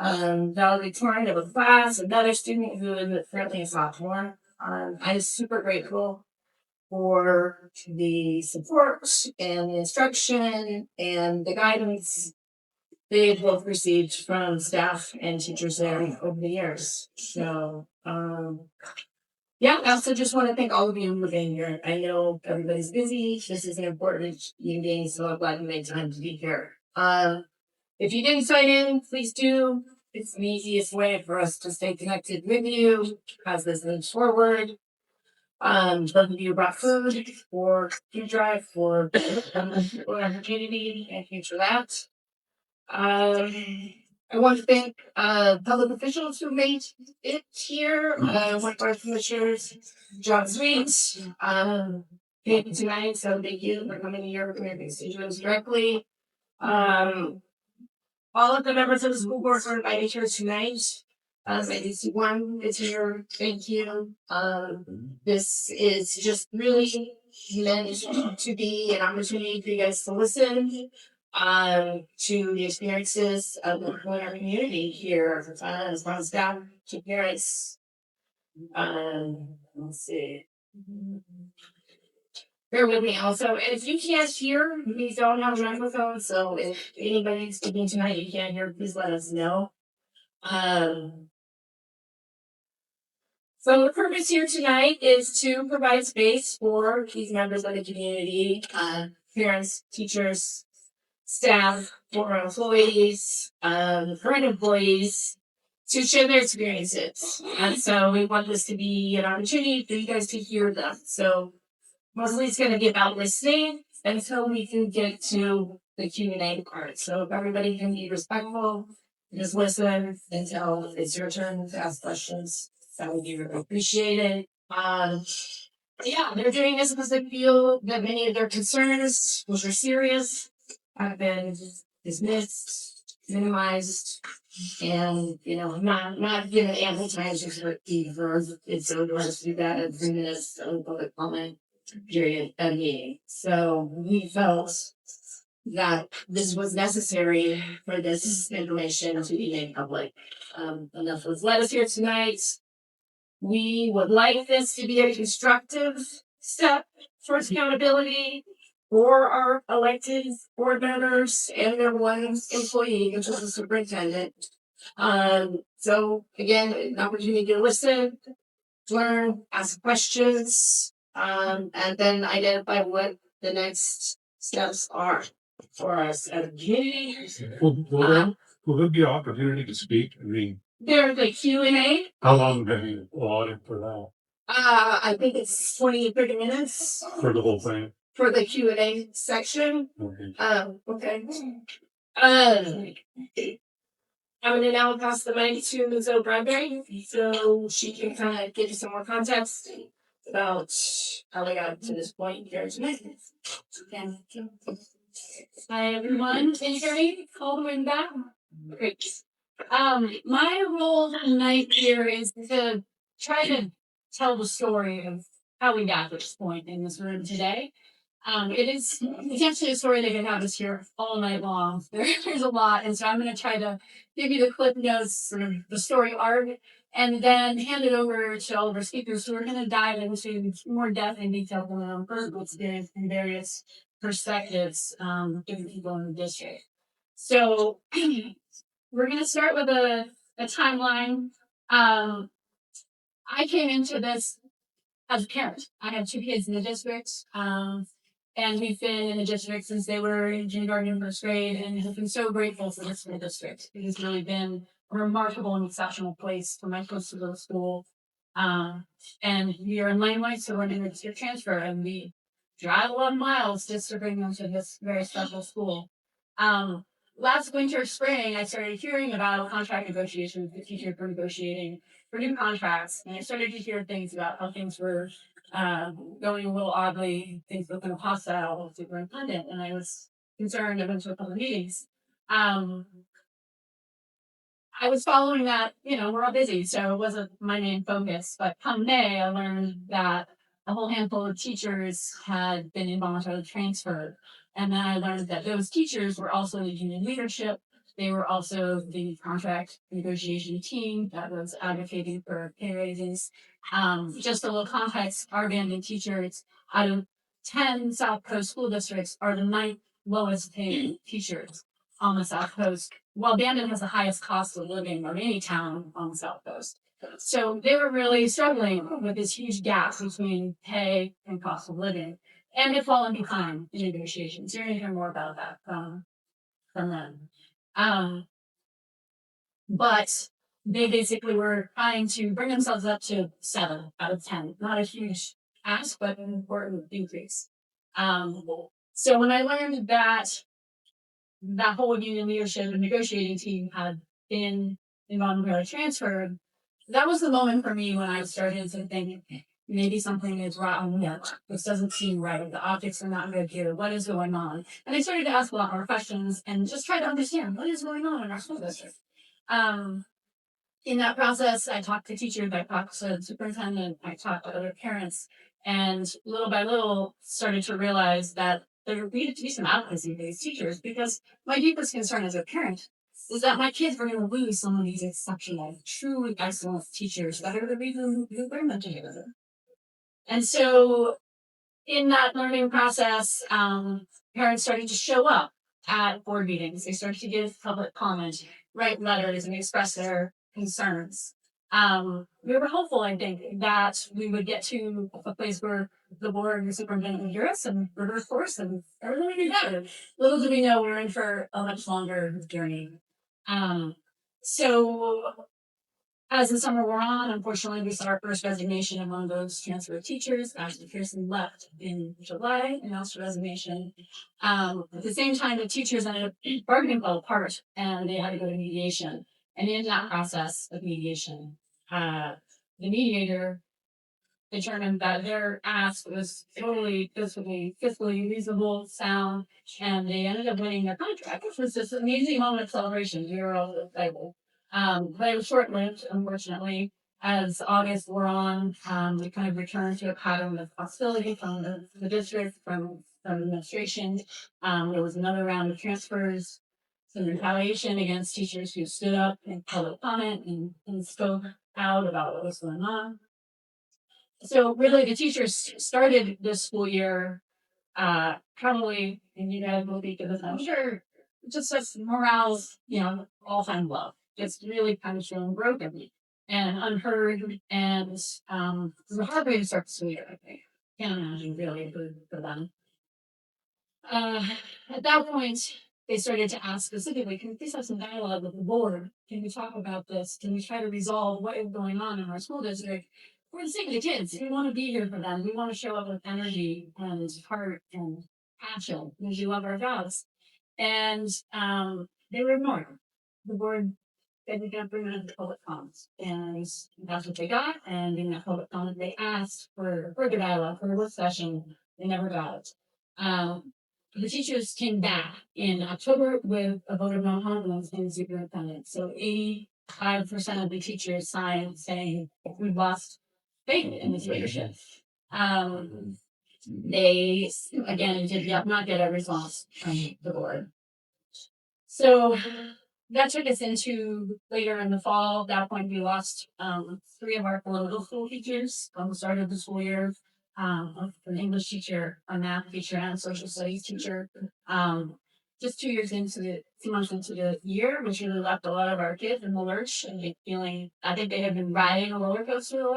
valedictorian of a class, another student who is currently a sophomore. I'm super grateful for the support and the instruction and the guidance they've both received from staff and teachers there over the years. So, yeah, I also just want to thank all of you for being here. I know everybody's busy. This is an important meeting, so I'm glad you made time to be here. If you didn't sign in, please do. It's the easiest way for us to stay connected with you as this moves forward. Those of you who brought food for food drive for our community, thank you for that. I want to thank public officials who made it here. One of our commissioners, John Sweet, came tonight, so thank you for coming here with your constituents directly. All of the members of the school board are invited here tonight. I do see one is here. Thank you. This is just really meant to be an opportunity for you guys to listen to the experiences of the people in our community here, as well as staff to parents. Let's see. Bear with me also. And if you can't hear, we don't have a microphone, so if anybody's speaking tonight you can't hear, please let us know. So the purpose here tonight is to provide space for these members of the community, parents, teachers, staff, former employees, current employees, to share their experiences. And so we want this to be an opportunity for you guys to hear them. So mostly it's going to be about listening until we can get to the Q&A part. So if everybody can be respectful, just listen until it's your turn to ask questions. That would be really appreciated. Yeah, they're doing this because they feel that many of their concerns, which are serious, have been dismissed, minimized, and not given ample time to speak for it's so to do that at 3 minutes of public comment period of meeting. So we felt that this was necessary for this information to be made public. Enough was led us here tonight. We would like this to be a constructive step towards accountability for our elected board members and their one employee, which is the superintendent. So again, an opportunity to listen, learn, ask questions, and then identify what the next steps are for us as a community. Will there be an opportunity to speak? I mean, there's a Q&A. How long have you allotted for that? I think it's 20, 30 minutes. For the whole thing? For the Q&A section. Okay. I'm going to now pass the mic to Zoe Bradbury so she can kind of give you some more context about how we got to this point here tonight. Hi, everyone. Can you hear me all the way back? Great. My role tonight here is to try to tell the story of how we got to this point in this room today. It's actually a story that can have us here all night long. There's a lot, and so I'm going to try to give you the clip notes, sort of the story arc, and then hand it over to all of our speakers who are going to dive into more depth and detail from their own personal experience and various perspectives, different people in the district. So we're going to start with a timeline. I came into this as a parent. I have 2 kids in the district, and we've been in the district since they were in kindergarten and first grade, and have been so grateful for the school district. It has really been a remarkable and exceptional place for my folks to go to school. And we are in Limelight, so we're in a district transfer, and we drive 11 miles just to bring them to this very special school. Last winter, spring, I started hearing about contract negotiations, the teachers were negotiating for new contracts, and I started to hear things about how things were going a little oddly, things looking hostile with the superintendent, and I was concerned. I went to a couple of meetings. I was following that, we're all busy, so it wasn't my main focus. But come May, I learned that a whole handful of teachers had been involuntarily transferred. And then I learned that those teachers were also the union leadership They were also the contract negotiation team that was advocating for pay raises. Just a little context, our Bandon teachers out of 10 South Coast school districts are the ninth lowest paid teachers on the South Coast, while Bandon has the highest cost of living of any town on the South Coast. So they were really struggling with this huge gap between pay and cost of living, and they've fallen behind in negotiations. You're going to hear more about that from them. But they basically were trying to bring themselves up to 7 out of 10. Not a huge ask, but an important increase. So when I learned that that whole union leadership and negotiating team had been involuntarily transferred, that was the moment for me when I started to think maybe something is wrong here. This doesn't seem right. The optics are not good here. What is going on? And I started to ask a lot more questions and just try to understand what is going on in our school district. In that process, I talked to teachers, I talked to the superintendent, I talked to other parents, and little by little started to realize that there needed to be some advocacy for these teachers, because my deepest concern as a parent is that my kids are going to lose some of these exceptional, truly excellent teachers that are the reason we bring them together. And so in that learning process, parents started to show up at board meetings. They started to give public comment, write letters, and express their concerns. We were hopeful, I think, that we would get to a place where the board and the superintendent would hear us and reverse course and everything would be better. Little did we know we were in for a much longer journey. So as the summer wore on, unfortunately, we saw our first resignation among those transferred teachers. Ashley Pearson left in July, announced her resignation. At the same time, the teachers ended up bargaining fell apart, and they had to go to mediation. And in that process of mediation, the mediator determined that their ask was totally fiscally reasonable, sound, and they ended up winning their contract, which was just an amazing moment of celebration. We were all excited. But it was short-lived, unfortunately. As August wore on, we kind of returned to a pattern of hostility from the district, from administration. There was another round of transfers, some retaliation against teachers who stood up in public comment and spoke out about what was going on. So really, the teachers started this school year, probably, and you guys will be to this, I'm sure, just as morale's, all-time low. It's really kind of feeling broken and unheard, and it was a hard way to start the school year, I think. Can't imagine really for them. At that point, they started to ask specifically, can we please have some dialogue with the board? Can we talk about this? Can we try to resolve what is going on in our school district? For the sake of the kids, we want to be here for them. We want to show up with energy and heart and passion because we love our jobs. And they were ignored. The board said we can't bring them into public comments. And that's what they got. And in that public comment, they asked for further dialogue, for a work session. They never got it. The teachers came back in October with a vote of no confidence in the superintendent. So 85% of the teachers signed saying we've lost faith in this leadership. They again did not get a response from the board. So that took us into later in the fall. At that point, we lost 3 of our political school teachers on the start of the school year. An English teacher, a math teacher, and a social studies teacher. Just 2 months into the year, which really left a lot of our kids in the lurch and feeling, I think they had been riding a roller coaster the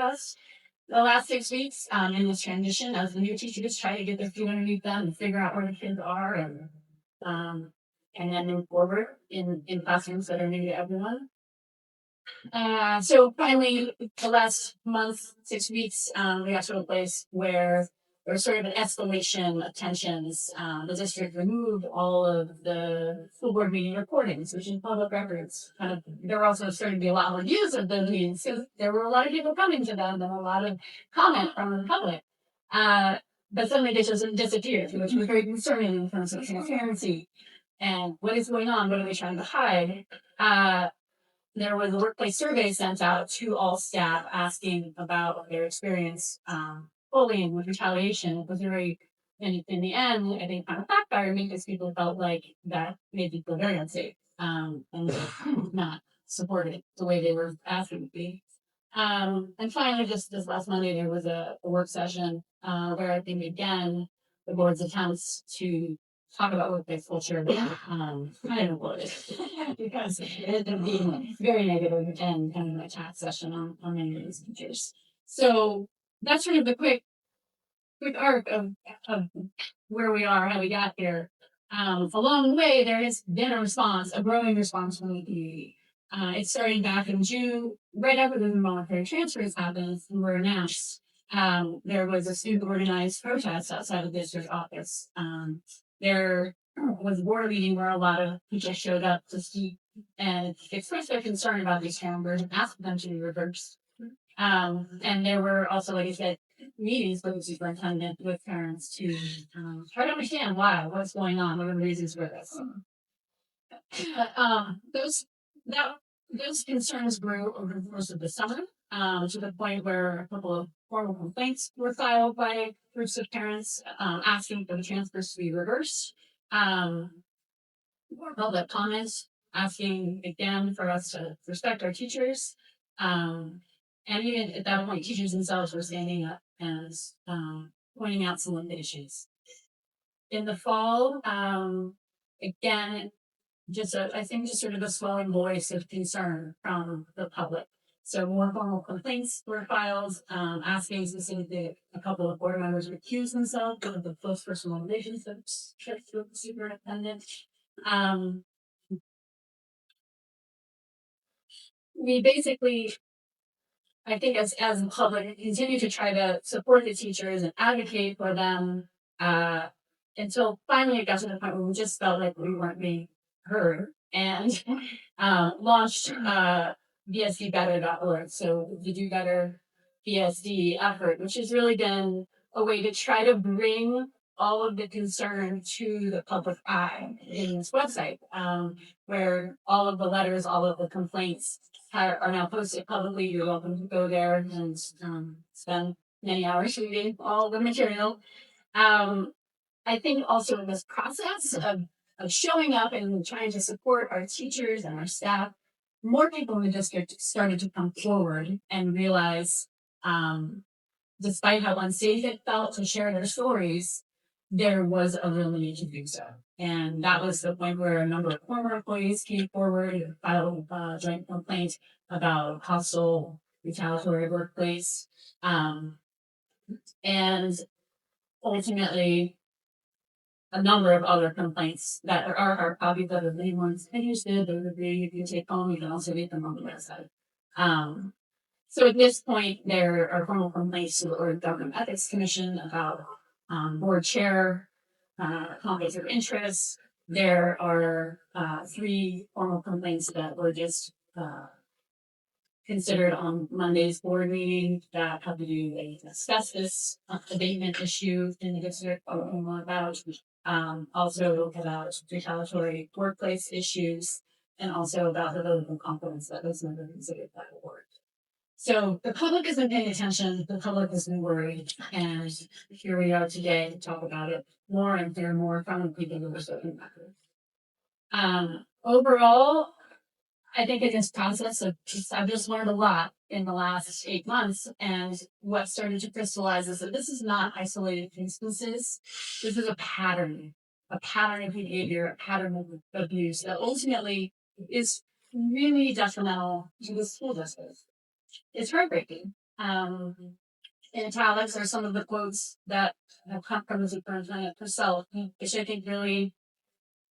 last 6 weeks in this transition as the new teachers try to get their feet underneath them and figure out where the kids are and then move forward in classrooms that are new to everyone. So finally, the last month, 6 weeks, we got to a place where there was sort of an escalation of tensions. The district removed all of the school board meeting recordings, which is public records. There were also starting to be a lot of reviews of those meetings because there were a lot of people coming to them and a lot of comment from the public. But suddenly they just disappeared, which was very concerning in terms of transparency and what is going on, what are they trying to hide. There was a workplace survey sent out to all staff asking about their experience bullying with retaliation. It was very in the end, I think kind of backfired because people felt like that made people very unsafe, and not supported the way they were asking to be. And finally, just this last Monday, there was a work session where I think again the board's attempts to talk about workplace culture kind of avoided because it ended up being very negative and kind of an attack session on many of these teachers. So that's sort of the quick arc of where we are, how we got here. Along the way, there has been a response, a growing response from the community. It started back in June, right after the voluntary transfers happened and were announced. There was a student organized protest outside of the district office. There was a board meeting where a lot of people showed up to speak and express their concern about these numbers and ask them to be reversed. And there were also, like I said, meetings with the superintendent, with parents to try to understand what's going on, what are the reasons for this. But those concerns grew over the course of the summer, to the point where a couple of formal complaints were filed by groups of parents asking for the transfers to be reversed. More public comments asking again for us to respect our teachers. And even at that point, teachers themselves were standing up and pointing out some of the issues. In the fall, again, I think just sort of a swelling voice of concern from the public. So more formal complaints were filed, asking specifically a couple of board members recuse themselves of the close personal relationships with the superintendent. We basically, I think as the public, continue to try to support the teachers and advocate for them, until finally it got to the point where we just felt like we weren't being heard and launched bsdbetter.org. So the Do Better BSD effort, which has really been a way to try to bring all of the concern to the public eye in this website, where all of the letters, all of the complaints are now posted publicly. You're welcome to go there and spend many hours reading all the material. I think also in this process of showing up and trying to support our teachers and our staff, more people in the district started to come forward and realize, despite how unsafe it felt to share their stories, there was a real need to do so. And that was the point where a number of former employees came forward and filed a joint complaint about hostile, retaliatory workplace. And ultimately, a number of other complaints that are hard copies of the main ones interested, those of you can take home, you can also read them on the website. So at this point, there are formal complaints to the Oregon Government Ethics Commission about board chair, conflicts of interest. There are 3 formal complaints that were just considered on Monday's board meeting that have to do with asbestos abatement issue in the district, about also about retaliatory workplace issues, and also about the vote of confidence that was never considered by the board. So the public has been paying attention, the public has been worried, and here we are today to talk about it more and hear more from the people who are so impacted. Overall, I think in this process I've just learned a lot in the last 8 months, and what started to crystallize is that this is not isolated instances. This is a pattern of behavior, a pattern of abuse that ultimately is really detrimental to the school district. It's heartbreaking. In italics are some of the quotes that have come from the superintendent herself, which I think really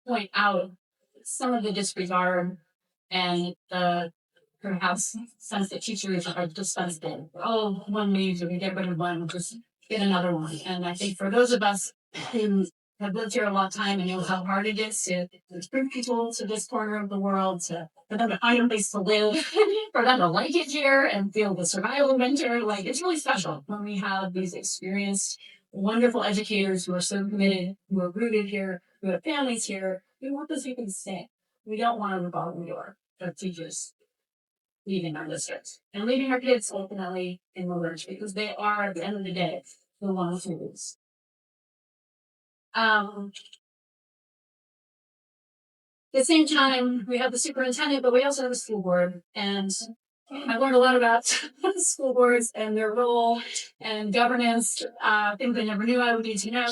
point out some of the disregard and the perhaps sense that teachers are dispensable. Oh, one leaves, we get rid of one, just get another one. And I think for those of us who have lived here a long time and know how hard it is to bring people to this corner of the world, for them to find a place to live, for them to like it here and feel the survival winter, like it's really special when we have these experienced, wonderful educators who are so committed, who are rooted here, who have families here. We want those people to stay. We don't want a revolving door of teachers leaving our district and leaving our kids ultimately in the lurch, because they are, at the end of the day, the ones who lose. At the same time, we have the superintendent, but we also have a school board. And I learned a lot about school boards and their role and governance, things I never knew I would need to know.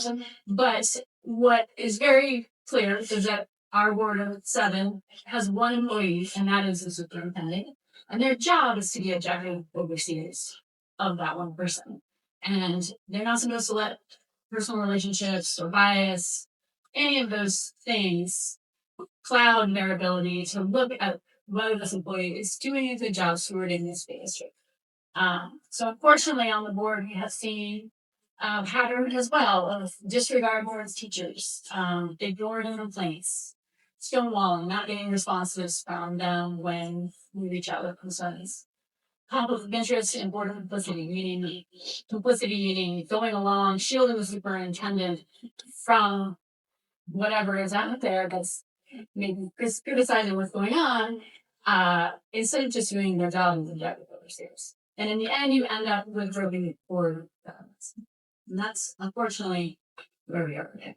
But what is very clear is that our board of 7 has one employee, and that is the superintendent. And their job is to be objective overseers of that one person. And they're not supposed to let personal relationships or bias, any of those things cloud their ability to look at whether this employee is doing a good job stewarding this district. So unfortunately on the board, we have seen pattern as well of disregard towards teachers, ignoring complaints, stonewalling, not getting responses from them when we reach out with concerns. Conflict of interest and board complicity, meaning going along, shielding the superintendent from whatever is out there that's maybe criticizing what's going on, instead of just doing their job as objective overseers. And in the end, you end up with broken board governance. And that's unfortunately where we are today.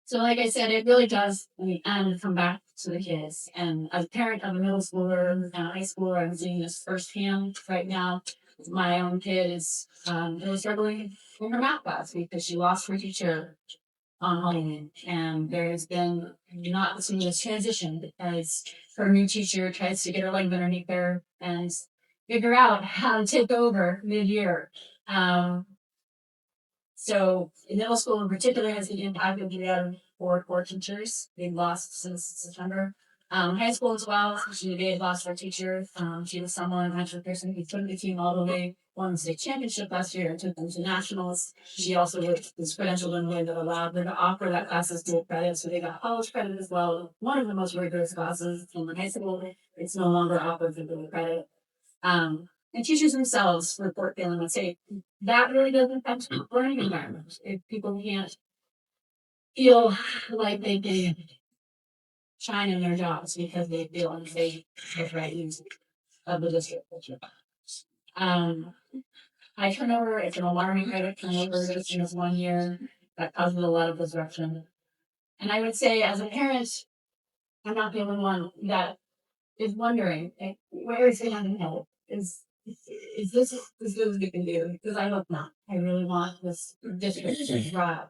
So like I said, it really does in the end come back to the kids. And as a parent of a middle schooler and a high schooler, I'm seeing this firsthand right now. My own kid is really struggling in her math class because she lost her teacher on Halloween. And there has been not the smoothest transition because her new teacher tries to get her leg underneath her and figure out how to take over mid-year. So in middle school in particular has been impacted. We have four teachers they've lost since September. High school as well. They lost our teacher. She was someone, actually, person who took the team all the way, won the state championship last year and took them to nationals. She also was credentialed in a way that allowed her to offer that class as dual credit. So they got college credit as well. One of the most rigorous classes in high school. It's no longer offered for dual credit. And teachers themselves report feeling unsafe. That really doesn't affect learning environment. If people can't feel like they can shine in their jobs because they feel unsafe with right use of the district. High turnover, it's an alarming rate of turnover just in this 1 year that causes a lot of disruption. And I would say as a parent, I'm not the only one that is wondering, where is the end help? Is this as good as we can do? Because I hope not. I really want this district to thrive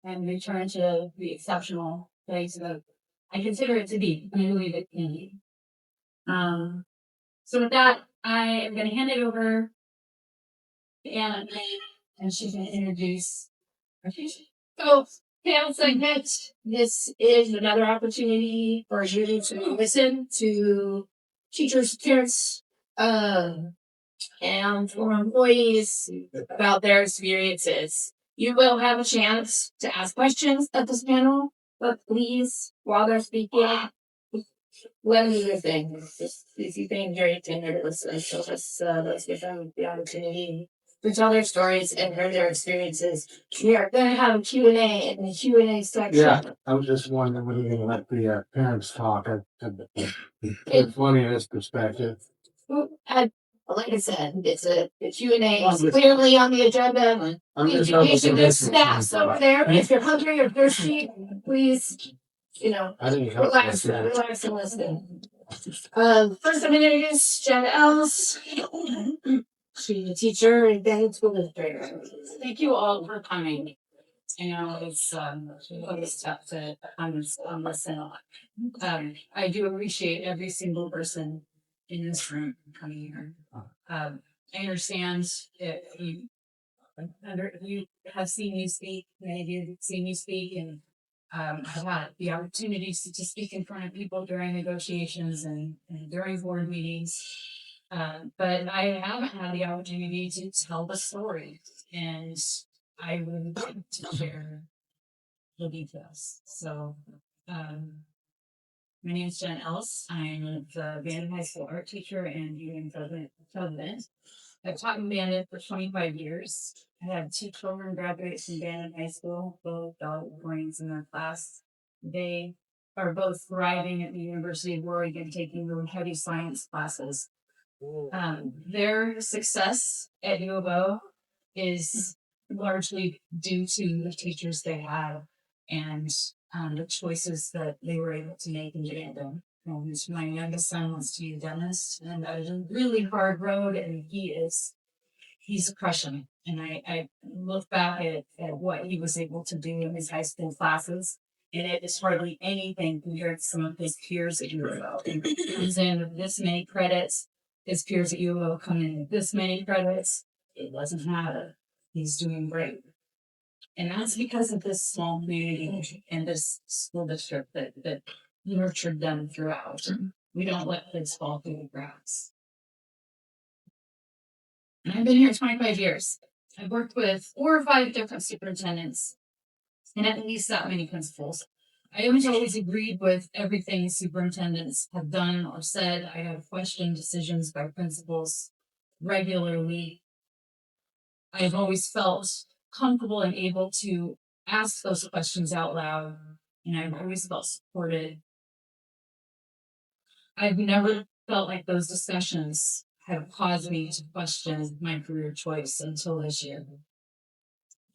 and return to the exceptional place that I consider it to be. I believe it can be. So with that, I am going to hand it over to Anna, and she's going to introduce our teacher. So, panel segment. This is another opportunity for you to listen to teachers, parents, and former employees about their experiences. You will have a chance to ask questions at this panel, but please, while they're speaking, let them do their thing. If you think very tender to listen, so let's give them the opportunity to tell their stories and hear their experiences. We are going to have a Q&A in the Q&A section. Yeah, I was just wondering when you're going to let the parents talk. It's funny in this perspective. Like I said, it's a Q&A is clearly on the agenda. There's snacks over there. If you're hungry or thirsty, please, relax and listen. First I'm going to introduce Jen Els. She's a teacher and Bandon School Administrator. Thank you all for coming. It's always tough to listen. I do appreciate every single person in this room coming here. I understand if you have seen me speak, many of you have seen me speak, and I've had the opportunities to speak in front of people during negotiations and during board meetings. But I haven't had the opportunity to tell the story, and I would like to share the details. So, my name is Jen Ellis. I'm the Bandon High School art teacher and union president. I've taught in Bandon for 25 years. I had 2 children graduate from Bandon High School, both Dolphins in their class. They are both thriving at the University of Oregon, taking really heavy science classes. Their success at U of O is largely due to the teachers they had and the choices that they were able to make in Bandon. And my youngest son wants to be a dentist, and that is a really hard road, and he's crushing it. And I look back at what he was able to do in his high school classes, and it is hardly anything compared to some of his peers at UO. He comes in with this many credits, his peers at UO come in with this many credits. It doesn't matter. He's doing great. And that's because of this small community and this school district that nurtured them throughout. We don't let kids fall through the cracks. And I've been here 25 years. I've worked with 4 or 5 different superintendents and at least that many principals. I haven't always agreed with everything superintendents have done or said. I have questioned decisions by principals regularly. I've always felt comfortable and able to ask those questions out loud, and I've always felt supported. I've never felt like those discussions have caused me to question my career choice until this year.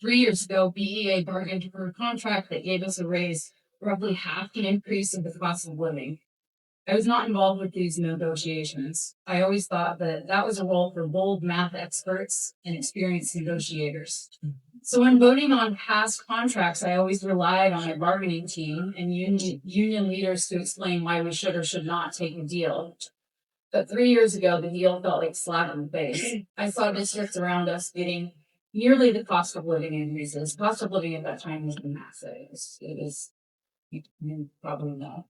3 years ago, BEA bargained for a contract that gave us a raise, roughly half the increase of the cost of living. I was not involved with these negotiations. I always thought that was a role for bold math experts and experienced negotiators. So when voting on past contracts, I always relied on my bargaining team and union leaders to explain why we should or should not take a deal. But 3 years ago, the deal felt like a slap in the face. I saw districts around us getting nearly the cost of living increases. Cost of living at that time was massive. It was you probably know.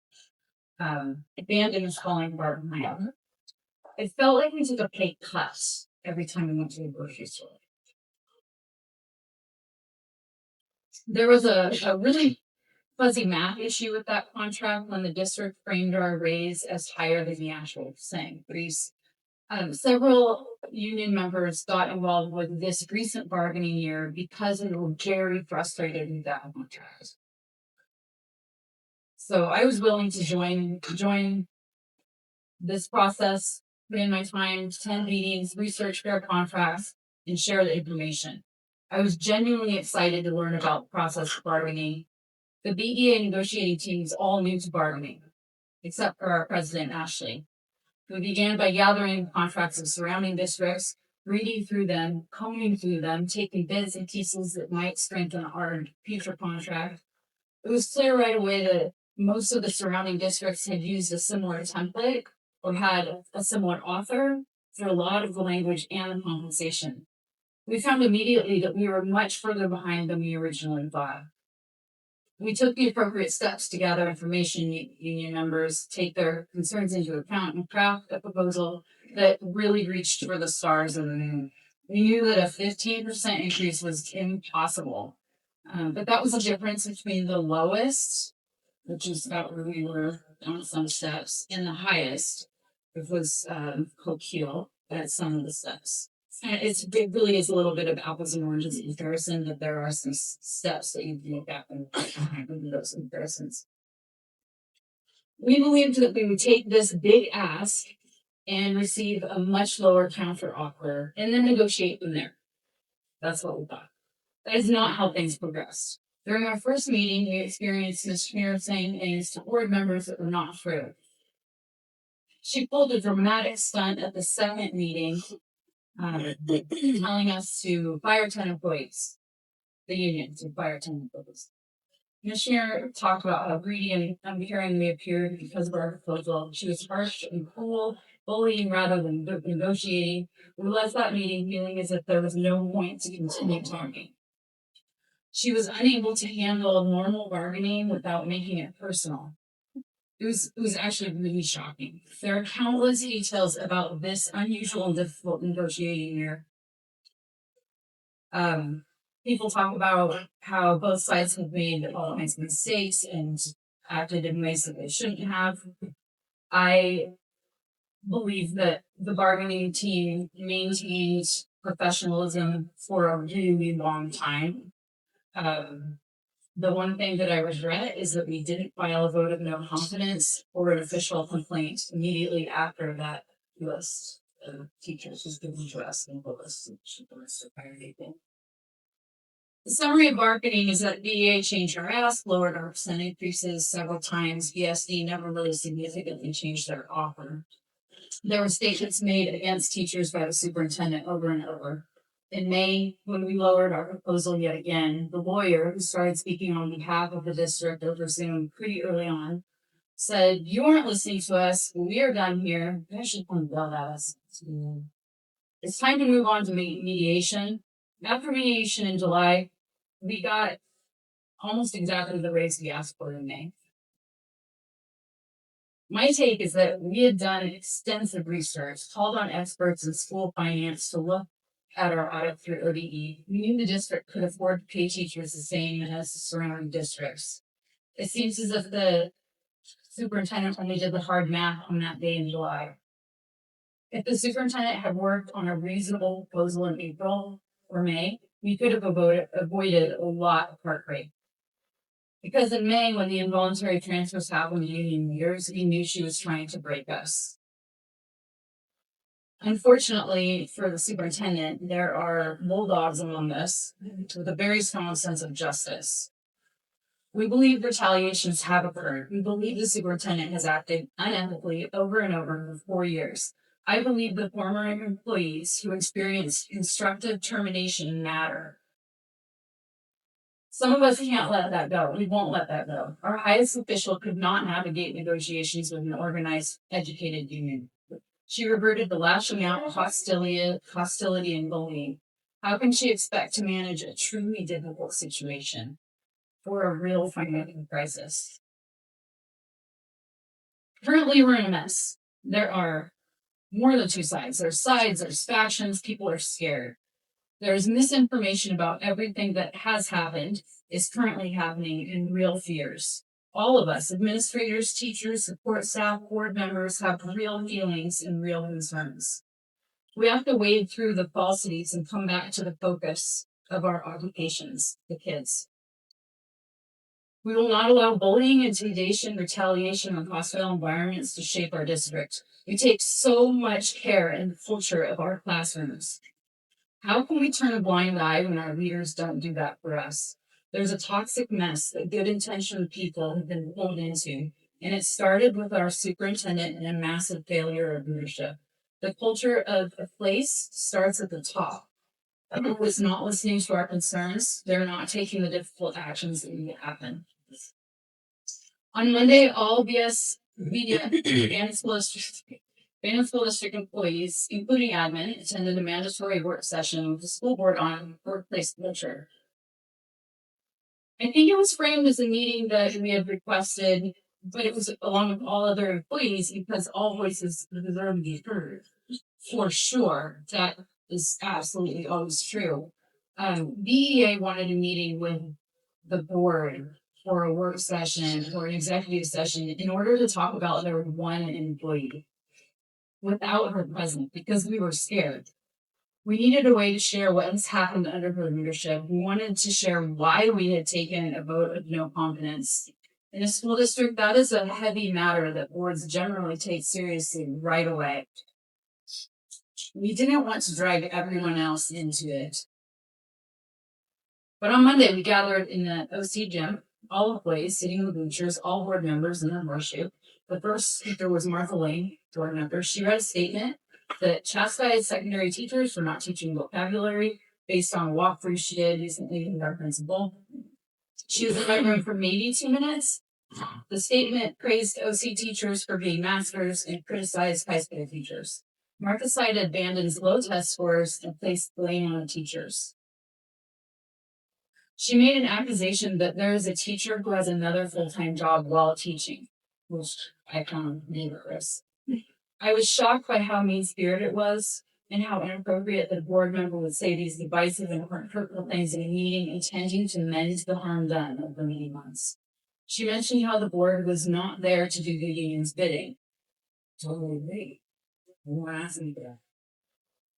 Bandon is falling apart behind. It felt like we took a pay cut every time we went to the grocery store. There was a really fuzzy math issue with that contract when the district framed our raise as higher than the actual increase. Several union members got involved with this recent bargaining year because they were very frustrated with that contract. So I was willing to join this process, put in my time, 10 meetings, research fair contracts, and share the information. I was genuinely excited to learn about process of bargaining. The BEA negotiating team is all new to bargaining, except for our president, Ashley. We began by gathering contracts of surrounding districts, reading through them, combing through them, taking bits and pieces that might strengthen our future contract. It was clear right away that most of the surrounding districts had used a similar template or had a similar author for a lot of the language and the compensation. We found immediately that we were much further behind than we originally thought. We took the appropriate steps to gather information, union members take their concerns into account, and craft a proposal that really reached for the stars and the moon. We knew that a 15% increase was impossible, but that was the difference between the lowest, which is about where we were on some steps, and the highest, which was Coquille at some of the steps. And it really is a little bit of apples and oranges comparison, but there are some steps that you can look at and do those comparisons. We believed that we would take this big ask and receive a much lower counter offer and then negotiate from there. That's what we thought. That is not how things progressed. During our first meeting, we experienced Ms. Schmier saying things to board members that were not true. She pulled a dramatic stunt at the second meeting, telling us to fire 10 employees, the union to fire 10 employees. Ms. Schmier talked about how greedy and uncaring we appeared because of our proposal. She was harsh and cruel, bullying rather than negotiating. We left that meeting feeling as if there was no point to continue talking. She was unable to handle normal bargaining without making it personal. It was actually really shocking. There are countless details about this unusual and difficult negotiating year. People talk about how both sides have made all kinds of mistakes and acted in ways that they shouldn't have. I believe that the bargaining team maintained professionalism for a really long time. The one thing that I regret is that we didn't file a vote of no confidence or an official complaint immediately after that list of teachers was given to us in the list of fired people. The summary of marketing is that BEA changed our ask, lowered our percent increases several times. BSD never really significantly changed their offer. There were statements made against teachers by the superintendent over and over. In May, when we lowered our proposal yet again, the lawyer who started speaking on behalf of the district over Zoom pretty early on said, "You aren't listening to us. We are done here." You actually pointed out at us. It's time to move on to mediation. After mediation in July, we got almost exactly the raise we asked for in May. My take is that we had done extensive research, called on experts in school finance to look at our audit through ODE. We knew the district could afford to pay teachers the same as the surrounding districts. It seems as if the superintendent only did the hard math on that day in July. If the superintendent had worked on a reasonable proposal in April or May, we could have avoided a lot of heartbreak. Because in May, when the involuntary transfers happened in union years, we knew she was trying to break us. Unfortunately for the superintendent, there are bulldogs among us with a very strong sense of justice. We believe retaliations have occurred. We believe the superintendent has acted unethically over and over for 4 years. I believe the former employees who experienced constructive termination matter. Some of us can't let that go. We won't let that go. Our highest official could not navigate negotiations with an organized, educated union. She reverted to lashing out, hostility, and bullying. How can she expect to manage a truly difficult situation for a real financial crisis? Currently, we're in a mess. There are more than two sides. There's factions, people are scared. There's misinformation about everything that has happened, is currently happening, and real fears. All of us, administrators, teachers, support staff, board members, have real feelings and real concerns. We have to wade through the falsities and come back to the focus of our occupations, the kids. We will not allow bullying, intimidation, retaliation, or hostile environments to shape our district. We take so much care in the culture of our classrooms. How can we turn a blind eye when our leaders don't do that for us? There's a toxic mess that good-intentioned people have been pulled into, and it started with our superintendent and a massive failure of leadership. The culture of a place starts at the top. Who is not listening to our concerns, they're not taking the difficult actions that need to happen. On Monday, all Bandon School District employees, including admin, attended a mandatory work session with the school board on workplace culture. I think it was framed as a meeting that we had requested, but it was along with all other employees because all voices deserve to be heard. For sure, that is absolutely always true. BEA wanted a meeting with the board for a work session or an executive session in order to talk about their one employee without her present because we were scared. We needed a way to share what has happened under her leadership. We wanted to share why we had taken a vote of no confidence. In a school district, that is a heavy matter that boards generally take seriously right away. We didn't want to drag everyone else into it. But on Monday, we gathered in the OC gym, all employees sitting in the bleachers, all board members in their horseshoe. The first speaker was Martha Lane, board member. She read a statement that chastised secondary teachers for not teaching vocabulary based on a walkthrough she did recently with our principal. She was in my room for maybe 2 minutes. The statement praised OC teachers for being masters and criticized high school teachers. Martha cited Bandon's low test scores and placed blame on the teachers. She made an accusation that there is a teacher who has another full-time job while teaching, which I found ludicrous. I was shocked by how mean-spirited it was and how inappropriate the board member would say these divisive and hurtful things in a meeting intending to mend the harm done over many months. She mentioned how the board was not there to do the union's bidding. Totally agree.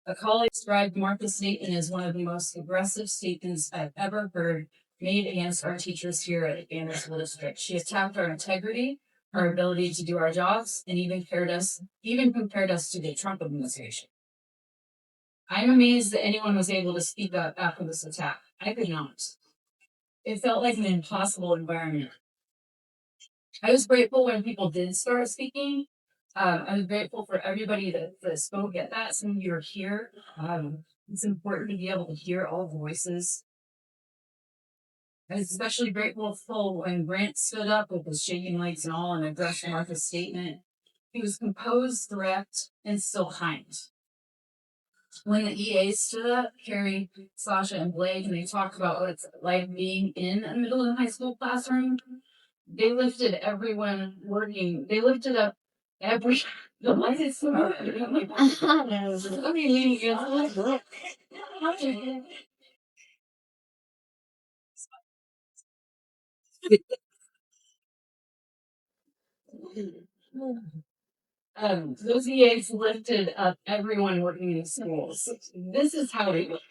A colleague described Martha's statement as one of the most aggressive statements I've ever heard made against our teachers here at Bandon School District. She attacked our integrity, our ability to do our jobs, and even compared us to the Trump administration. I'm amazed that anyone was able to speak up after this attack. I could not. It felt like an impossible environment. I was grateful when people did start speaking. I was grateful for everybody that spoke at that. Some of you are here. It's important to be able to hear all voices. I was especially grateful when Grant stood up with his shaking legs and all and addressed Martha's statement. He was composed, direct, and still kind. When the EAs stood up, Carrie, Sasha, and Blake, and they talked about what it's like being in a middle and high school classroom, they lifted everyone working. They lifted up every. The light is so those EAs lifted up everyone working in schools. This is how we look.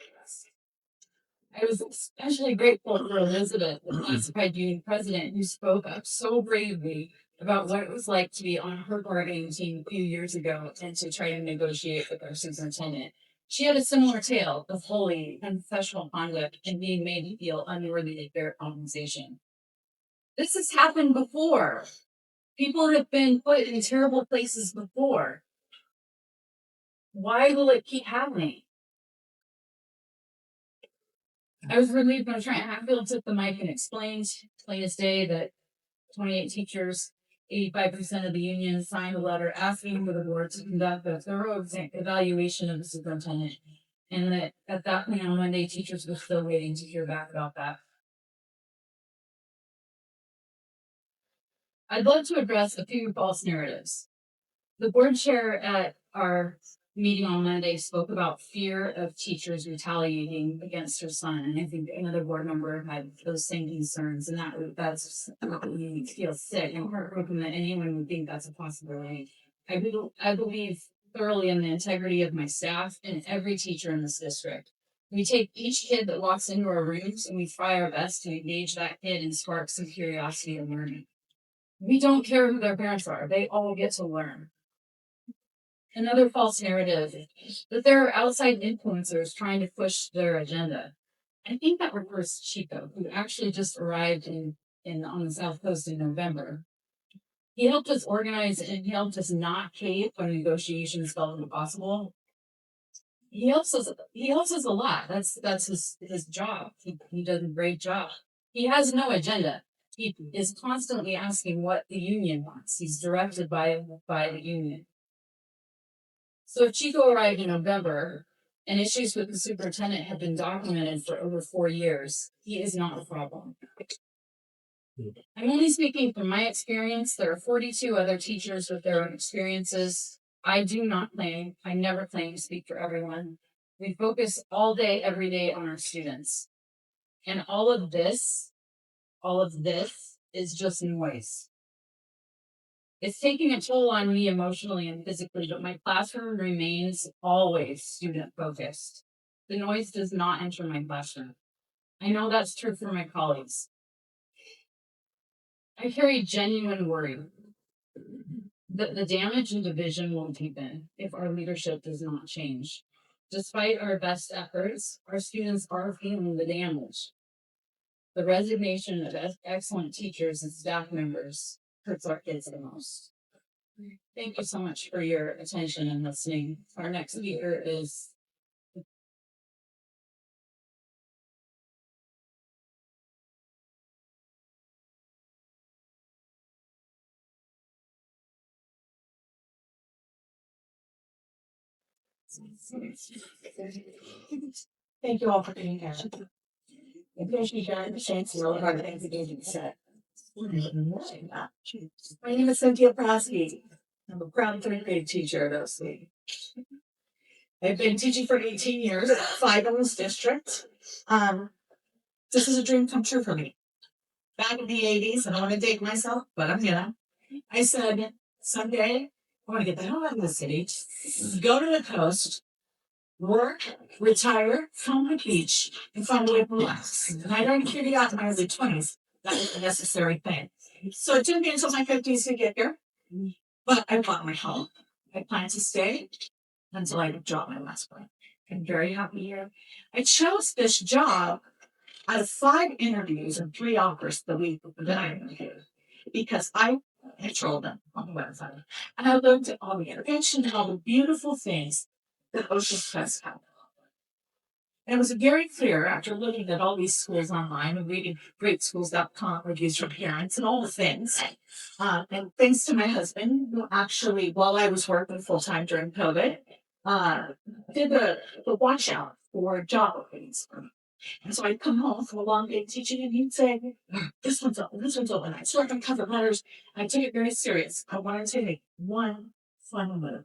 I was especially grateful for Elizabeth, the classified union president, who spoke up so bravely about what it was like to be on her bargaining team a few years ago and to try to negotiate with our superintendent. She had a similar tale of bullying and professional conduct and being made to feel unworthy of their compensation. This has happened before. People have been put in terrible places before. Why will it keep happening? I was relieved when Trent Hatfield took the mic and explained, plain as day, that 28 teachers, 85% of the union signed a letter asking for the board to conduct a thorough evaluation of the superintendent. And that at that point on Monday, teachers were still waiting to hear back about that. I'd love to address a few false narratives. The board chair at our meeting on Monday spoke about fear of teachers retaliating against her son, and I think another board member had those same concerns, and that's making me feel sick and heartbroken that anyone would think that's a possibility. I believe thoroughly in the integrity of my staff and every teacher in this district. We take each kid that walks into our rooms and we try our best to engage that kid and spark some curiosity and learning. We don't care who their parents are; they all get to learn. Another false narrative that there are outside influencers trying to push their agenda. I think that refers to Chico, who actually just arrived on the South Coast in November. He helped us organize and he helped us not cave when negotiations felt impossible. He helps us a lot. That's his job. He does a great job. He has no agenda. He is constantly asking what the union wants. He's directed by the union. So if Chico arrived in November and issues with the superintendent have been documented for over 4 years, he is not a problem. I'm only speaking from my experience. There are 42 other teachers with their own experiences. I never claim to speak for everyone. We focus all day, every day on our students. And all of this is just noise. It's taking a toll on me emotionally and physically, but my classroom remains always student focused. The noise does not enter my classroom. I know that's true for my colleagues. I carry genuine worry that the damage and division will deepen if our leadership does not change. Despite our best efforts, our students are feeling the damage. The resignation of excellent teachers and staff members hurts our kids the most. Thank you so much for your attention and listening. Our next speaker is Thank you all for being here. I appreciate you the chance to know about the things that you said. My name is Cynthia Prosky. I'm a proud third grade teacher at OC. I've been teaching for 18 years at 5 in this district. This is a dream come true for me. Back in the 80s, I don't want to date myself, but I'm gonna. I said, someday I want to get the hell out of the city, go to the coast, work, retire, film the beach, and find a way to relax. And I don't figure out in my early 20s that was a necessary thing. So it took me until my 50s to get here, but I bought my home. I plan to stay until I drop my last breath. I'm very happy here. I chose this job Out of 5 interviews and 3 offers the week that I interviewed, because I trolled them on the website. And I looked at all the intervention and all the beautiful things that Ocean Crest had. And it was very clear after looking at all these schools online and reading greatschools.com reviews from parents and all the things. And thanks to my husband, who actually, while I was working full time during COVID, did the watch out for job openings. And so I'd come home from a long day teaching, and he'd say, "This one's open, this one's open." I'd start on cover letters. I take it very serious. I wanted to make one final move,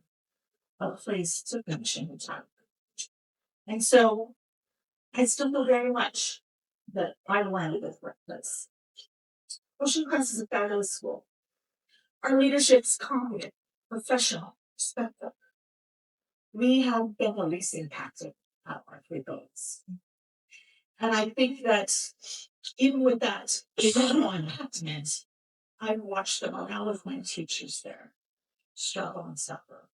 a place to finish in time. And so I still feel very much that I landed with this. Ocean Crest is a fabulous school. Our leadership's competent, professional, respectful. We have been the least impacted out of our 3 buildings. And I think that even with that minimal impactment, I've watched the morale of my teachers there struggle and suffer.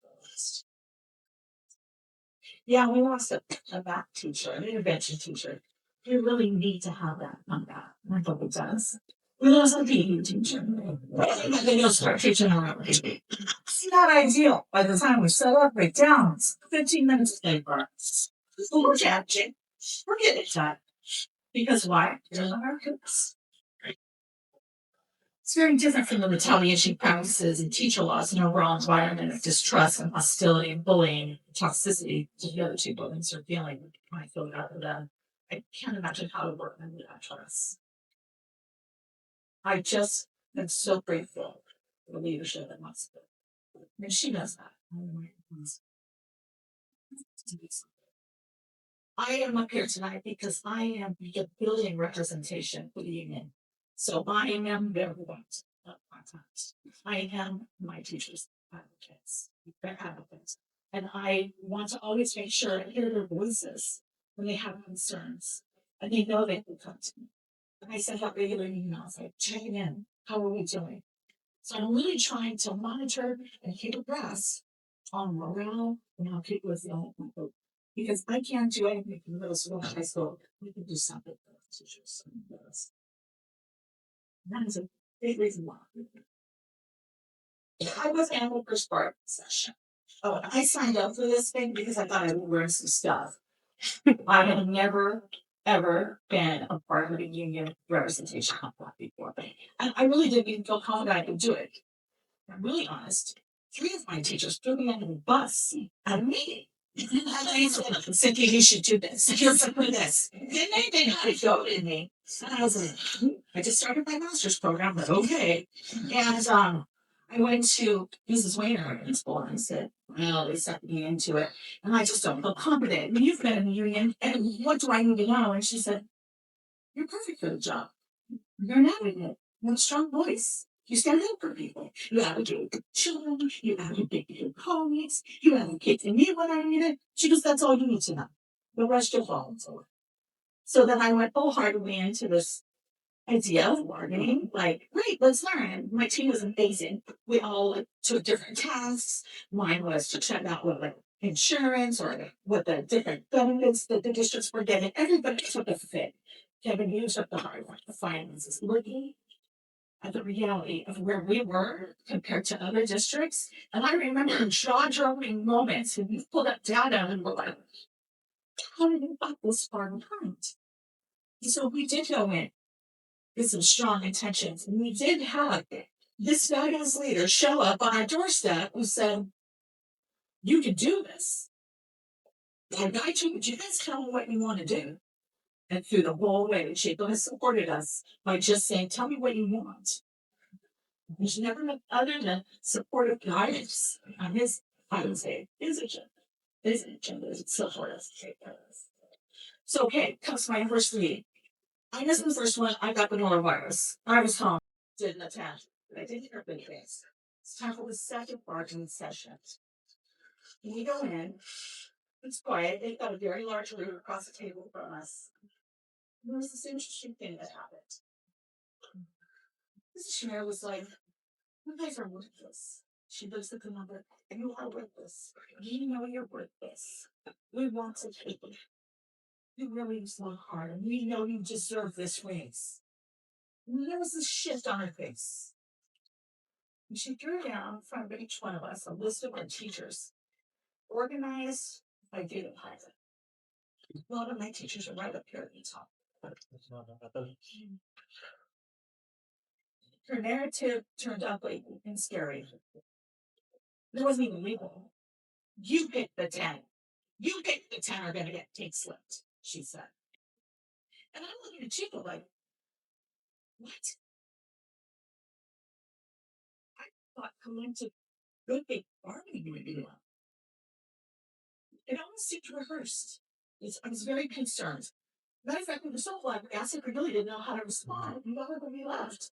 Yeah, we lost a math teacher, an intervention teacher. We really need to have that come back. I hope it does. We lost a PE teacher. They will start teaching our own. It's not ideal. By the time we set up, break down, it's 15 minutes later. We're catching. We're getting it done. Because why? They're Americans. It's very different from the retaliation practices and teacher laws and overall environment of distrust and hostility and bullying and toxicity that the other 2 buildings are dealing with. I feel it out of them. I can't imagine how to work under that trust. I just am so grateful for the leadership that must be. And she does that. I am up here tonight because I am the building representation for the union. So I am their voice of contact. I am my teachers' advocates, their advocates. And I want to always make sure I hear their voices when they have concerns. And they know they can come to me. And I send out regular emails, like checking in. How are we doing? So I'm really trying to monitor and keep abreast on morale and how people are feeling. Because I can't do anything for middle school and high school. We can do something for the teachers. That is a big reason why. I was at the first part session. Oh, and I signed up for this thing because I thought I would learn some stuff. I have never, ever been a part of a union representation company before. And I really didn't even feel confident I could do it. I'm really honest. 3 of my teachers threw me under the bus at a meeting. And I said, Cynthia, you should do this. You should do this. Then they not go in me. And I was like, I just started my master's program, but okay. And I went to Mrs. Wayner in school and I said, well, they sucked me into it. And I just don't feel confident. You've been in the union, and what do I need to know? And she said, you're perfect for the job. You're an advocate. You have a strong voice. You stand up for people. You advocate for children. You advocate for your colleagues. You advocate for me when I need it. She goes, that's all you need to know. The rest you'll fall into it. So then I went wholeheartedly into this idea of learning. Like, great, let's learn. And my team was amazing. We all took different tasks. Mine was to check out what insurance or what the different benefits that the districts were getting. Everybody took a fit. Kevin used up the hard work, the finances, looking at the reality of where we were compared to other districts. And I remember jaw-dropping moments when we pulled up data and we're like, how did we got this far behind? So we did go in with some strong intentions. And we did have this fabulous leader show up on our doorstep who said, you can do this. I'll guide you, but you guys tell me what you want to do. And through the whole way, she has supported us by just saying, tell me what you want. There's never been other than supportive guidance on his, I would say, his agenda. His agenda is support us. So, okay, comes my first read. I missed the first one. I got the norovirus. I was home, didn't attend, but I did hear big things. It's time for the second bargaining session. We go in, it's quiet. They've got a very large room across the table from us. And there was this interesting thing that happened. Mrs. Shamir was like, you guys are worthless. She looks at the number, and you are worthless. You know you're worthless. We want to take it. You really work hard, and we know you deserve this raise. And there was this shift on her face. And she drew down in front of each one of us a list of our teachers, organized by data type. A lot of my teachers are right up here at the top. Her narrative turned ugly and scary. It wasn't even legal. You pick the 10. You pick the 10 are going to get take slipped, she said. And I'm looking at Chico like, what? I thought collective good big bargaining would be one. It almost seemed rehearsed. I was very concerned. Matter of fact, we were so flabbergasted, we really didn't know how to respond. We got when we left.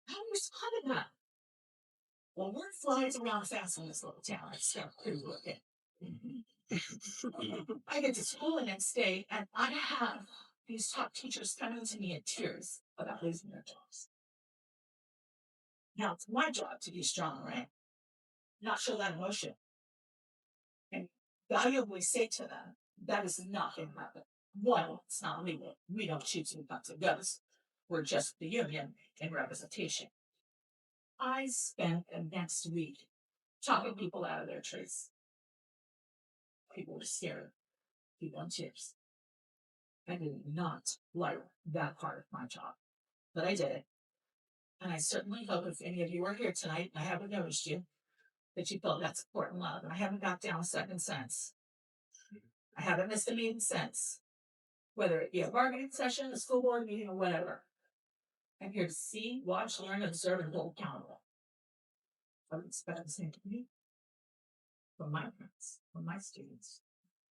How do you respond to that? Well, word flies around fast in this little town. I start pretty looking. I get to school the next day, and I have these top teachers coming to me in tears about losing their jobs. Now, it's my job to be strong, right? Not show that emotion. And valuably say to them, that is not going to happen. One, it's not legal. We don't choose who comes and goes. We're just the union in representation. I spent the next week talking people out of their trees. People were scared. People in tears. I did not like that part of my job, but I did it. And I certainly hope if any of you are here tonight, and I haven't noticed you, that you felt that support and love. And I haven't got down a second since. I haven't missed a meeting since, whether it be a bargaining session, a school board meeting, or whatever. I'm here to see, watch, learn, observe, and hold accountable. I would expect the same to me from my parents, from my students,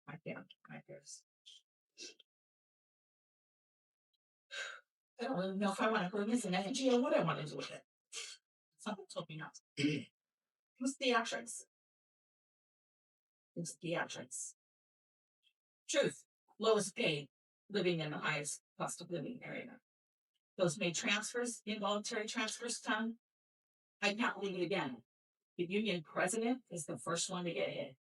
my family, my peers. I don't really know if I want to bring this in energy or what I want to do with it. Something told me not to. It was theatrics. It's theatrics. Truth. Lowest paid, living in the highest cost of living area. Those made transfers, involuntary transfers come. I can't believe it again. The union president is the first one to get hit.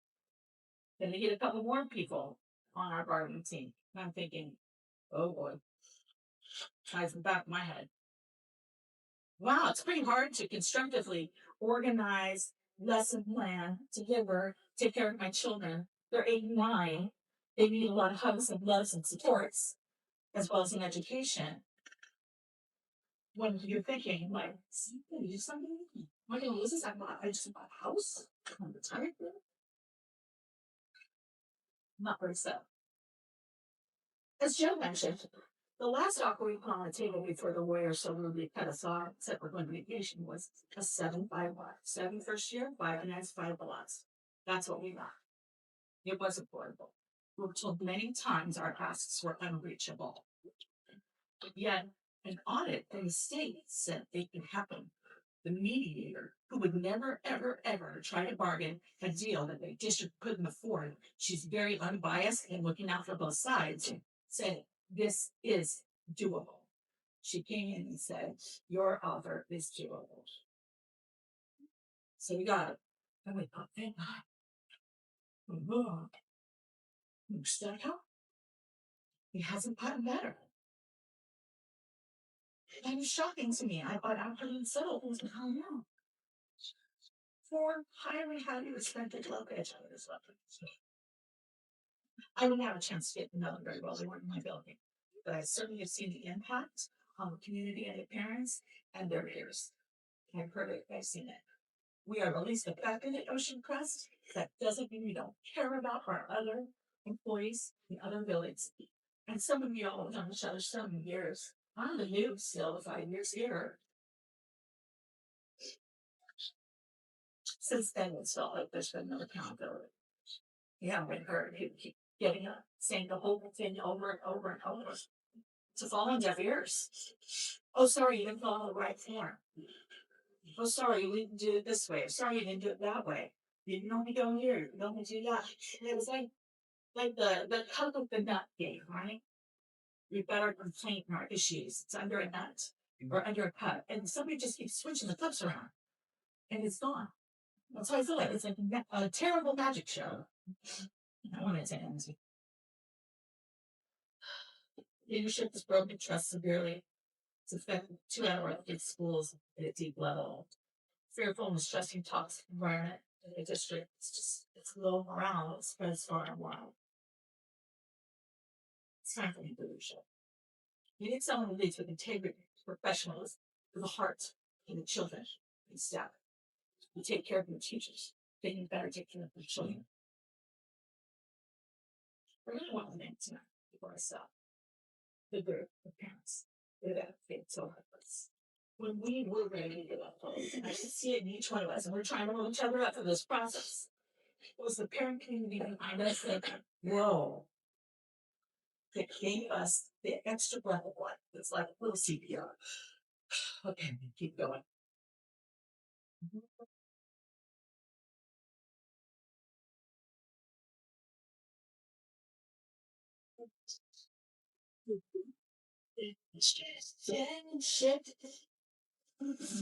Then they get a couple more people on our bargaining team. And I'm thinking, oh boy, ties in the back of my head. Wow, it's pretty hard to constructively organize, lesson plan, deliver, take care of my children. They're 8 and 9. They need a lot of hugs and loves and supports, as well as an education. When you're thinking, like, something, do something. Am I going to lose this? I just bought a house. I'm retired. Not very so. As Joe mentioned, the last offer we put on the table before the lawyer so rudely cut us off, except for going to vacation, was a 7-5 lot. 7 first year, 5 the next, 5 the last. That's what we got. It was affordable. We were told many times our asks were unreachable. But yet, an audit from the state said it could happen. The mediator, who would never, ever, ever try to bargain a deal that the district couldn't afford, she's very unbiased and looking out for both sides, said, this is doable. She came in and said, your offer is doable. So we got it. And we thought, thank God. Stuck out. It hasn't gotten better. That was shocking to me. I thought after we settled, it was like, oh no. 4 highly respected local educators left. I didn't have a chance to get to know them very well. They weren't in my building. But I certainly have seen the impact on the community and the parents and their peers. I've heard it, I've seen it. We are the least affected at Ocean Crest. That doesn't mean we don't care about our other employees in other buildings. And some of you all have known each other so many years. I'm the new still 5 years here. Since then, it's felt like there's been no accountability. You haven't heard him keep getting up, saying the whole thing over and over and over. To fall on deaf ears. Oh, sorry, you didn't follow the right form. Oh, sorry, you didn't do it this way. Sorry, you didn't do it that way. You didn't only go here. You didn't only do that. And it was like the cut of the nut game, right? We've got our complaint and our issues. It's under a nut or under a cut. And somebody just keeps switching the cups around. And it's gone. That's how I feel like it's like a terrible magic show. I want it to end. Leadership has broken trust severely. It's affected 2 out of our 3 schools at a deep level. Fearful and stressing toxic environment in the district. It's low morale. It spreads far and wide. It's time for leadership. You need someone who leads with integrity, professionalism, with a heart for the children and staff. You take care of your teachers. Then you better take care of the children. We're gonna want to thank tonight before I stop. The group, the parents, that they so help us. When we were ready to give up hope, I could see it in each one of us, and we're trying to move each other up through this process. It was the parent community behind us that, whoa, that gave us the extra breath of life. It's like a little CPR. Okay, keep going.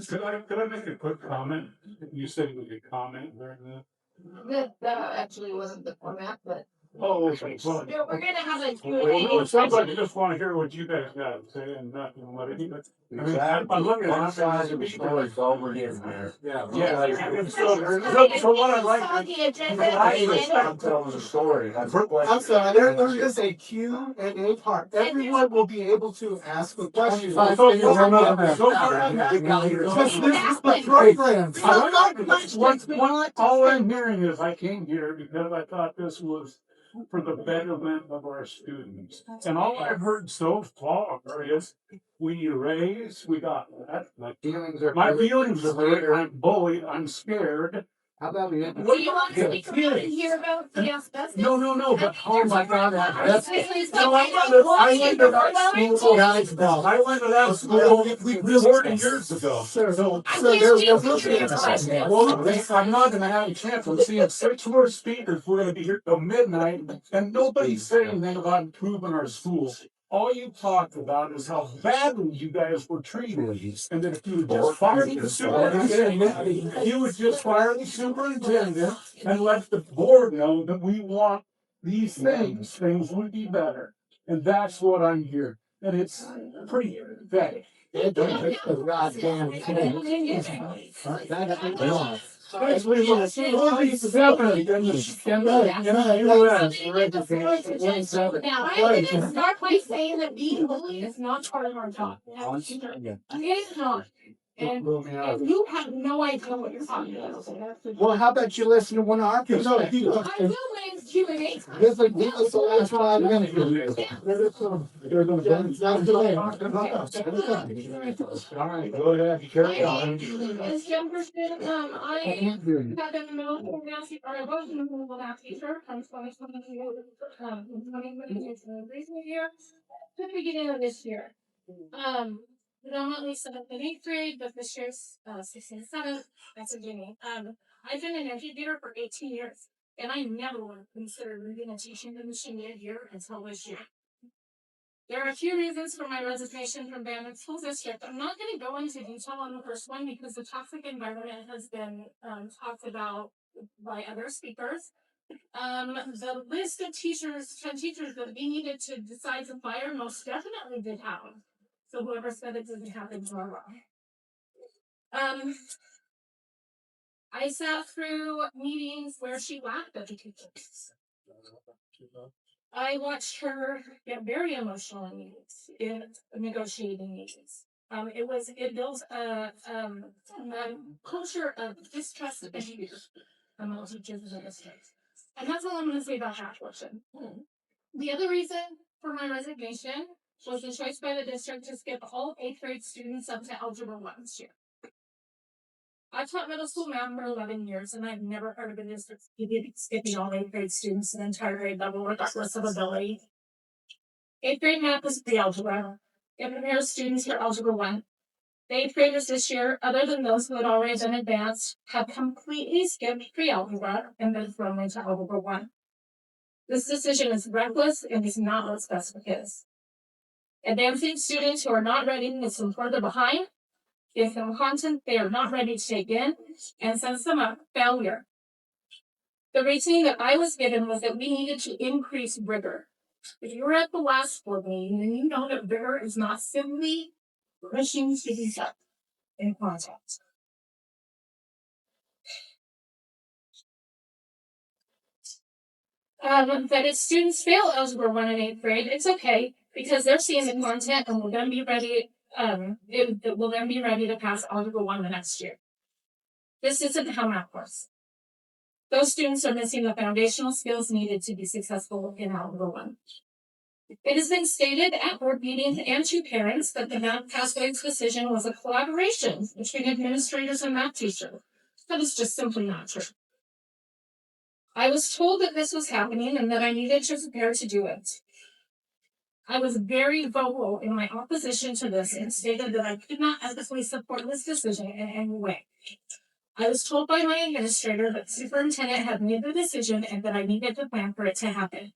Could I make a quick comment? You said we could comment during the. That actually wasn't the format, but. Oh, okay. Well, Yeah, we're gonna have a well, it sounds like Q&A. you just want to hear what you guys got to say and not, what it is. Exactly. I'm looking One at side of the story is all we're getting there. Yeah. Yeah. So what I'd like On to. the agenda, I'm telling the story. That's the question. I'm sorry, there is a Q&A part. Everyone will be able to ask a question. So far, Because this is the program. all I'm hearing is I came here because I thought this was for the betterment of our students. And all I've heard so far is we need a raise, we got that. My feelings are. My feelings are hurt, I'm bullied, I'm scared. How about we? do you want to speak around and hear about the asbestos? No, but oh my God, that's. No, I went to that school, Guys, no. I went to that school 40 years ago. So I Well, I'm not gonna have a chance. I'm seeing 6 more speakers. We're gonna be here till midnight, and nobody's saying anything about improving our schools. All you talked about is how badly you guys were treated, and that if you would just fire the superintendent, you would just fire the superintendent and let the board know that we want these things. Things would be better, and that's what I'm here. And it's pretty pathetic. Goddamn Now, I'm gonna start by saying that being bullied is not part of our job. It is not. And you have no idea what you're talking about. Well, how about you listen to one of our people? I will when it's Q&A. This is the last one I'm gonna do. All right, go ahead, carry on. As young person, I have been a middle school math teacher, or I was a middle school math teacher from 2020 to recent year to the beginning of this year. Predominantly 7th and 8th grade, but this year's 6th and 7th. That's a beginning. I've been an educator for 18 years, and I never would have considered moving a teaching position here until this year. There are a few reasons for my resignation from Bandon School District. I'm not going to go into detail on the first one because the toxic environment has been talked about by other speakers. The list of 10 teachers that we needed to decide to fire most definitely did happen. So whoever said it didn't happen is wrong. I sat through meetings where she laughed at the teachers. I watched her get very emotional in meetings, in negotiating meetings. It builds a culture of distrust and fear among teachers in the district. And that's all I'm going to say about that portion. The other reason for my resignation was the choice by the district to skip all 8th grade students up to Algebra 1 this year. I've taught middle school math for 11 years, and I've never heard of a district skipping all 8th grade students an entire grade level regardless of ability. 8th grade math is pre-algebra. It prepares students for Algebra 1. The 8th graders this year, other than those who had already been advanced, have completely skipped pre-algebra and been thrown into Algebra 1. This decision is reckless and is not what best for kids. Advancing students who are not ready to listen further behind, give them content they are not ready to take in, and sends them up failure. The reasoning that I was given was that we needed to increase rigor. If you were at the last board meeting, then you know that there is not simply pushing students up in content. That if students fail Algebra 1 in 8th grade, it's okay, because they're seeing the content and we're going to be ready, we'll then be ready to pass Algebra 1 the next year. This isn't how math works. Those students are missing the foundational skills needed to be successful in Algebra 1. It has been stated at board meetings and to parents that the math pathways decision was a collaboration between administrators and math teachers. That is just simply not true. I was told that this was happening and that I needed to prepare to do it. I was very vocal in my opposition to this and stated that I could not ethically support this decision in any way. I was told by my administrator that the superintendent had made the decision and that I needed to plan for it to happen.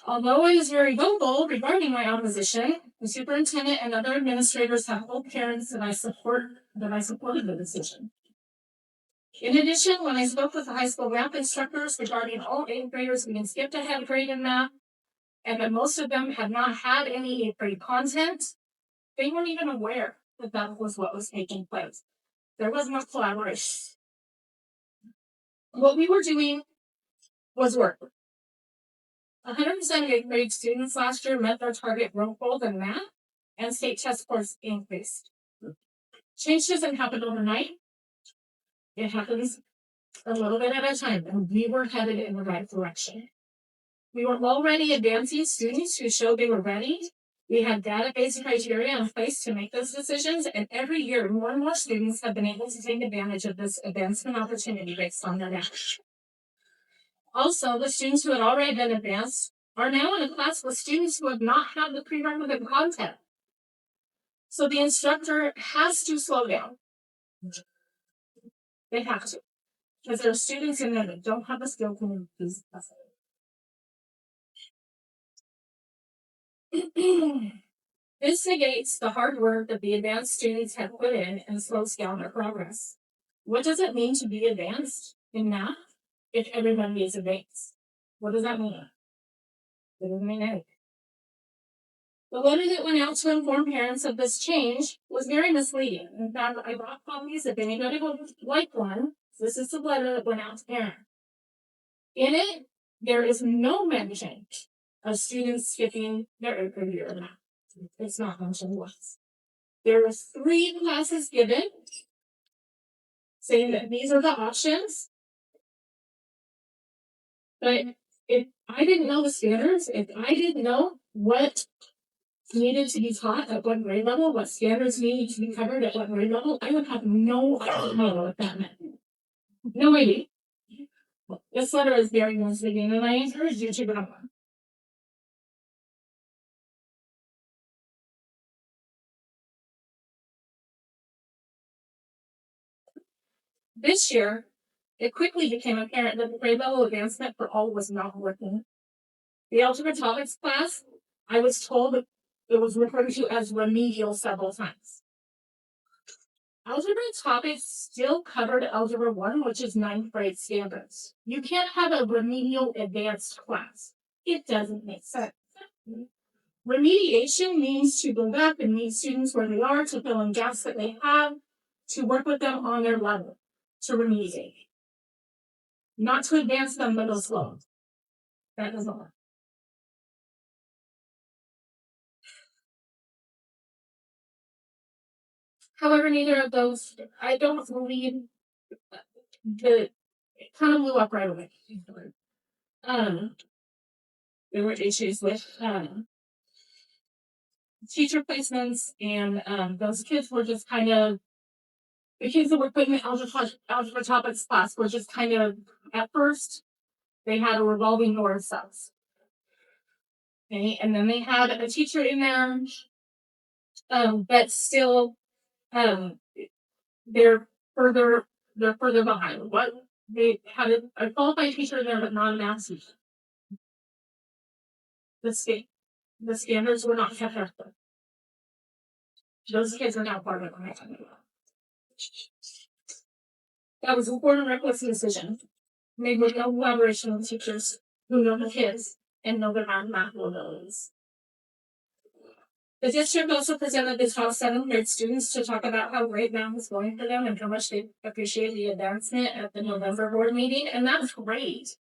Although I was very vocal regarding my opposition, the superintendent and other administrators have told parents that I supported the decision. In addition, when I spoke with the high school math instructors regarding all 8th graders being skipped a head grade in math, and that most of them had not had any 8th grade content, they weren't even aware that that was what was taking place. There was no collaboration. What we were doing was work. 178 grade students last year met their target growth goals in math, and state test scores increased. Change doesn't happen overnight. It happens a little bit at a time, and we were headed in the right direction. We were already advancing students who showed they were ready. We had database criteria in place to make those decisions, and every year more and more students have been able to take advantage of this advancement opportunity based on their math. Also, the students who had already been advanced are now in a class with students who have not had the prerequisite content. So the instructor has to slow down. They have to. Because there are students in there that don't have the skill to move these classes. This negates the hard work that the advanced students have put in and slows down their progress. What does it mean to be advanced in math if everybody is advanced? What does that mean? It doesn't mean anything. The letter that went out to inform parents of this change was very misleading. In fact, I brought copies if anybody would like one. This is the letter that went out to parents. In it, there is no mention of students skipping their 8th grade year of math. It's not mentioned once. There are 3 classes given, saying that these are the options. But if I didn't know the standards, if I didn't know what needed to be taught at what grade level, what standards needed to be covered at what grade level, I would have no idea what that meant. No idea. This letter is very misleading, and I encourage you to grab one. This year, it quickly became apparent that the grade level advancement for all was not working. The algebra topics class, I was told it was referred to as remedial several times. Algebra topics still covered Algebra 1, which is 9th grade standards. You can't have a remedial advanced class. It doesn't make sense. Remediation means to go back and meet students where they are, to fill in gaps that they have, to work with them on their level, to remediate. Not to advance them, but go slow. That doesn't work. However, neither of those, I don't believe it kind of blew up right away. There were issues with teacher placements, and those kids were just kind of, the kids that were put in the algebra topics class were just kind of, at first, they had a revolving door of cells. Okay, and then they had a teacher in there, but still, they're further behind. What they had a qualified teacher there, but not a math teacher. The standards were not kept up. Those kids are now part of it. That was a poor and reckless decision made with no collaboration with teachers who know the kids and know their math abilities. The district also presented the top 7th grade students to talk about how great math was going for them and how much they appreciate the advancement at the November board meeting, and that's great.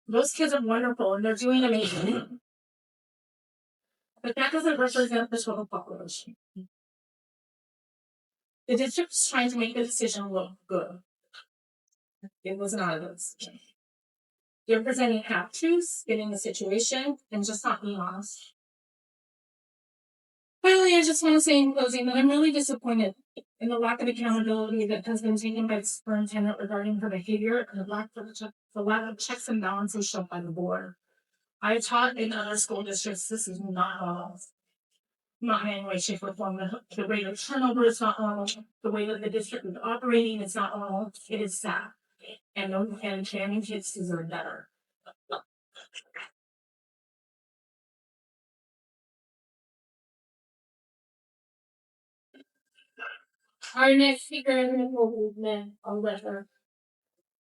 Those kids are wonderful and they're doing amazing. But that doesn't represent the total population. The district is trying to make the decision look good. It was not a good decision. They're presenting half truths, getting the situation, and just not being honest. Finally, I just want to say in closing that I'm really disappointed in the lack of accountability that has been taken by the superintendent regarding her behavior and the lack of checks and balances shown by the board. I taught in other school districts. This is not normal. Not in any way, shape, or form. The rate of turnover is not normal. The way that the district is operating is not normal. It is sad. And Channing kids deserve better. Our next speaker will be I'll let her.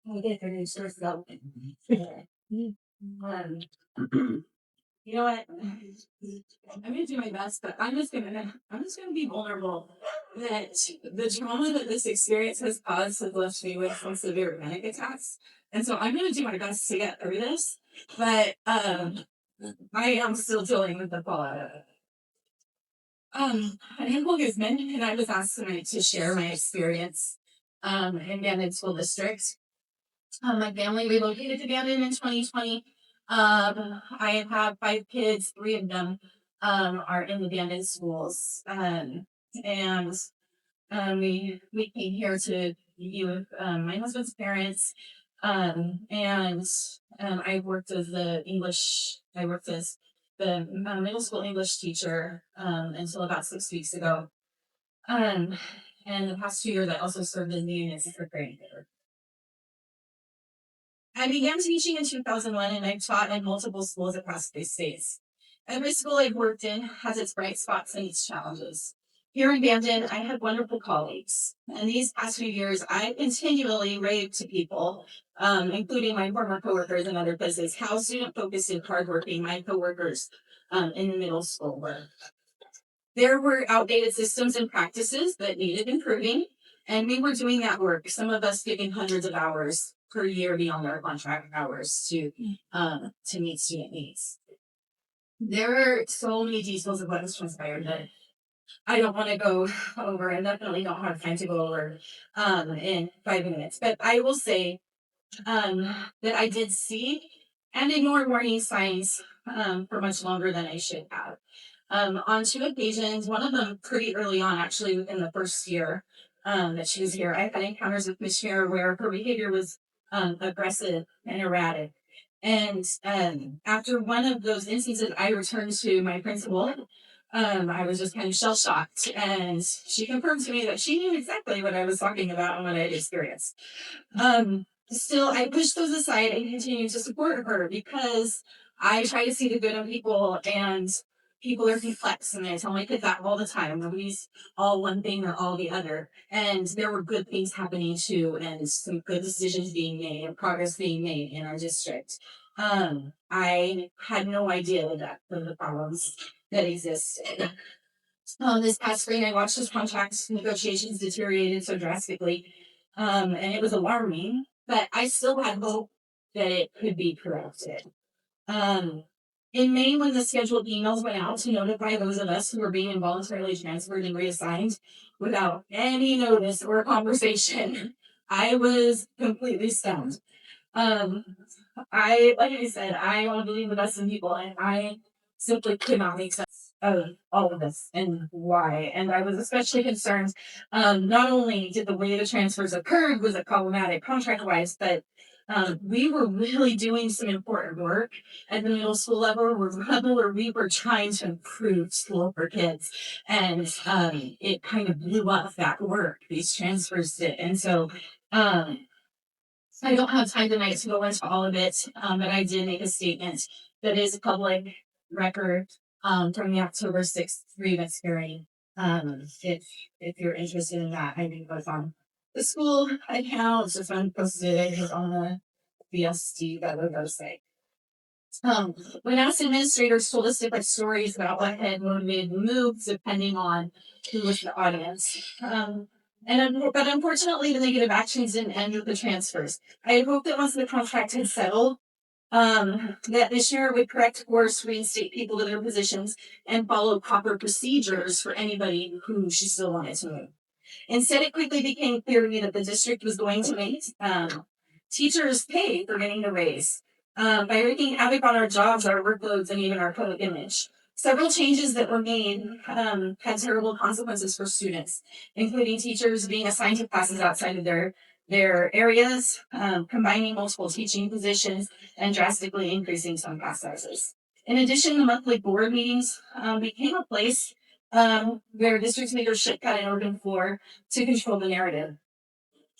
I'll get her new source out. You know what? I'm gonna do my best, but I'm just gonna be vulnerable. That the trauma that this experience has caused has left me with some severe panic attacks, and so I'm gonna do my best to get through this. But I am still dealing with the fallout of it. My name is Guzman, and I was asked tonight to share my experience in Bandon School District. My family relocated to Bandon in 2020. I have 5 kids, 3 of them are in the Bandon schools. And we came here to be with my husband's parents. I worked as the middle school English teacher until about 6 weeks ago. And the past 2 years, I also served in the union for grade. I began teaching in 2001, and I've taught in multiple schools across 3 states. Every school I've worked in has its bright spots and its challenges. Here in Bandon, I had wonderful colleagues. And these past few years, I continually raved to people, including my former coworkers in other places, how student-focused and hardworking my coworkers in the middle school were. There were outdated systems and practices that needed improving, and we were doing that work, some of us giving hundreds of hours per year beyond our contract hours to meet student needs. There are so many details of what has transpired that I don't want to go over, and definitely don't have time to go over in 5 minutes. But I will say that I did see and ignore warning signs for much longer than I should have. On 2 occasions, one of them pretty early on, actually in the first year that she was here, I had encounters with Miss Share where her behavior was aggressive and erratic. And after one of those instances, I returned to my principal. I was just kind of shell shocked, and she confirmed to me that she knew exactly what I was talking about and what I had experienced. Still, I pushed those aside and continued to support her because I try to see the good in people, and people are complex, and I tell my kids that all the time. Nobody's all one thing or all the other. And there were good things happening too, and some good decisions being made and progress being made in our district. I had no idea that the problems that existed. This past spring, I watched those contract negotiations deteriorated so drastically, and it was alarming, but I still had hope that it could be corrected. In May, when the scheduled emails went out to notify those of us who were being involuntarily transferred and reassigned without any notice or conversation, I was completely stunned. Like I said, I want to believe the best in people, and I simply could not make sense of all of this and why. And I was especially concerned. Not only did the way the transfers occurred was it problematic contract-wise, but we were really doing some important work at the middle school level where we were trying to improve school for kids. And it kind of blew up that work, these transfers did. And so I don't have time tonight to go into all of it, but I did make a statement that is a public record from the October 6th grievance hearing. If you're interested in that, I think it's on the school account. It's just been posted on the BSD website. When asked, administrators told us different stories about what had motivated moves depending on who was the audience. But unfortunately, the negative actions didn't end with the transfers. I had hoped that once the contract had settled, that this year would correct course, reinstate people to their positions, and follow proper procedures for anybody who she still wanted to move. Instead, it quickly became clear to me that the district was going to make teachers pay for getting a raise by wreaking havoc on our jobs, our workloads, and even our public image. Several changes that were made had terrible consequences for students, including teachers being assigned to classes outside of their areas, combining multiple teaching positions, and drastically increasing some class sizes. In addition, the monthly board meetings became a place where district leadership got an open floor to control the narrative.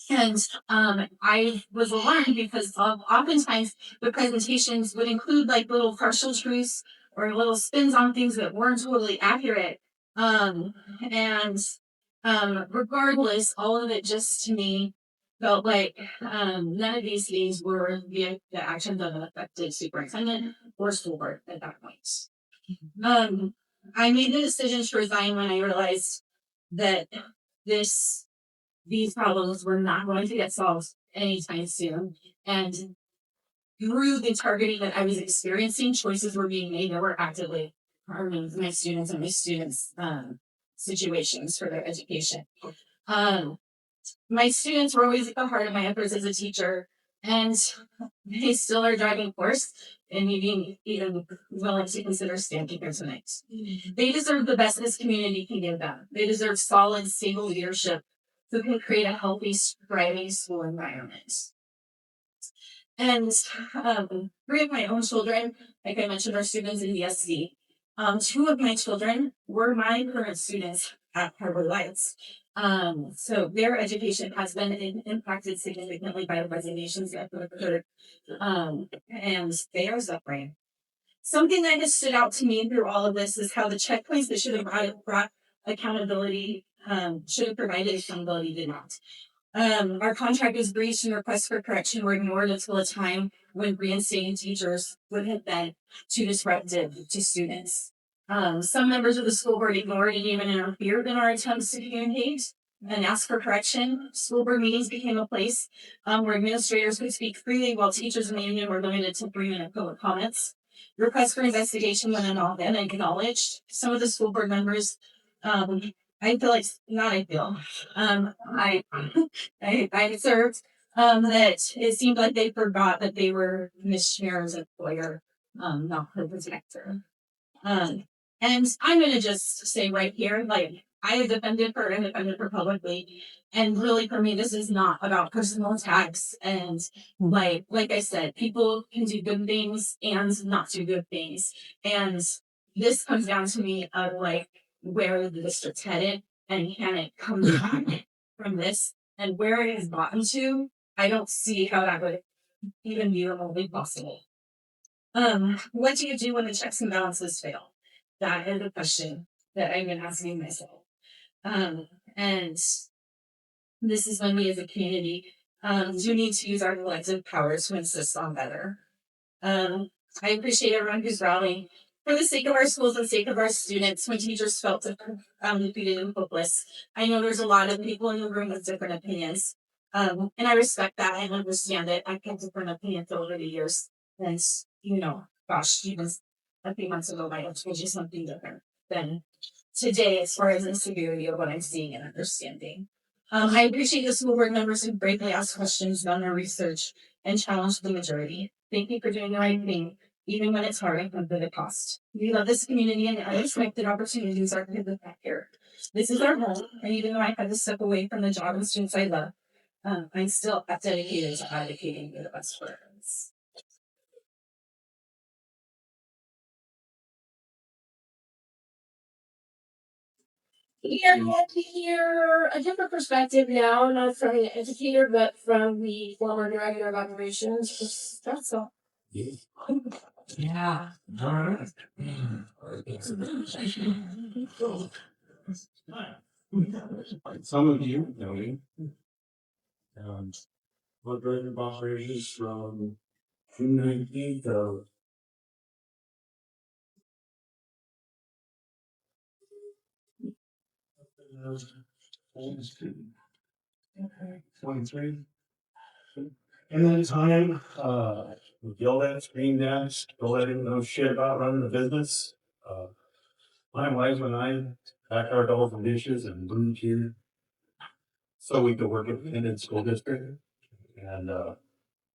And I was alarmed because oftentimes the presentations would include like little partial truths or little spins on things that weren't totally accurate. And regardless, all of it just to me felt like none of these things were the actions of an effective superintendent or school board at that point. I made the decision to resign when I realized that these problems were not going to get solved anytime soon. And through the targeting that I was experiencing, choices were being made that were actively harming my students and my students' situations for their education. My students were always at the heart of my efforts as a teacher, and they still are driving force and even willing to consider standing here tonight. They deserve the best this community can give them. They deserve solid, stable leadership who can create a healthy, thriving school environment. And 3 of my own children, like I mentioned, are students in ESD. 2 of my children were my current students at Harbor Lights. So their education has been impacted significantly by the resignations that have occurred, and they are suffering. Something that has stood out to me through all of this is how the checkpoints that should have brought accountability, should have provided accountability, did not. Our contract was breached and requests for correction were ignored until a time when reinstating teachers would have been too disruptive to students. Some members of the school board ignored and even interfered in our attempts to communicate and ask for correction. School board meetings became a place where administrators could speak freely while teachers in the union were limited to 3-minute public comments. Requests for investigation went unacknowledged. Some of the school board members, I feel like, not I feel, I observed that it seemed like they forgot that they were Miss Schmear's employer, not her protector. And I'm going to just say right here, like, I have defended her and defended her publicly. And really, for me, this is not about personal attacks. And like I said, people can do good things and not do good things. And this comes down to me of like where the district's headed and can it come back from this, and where it has gotten to. I don't see how that would even be remotely possible. What do you do when the checks and balances fail? That is a question that I've been asking myself. And this is when we as a community do need to use our collective power to insist on better. I appreciate everyone who's rallying for the sake of our schools and sake of our students when teachers felt defeated and hopeless. I know there's a lot of people in the room with different opinions. And I respect that and understand it. I've had different opinions over the years. And, gosh, even a few months ago, my told you something different than today as far as the severity of what I'm seeing and understanding. I appreciate the school board members who bravely ask questions, done their research, and challenge the majority. Thank you for doing the right thing, even when it's hard and comes at a cost. We love this community and unexpected opportunities are given back here. This is our home, and even though I had to step away from the job and students I love, I'm still dedicated to advocating for the best for us. Yeah, I have to hear a different perspective now, not from an educator, but from the former director of operations. That's all. Yeah. All right. Some of you know me. What director of operations from June 19th 23. And then time, yelled at, screamed at, told I didn't know shit about running a business. My wife and I packed our dolls and dishes and moved here so we could work at the Bandon School District. And I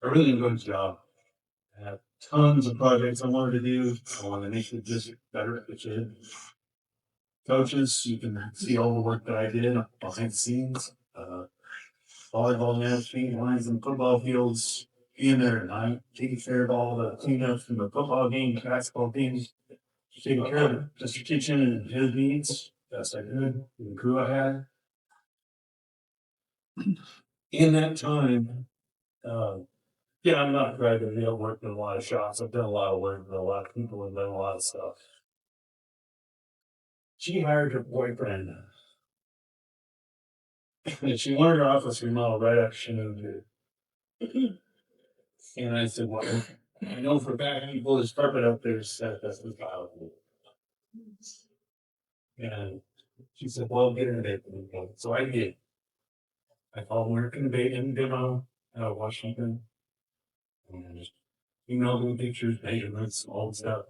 really enjoyed the job. I had tons of projects I wanted to do. I wanted to make the district better at the kids. Coaches, you can see all the work that I did behind the scenes. Volleyball nets, feeding lines in football fields, being there at night, taking care of all the cleanups from the football games, basketball games, taking care of Mr. Kitchen and his needs, best I could, and the crew I had. In that time, yeah, I'm not bragging. I've worked in a lot of shops. I've done a lot of work with a lot of people and done a lot of stuff. She hired her boyfriend. And she wanted her office remodeled right after she moved here. And I said, well, I know for a fact you pull this carpet up there, set that's the file. And she said, well, get in bed. So I did. I called American Bait in demo out of Washington. And just emailed them pictures, measurements, all the stuff.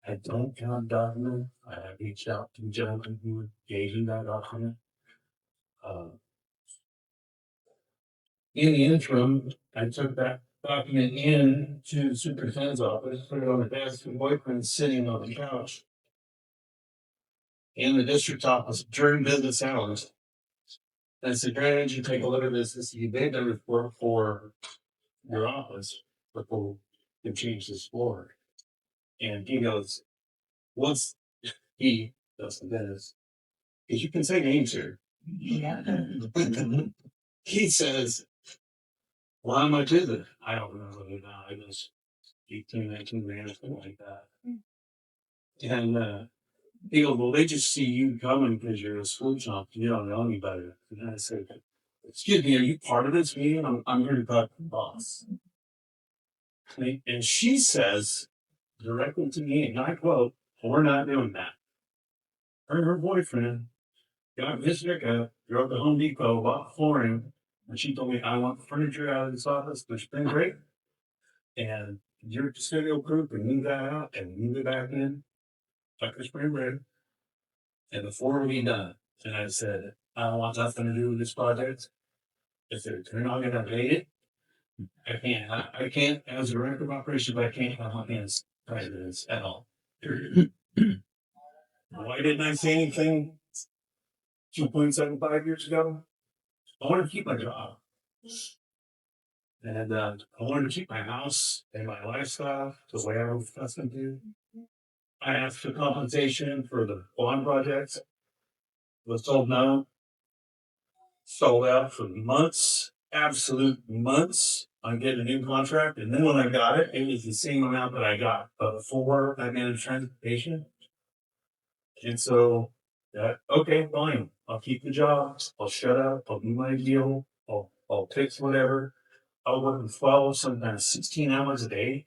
I don't count document. I have reached out to the gentleman who gave me that document. In the interim, I took that document in to the superintendent's office, put it on the desk, and boyfriend's sitting on the couch in the district office during business hours. And I said, Grant, you take a look at this. This is the data report for your office before you change this floor. And he goes, what's he doesn't this? Because you can say names here. Yeah. He says, well, how much is it? I don't remember it now. I guess 18, 19 grand, something like that. And he goes, well, they just see you coming because you're a school chump. You don't know any better. And I said, excuse me, are you part of this meeting? I'm here to talk to the boss. And she says directly to me, and I quote, we're not doing that. Her and her boyfriend got Miss Nicka, drove to Home Depot, bought flooring, and she told me, I want the furniture out of this office, which has been great. And you're just going to go group and move that out and move it back in, like the spring break. And the floor will be done. And I said, I don't want nothing to do with this project. If they're not going to pay it, I can't, as a director of operations, I can't have my hands tied to this at all. Period. Why didn't I say anything 2.75 years ago? I wanted to keep my job. And I wanted to keep my house and my lifestyle the way I was accustomed to. I asked for compensation for the bond projects. Was told no. Sold out for months, absolute months on getting a new contract. And then when I got it, it was the same amount that I got before I managed transportation. And so, okay, fine. I'll keep the job. I'll shut up. I'll do my deal. I'll fix whatever. I'll work 12, sometimes 16 hours a day.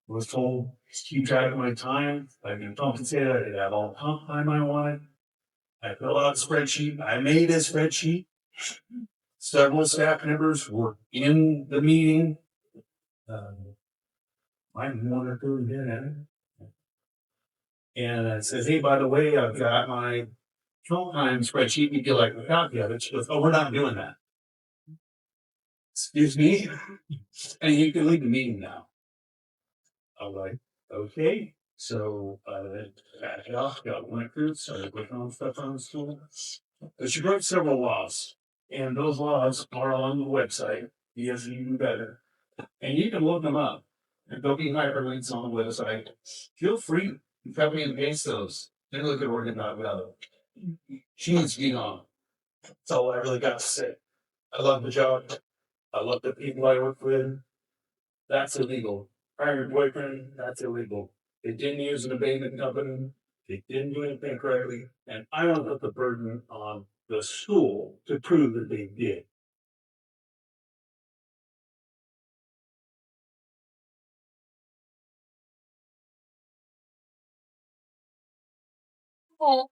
I was told to keep track of my time. I've been compensated. I could have all the comp time I wanted. I filled out a spreadsheet. I made a spreadsheet. Several staff members were in the meeting. I'm one or two again. And it says, hey, by the way, I've got my kill time spreadsheet. You get like a copy of it. She goes, oh, we're not doing that. Excuse me? And you can leave the meeting now. I was like, okay. So I backed off, got one recruit, started working on stuff on the school. But she wrote several laws. And those laws are on the website. Yes, even better. And you can look them up. And there'll be hyperlinks on the website. Feel free to copy and paste those. Then look at Oregon.gov. She needs to be on. That's all I really got to say. I love the job. I love the people I work with. That's illegal. Hiring your boyfriend, that's illegal. They didn't use an abatement company. They didn't do anything correctly. And I don't put the burden on the school to prove that they did. Well,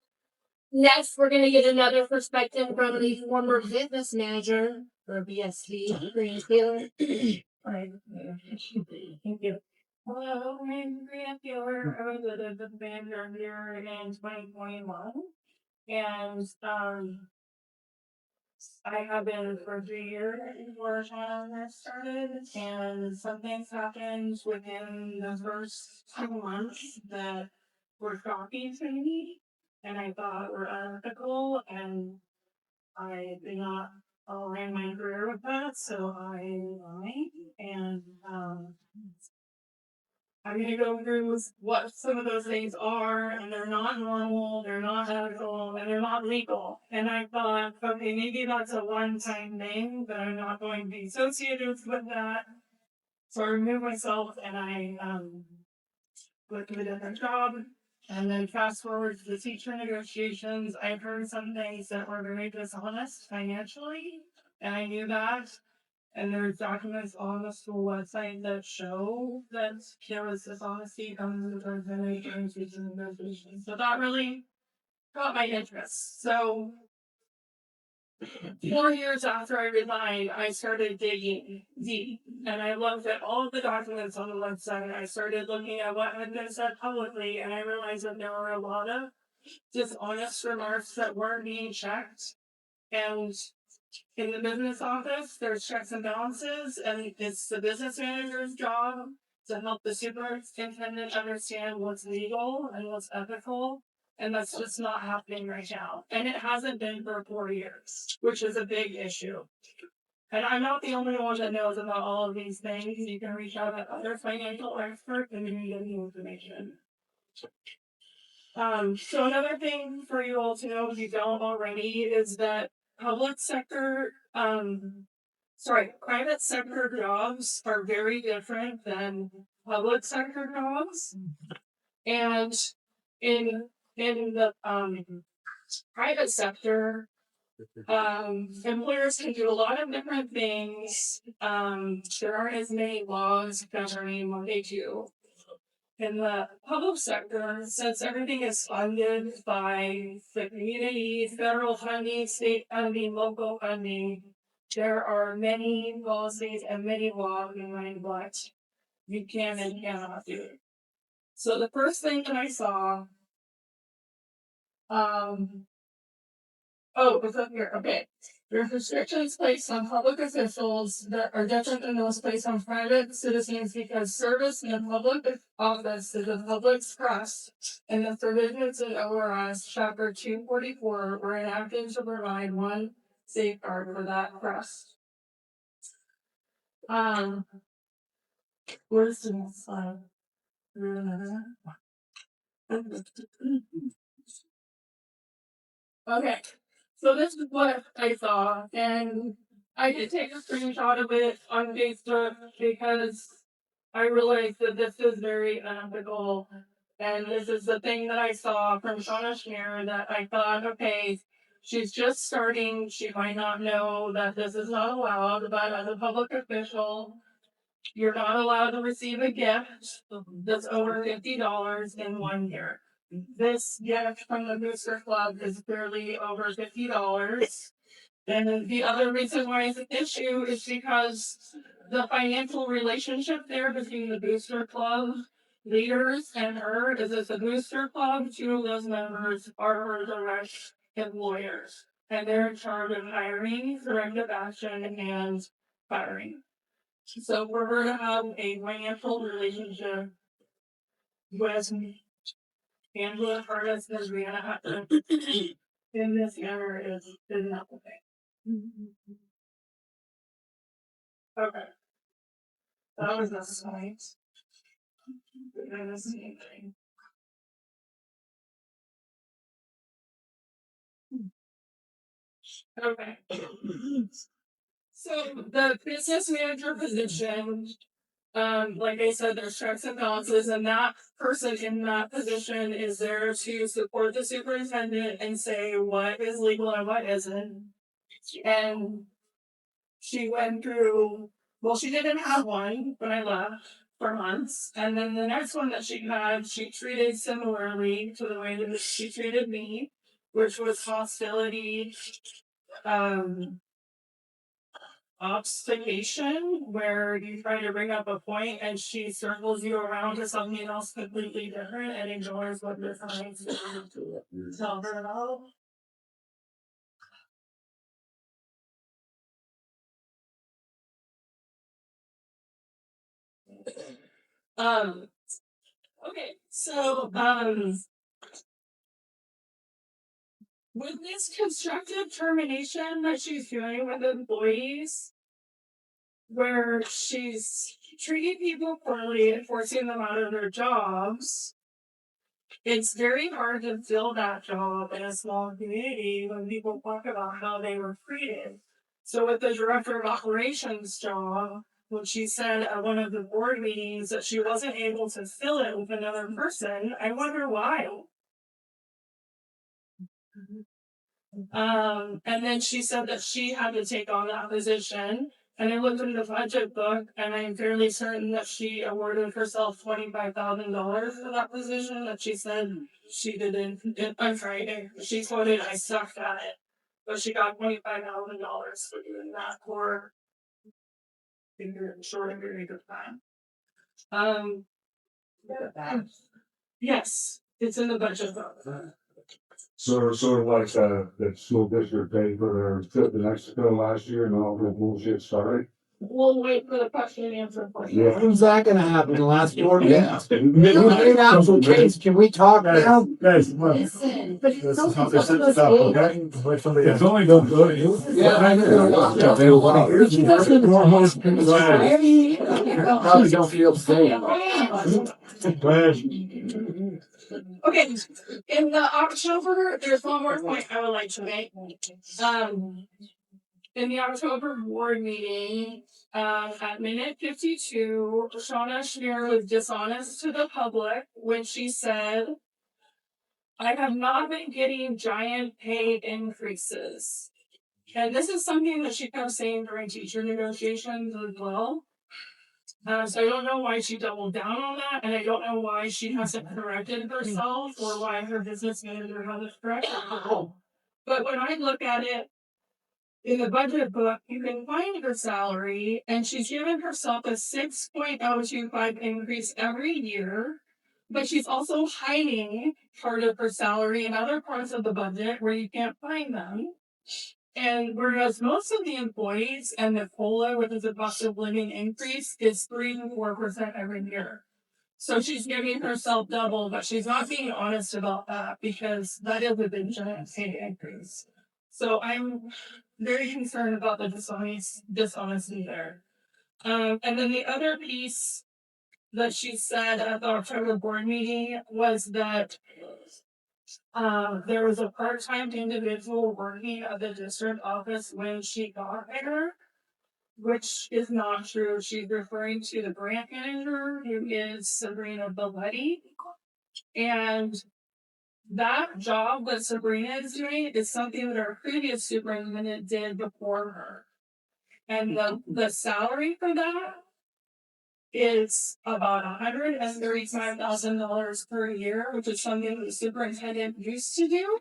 Next, we're gonna get another perspective from the former business manager for BSC, Green Taylor. Right. Thank you. Hello, I'm Grant Taylor. I was with the manager here in 2021. And I have been for 3 years before Sean started, and some things happened within the first 2 months that were shocking to me, and I thought were unethical, and I did not align my career with that, so I resigned, and I'm gonna go through what some of those things are, and they're not normal, they're not ethical, and they're not legal. And I thought, okay, maybe that's a one-time thing, but I'm not going to be associated with that. So I removed myself, and I looked at a different job. And then fast forward to the teacher negotiations, I've heard some things that were very dishonest financially, and I knew that. And there's documents on the school website that show that there was dishonesty coming to the negotiations. So that really caught my interest. So 4 years after I resigned, I started digging deep, and I looked at all of the documents on the website. I started looking at what had been said publicly, and I realized that there were a lot of dishonest remarks that weren't being checked. And in the business office, there's checks and balances, and it's the business manager's job to help the superintendent understand what's legal and what's ethical. And that's just not happening right now. And it hasn't been for 4 years, which is a big issue. And I'm not the only one that knows about all of these things. You can reach out to other financial experts and you can get the information. So another thing for you all to know, if you don't already, is that private sector jobs are very different than public sector jobs. And in the private sector, employers can do a lot of different things. There aren't as many laws governing what they do. In the public sector, since everything is funded by the community, federal funding, state funding, local funding, there are many policies and many laws behind what you can and cannot do. So the first thing that I saw, it's up here, okay. There's restrictions placed on public officials that are different than those placed on private citizens because service in the public office is the public's trust, and the provisions in ORS Chapter 244 were enacted to provide one safeguard for that trust. Where's the next slide? Okay. So this is what I saw, and I did take a screenshot of it on Facebook because I realized that this is very unethical, and this is the thing that I saw from Shauna Schneer that I thought, okay, she's just starting, she might not know that this is not allowed, but as a public official, you're not allowed to receive a gift that's over $50 in 1 year. This gift from the Booster Club is barely over $50. And the other reason why it's an issue is because the financial relationship there between the Booster Club leaders and her is it's a Booster Club, 2 of those members are her direct employers. And they're in charge of hiring, corrective action, and firing. So for her to have a financial relationship with Angela Curtis and Brianna Hutton in this manner is not okay. Okay. That was the slide. And the same thing. Okay. So the business manager position, like I said, there's checks and balances, and that person in that position is there to support the superintendent and say what is legal and what isn't. And she went through, well, she didn't have one when I left for months. And then the next one that she had, she treated similarly to the way that she treated me. which was hostility, obfuscation, where you try to bring up a point and she circles you around to something else completely different and ignores what you're trying to tell her about. Um, okay, so, with this constructive termination that she's doing with employees, where she's treating people poorly and forcing them out of their jobs, it's very hard to fill that job in a small community when people talk about how they were treated. So with the director of operations job, when she said at one of the board meetings that she wasn't able to fill it with another person, I wonder why. And then she said that she had to take on that position. And I looked in the budget book, and I'm fairly certain that she awarded herself $25,000 for that position. That she said she didn't. I'm sorry, she quoted, "I sucked at it," but she got $25,000 for doing that for a short period of time. Yes, it's in the budget book. Sort of like the school district paid for their trip to Mexico last year and all the bullshit started. We'll wait for the question and answer portion. Yeah. When's that gonna happen? The last 4 Yeah. minutes? Can we talk now? Guys, well, Listen. This is how this is stuff, okay? Wait till the it's only done good. Yeah, I know. They don't want to hear Probably don't feel safe. Okay, in the October, there's one more point I would like to make. In the October board meeting, at minute 52, Shauna Schneer was dishonest to the public when she said, "I have not been getting giant pay increases." And this is something that she kept saying during teacher negotiations as well. So I don't know why she doubled down on that, and I don't know why she hasn't corrected herself or why her business manager hasn't corrected her. But when I look at it in the budget book, you can find her salary, and she's given herself a 6.025 increase every year. But she's also hiding part of her salary in other parts of the budget where you can't find them. And whereas most of the employees and the COLA, which is the cost of living increase, is 3 to 4% every year. So she's giving herself double, but she's not being honest about that because that is a big giant pay increase. So I'm very concerned about the dishonesty there. And then the other piece that she said at the October board meeting was that there was a part-time individual working at the district office when she got there, which is not true. She's referring to the grant manager, who is Sabrina Belletti. And that job that Sabrina is doing is something that our previous superintendent did before her. And the salary for that is about $135,000 per year, which is something the superintendent used to do.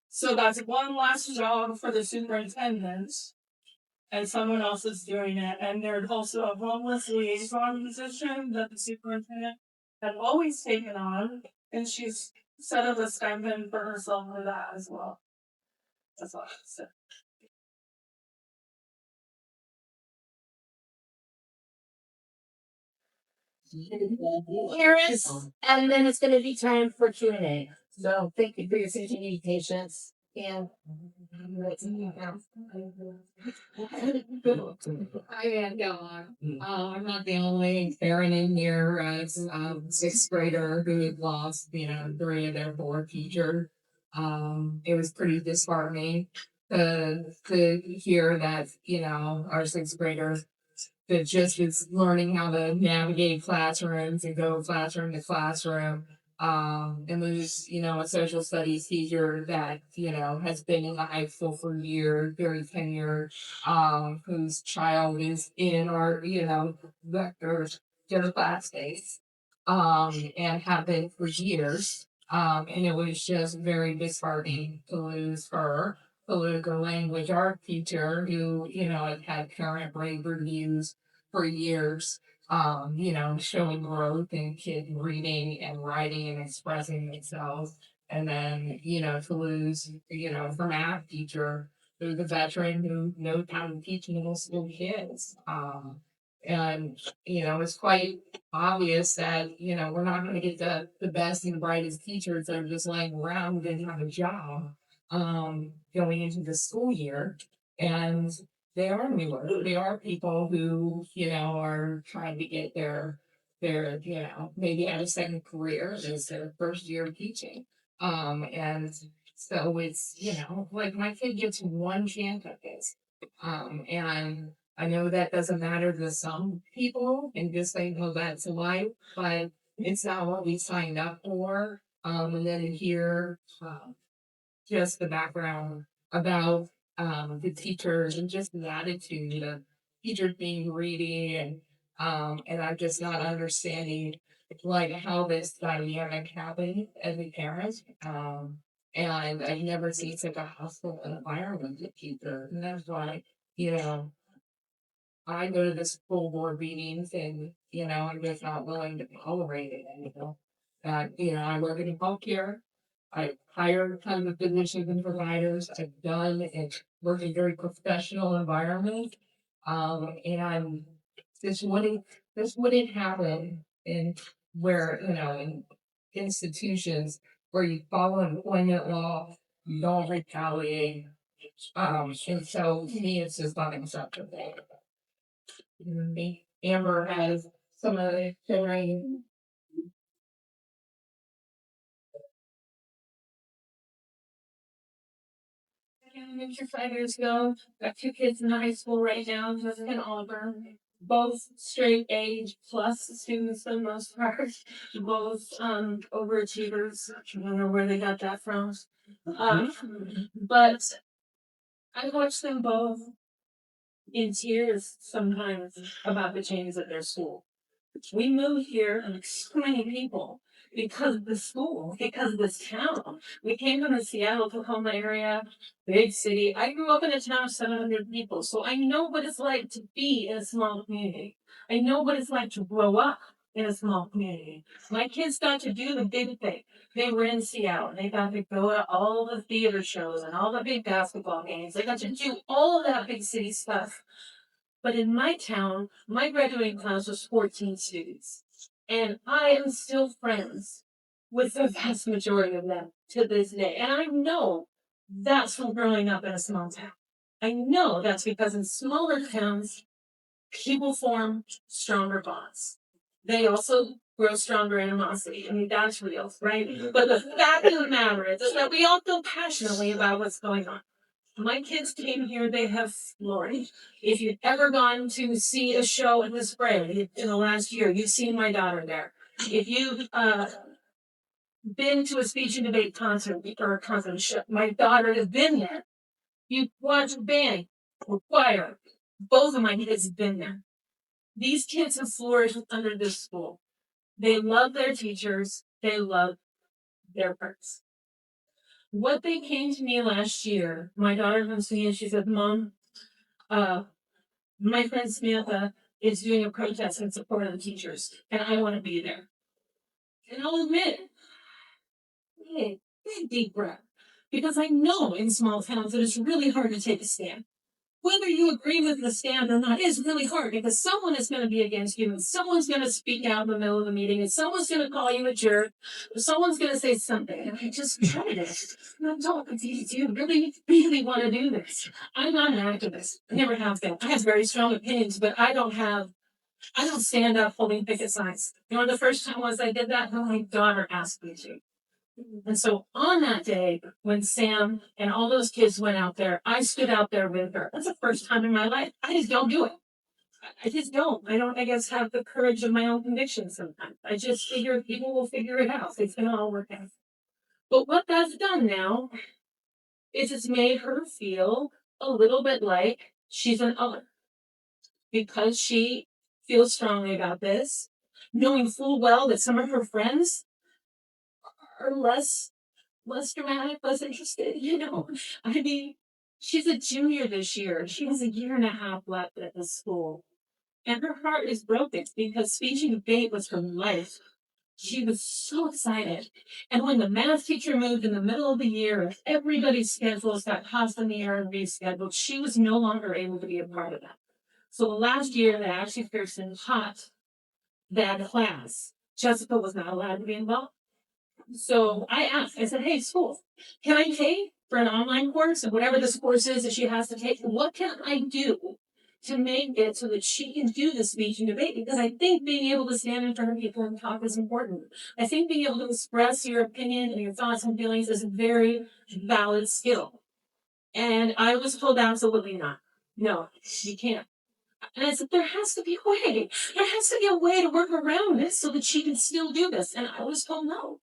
So that's one last job for the superintendent, and someone else is doing it. And there's also a homeless liaison position that the superintendent had always taken on, and she's set up a stipend for herself for that as well. That's all I have to say. Parents, and then it's gonna be time for Q&A. So thank you for your continued patience and. I am Dawn. I'm not the only parent in here as sixth grader who lost, 3 of their 4 teachers. It was pretty disheartening to hear that, our sixth grader that just is learning how to navigate classrooms and go classroom to classroom. And there's, a social studies teacher that, has been in the high school for years, very tenured, whose child is in our, vectors, their class space, and have been for years. And it was just very disheartening to lose her political language art teacher who, had had parent rate reviews for years, showing growth in kids reading and writing and expressing themselves. And then, to lose, her math teacher who's a veteran who knows how to teach middle school kids. And, it's quite obvious that, we're not going to get the best and brightest teachers that are just laying around and have a job going into the school year. And they are newer. They are people who, are trying to get their, maybe have a second career as their first year of teaching. And so it's, like my kid gets one chance at this. And I know that doesn't matter to some people and just think, well, that's life, but it's not what we signed up for. And then to hear just the background about the teachers and just the attitude of teachers being greedy and I'm just not understanding like how this dynamic happened as a parent. And I've never seen such a hostile environment with teachers. And that's why, you know, I go to the school board meetings and, I'm just not willing to tolerate it anymore. I work in healthcare. I've hired tons of physicians and providers. I've done and worked in very professional environment. And this wouldn't happen in where, in institutions where you follow employment law, you don't retaliate. And so to me, it's just not acceptable. Amber has some of the sharing. Mentor 5 years ago, got 2 kids in high school right now, Jessica and Oliver. Both straight A plus students for the most part. Both overachievers. I don't know where they got that from. But I watched them both in tears sometimes about the changes at their school. We moved here, and so many people, because of the school, because of this town. We came from the Seattle, Tacoma area, big city. I grew up in a town of 700 people, so I know what it's like to be in a small community. I know what it's like to grow up in a small community. My kids got to do the big thing. They were in Seattle. They got to go to all the theater shows and all the big basketball games. They got to do all of that big city stuff. But in my town, my graduating class was 14 students. And I am still friends with the vast majority of them to this day. And I know that's from growing up in a small town. I know that's because in smaller towns, people form stronger bonds. They also grow stronger animosity. I mean, that's real, right? But the fact of the matter is that we all feel passionately about what's going on. My kids came here, they have flourished. If you've ever gone to see a show at the Spray in the last year, you've seen my daughter there. If you've been to a speech and debate concert or a concert show, my daughter has been there. You watch band or choir, both of my kids have been there. These kids have flourished under this school. They love their teachers. They love their parents. What they came to me last year, my daughter comes to me and she said, Mom, my friend Samantha is doing a protest in support of the teachers, and I want to be there. And I'll admit, hey, big deep breath. Because I know in small towns that it's really hard to take a stand. Whether you agree with the stand or not is really hard because someone is going to be against you and someone's going to speak out in the middle of the meeting and someone's going to call you a jerk or someone's going to say something. And I just tried it. And I'm talking to you. Do you really, really want to do this? I'm not an activist. I never have been. I have very strong opinions, but I don't stand up holding picket signs. The first time was I did that when my daughter asked me to. And so on that day, when Sam and all those kids went out there, I stood out there with her. That's the first time in my life. I just don't do it. I just don't. I don't, I guess, have the courage of my own convictions sometimes. I just figure people will figure it out. It's going to all work out. But what that's done now is it's made her feel a little bit like she's an other. Because she feels strongly about this, knowing full well that some of her friends are less dramatic, less interested, you know. I mean, she's a junior this year. She has a year and a half left at the school. And her heart is broken because speech and debate was her life. She was so excited. And when the math teacher moved in the middle of the year, everybody's schedules got tossed in the air and rescheduled. She was no longer able to be a part of that. So the last year that Ashley Pearson taught that class, Jessica was not allowed to be involved. So I asked, I said, hey, school, can I pay for an online course and whatever this course is that she has to take? What can I do to make it so that she can do the speech and debate? Because I think being able to stand in front of people and talk is important. I think being able to express your opinion and your thoughts and feelings is a very valid skill. And I was told absolutely not. No, you can't. And I said, there has to be a way. There has to be a way to work around this so that she can still do this. And I was told no,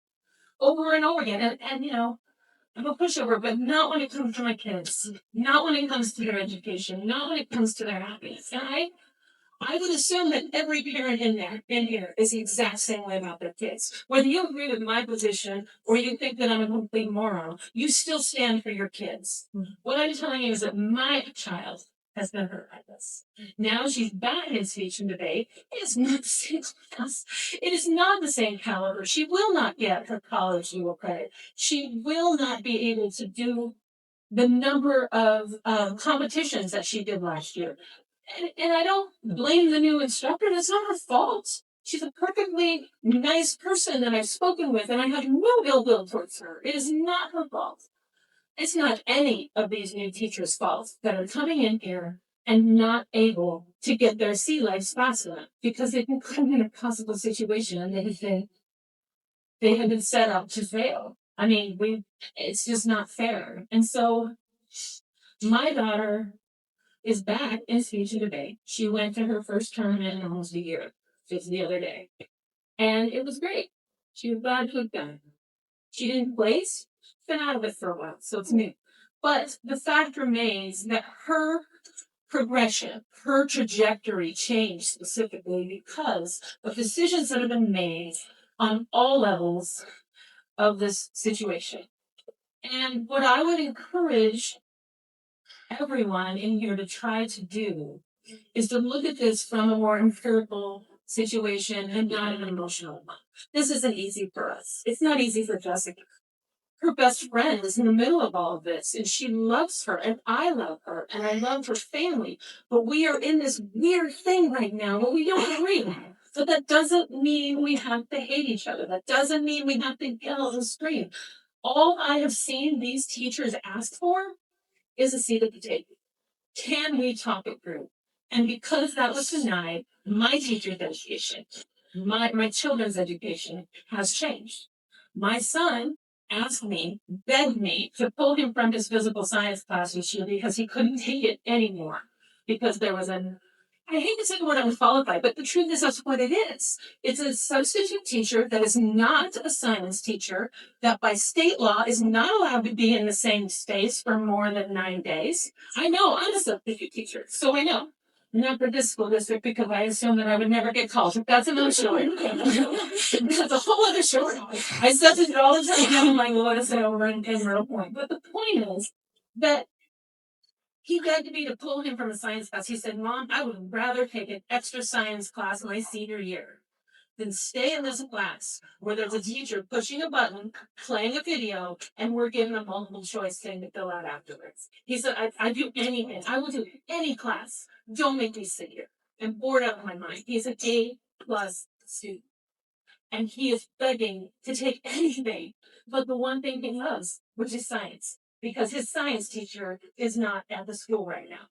over and over again. And you know, I'm a pushover, but not when it comes to my kids, not when it comes to their education, not when it comes to their happiness. And I would assume that every parent in here is the exact same way about their kids. Whether you agree with my position or you think that I'm a complete moron, you still stand for your kids. What I'm telling you is that my child has been hurt by this. Now she's back in speech and debate. It is not the same class. It is not the same caliber. She will not get her college legal credit. She will not be able to do the number of competitions that she did last year. And I don't blame the new instructor. That's not her fault. She's a perfectly nice person that I've spoken with, and I have no ill will towards her. It is not her fault. It's not any of these new teachers' fault that are coming in here and not able to get their sea legs fast enough because they've been put in a possible situation and they have been set up to fail. I mean, it's just not fair. And so my daughter is back in speech and debate. She went to her first tournament in almost a year, just the other day. And it was great. She was glad to have done. She didn't place, been out of it for a while, so it's new. But the fact remains that her progression, her trajectory changed specifically because of decisions that have been made on all levels of this situation. And what I would encourage everyone in here to try to do is to look at this from a more empirical situation and not an emotional one. This isn't easy for us. It's not easy for Jessica. Her best friend is in the middle of all of this, and she loves her, and I love her, and I love her family. But we are in this weird thing right now where we don't agree. So that doesn't mean we have to hate each other. That doesn't mean we have to yell and scream. All I have seen these teachers ask for is a seat at the table. Can we talk it through? And because that was denied, my teacher's education, my children's education has changed. My son asked me, begged me to pull him from his physical science class this year because he couldn't take it anymore. Because there was I hate to say the word unqualified, but the truth is that's what it is. It's a substitute teacher that is not a science teacher, that by state law is not allowed to be in the same space for more than 9 days. I know I'm a substitute teacher, so I know. Not for this school district because I assume that I would never get called. That's another story. That's a whole other story. I substitute all the time. I'm like, what is it over in Real Point? But the point is that he begged me to pull him from a science class. He said, Mom, I would rather take an extra science class my senior year than stay in this class where there's a teacher pushing a button, playing a video, and we're given a multiple choice thing to fill out afterwards. He said, I do anything. I will do any class. Don't make me sit here. I'm bored out of my mind. He's an A+ student. And he is begging to take anything but the one thing he loves, which is science, because his science teacher is not at the school right now.